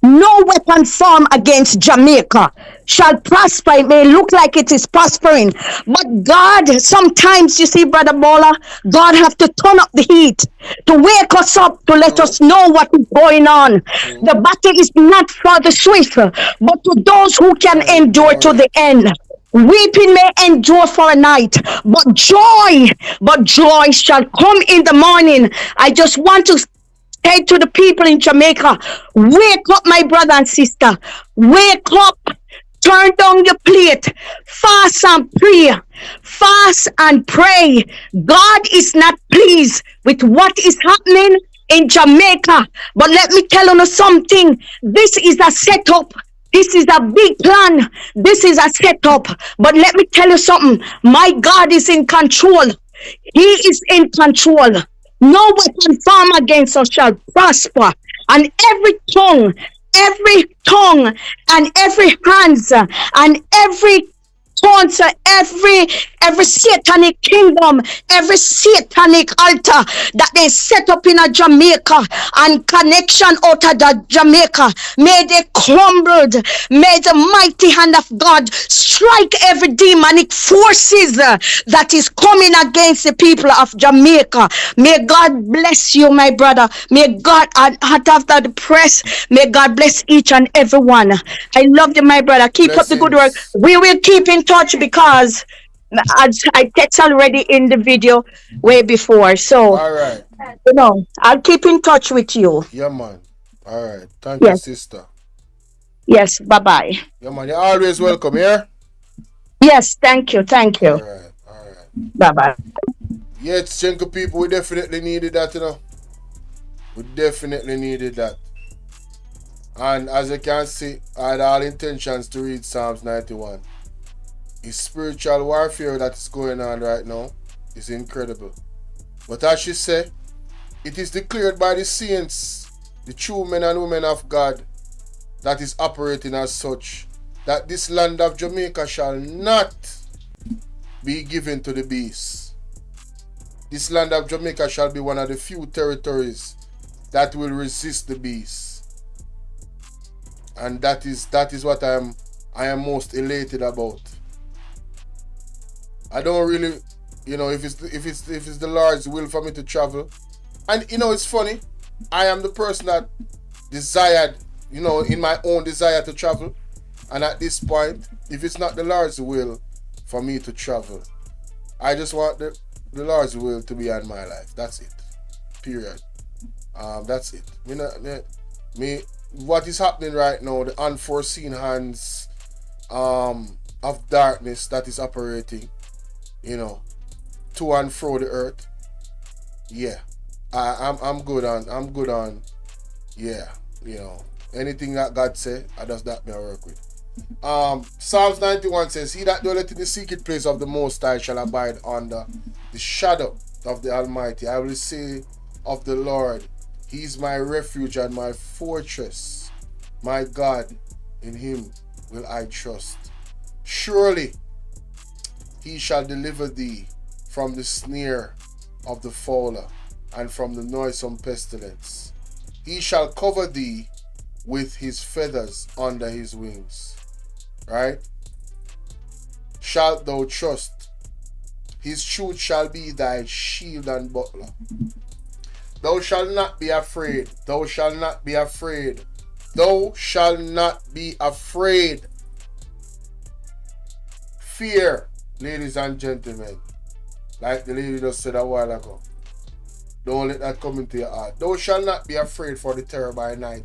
No weapon formed against Jamaica shall prosper. It may look like it is prospering, but God, sometimes, you see, Brother Bolo, God have to turn up the heat to wake us up, to let us know what is going on. The battle is not for the swift, but to those who can endure to the end. Weeping may endure for a night, but joy shall come in the morning. I just want to say to the people in Jamaica, wake up, my brother and sister. Wake up. Turn down your plate. Fast and pray. Fast and pray. God is not pleased with what is happening in Jamaica. But let me tell you something. This is a setup. This is a big plan. This is a setup. But let me tell you something. My God is in control. He is in control. No weapon formed against us shall prosper. And every tongue, and every hands, and every sponsor, every satanic kingdom, every satanic altar that they set up in a Jamaica and connection out of the Jamaica, may they crumbled. May the mighty hand of God strike every demonic forces that is coming against the people of Jamaica. May God bless you, my brother. May God, after the press, may God bless each and every one. I love you, my brother. Keep up the good work. We will keep in touch because I text already in the video way before. So, all right. I'll keep in touch with you. Yeah, man. All right. Thank you, sister. Yes, bye-bye. Yeah, man. You're always welcome here. Yes, thank you. Thank you. All right. Bye-bye. Yes, Chenko people, we definitely needed that, We definitely needed that. And as you can see, I had all intentions to read Psalms 91. It's spiritual warfare that is going on right now. It's incredible. But as she said, it is declared by the saints, the true men and women of God, that is operating as such, that this land of Jamaica shall not be given to the beast. This land of Jamaica shall be one of the few territories that will resist the beast. And that is what I am most elated about. I don't really, if it's the Lord's will for me to travel. And it's funny. I am the person that desired, in my own desire to travel. And at this point, if it's not the Lord's will for me to travel, I just want the Lord's will to be on my life. That's it. Period. That's it. What is happening right now, the unforeseen hands of darkness that is operating, to and fro the earth. Yeah. I'm good on yeah, anything that God say, I does that me work with. Psalms 91 says, he that dwelleth in the secret place of the Most High shall abide under the shadow of the Almighty. I will say of the Lord, he is my refuge and my fortress, my God, in him will I trust. Surely he shall deliver thee from the snare of the fowler and from the noisome pestilence. He shall cover thee with his feathers under his wings. Right? Shalt thou trust? His truth shall be thy shield and buckler. Thou shalt not be afraid. Thou shalt not be afraid. Thou shalt not be afraid. Fear, ladies and gentlemen, like the lady just said a while ago, don't let that come into your heart. Thou shalt not be afraid for the terror by night,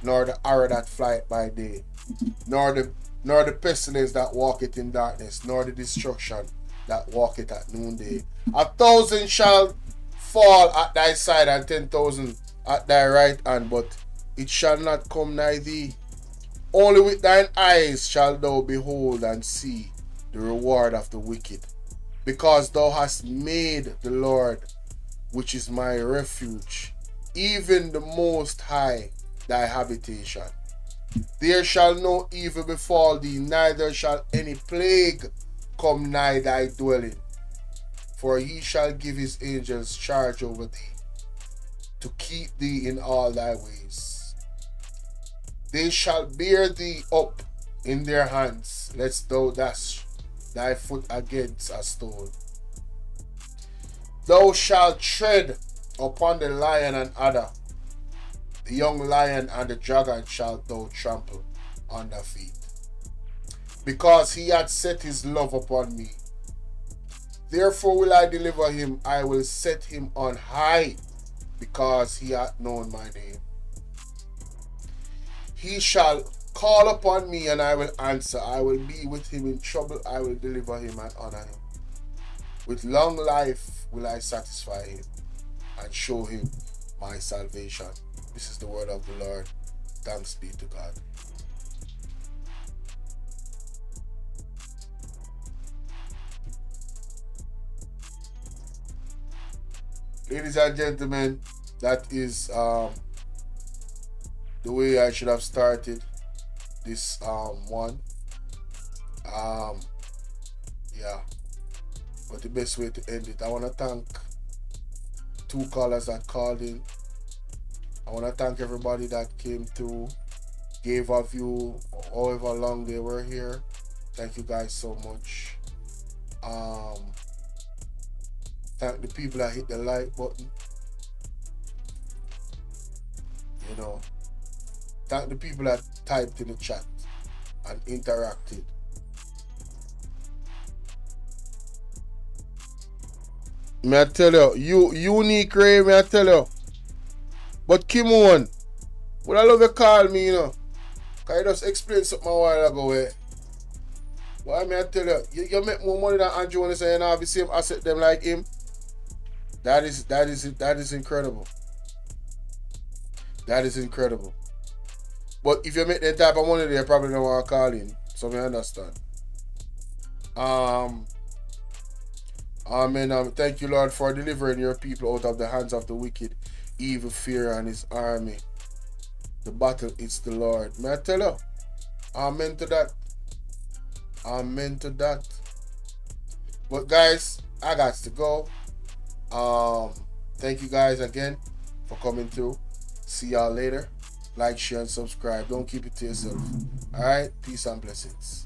nor the arrow that flieth by day, nor the pestilence that walketh in darkness, nor the destruction that walketh at noonday. 1,000 shall fall at thy side, and 10,000 at thy right hand, but it shall not come nigh thee. Only with thine eyes shalt thou behold and see the reward of the wicked, because thou hast made the Lord, which is my refuge, even the Most High, thy habitation. There shall no evil befall thee, neither shall any plague come nigh thy dwelling. For he shall give his angels charge over thee, to keep thee in all thy ways. They shall bear thee up in their hands, lest thou dash thy foot against a stone. Thou shalt tread upon the lion and adder, the young lion and the dragon shalt thou trample under feet. Because he hath set his love upon me, therefore will I deliver him. I will set him on high, because he hath known my name. He shall call upon me, and I will answer. I will be with him in trouble. I will deliver him and honor him. With long life will I satisfy him and show him my salvation. This is the word of the Lord. Thanks be to God. Ladies and gentlemen, that is the way I should have started this one. Yeah, but the best way to end it, I want to thank 2 callers that called in. I want to thank everybody that came through, gave a view, however long they were here. Thank you guys so much. Thank the people that hit the like button. Thank the people that typed in the chat and interacted. May I tell you, unique Ray, may I tell you. But Kimon, would I love you call me, Cause you just explained something a while ago, eh? Why may I tell you make more money than Andrew and say you have the same asset them like him. That is incredible. That is incredible. But if you make that type of money, they probably don't want to call in. So I understand. Amen. Thank you, Lord, for delivering your people out of the hands of the wicked, evil fear and his army. The battle is the Lord. May I tell you? Amen to that. Amen to that. But guys, I got to go. Thank you guys again for coming through. See y'all later. Like, share, and subscribe. Don't keep it to yourself. Alright? Peace and blessings.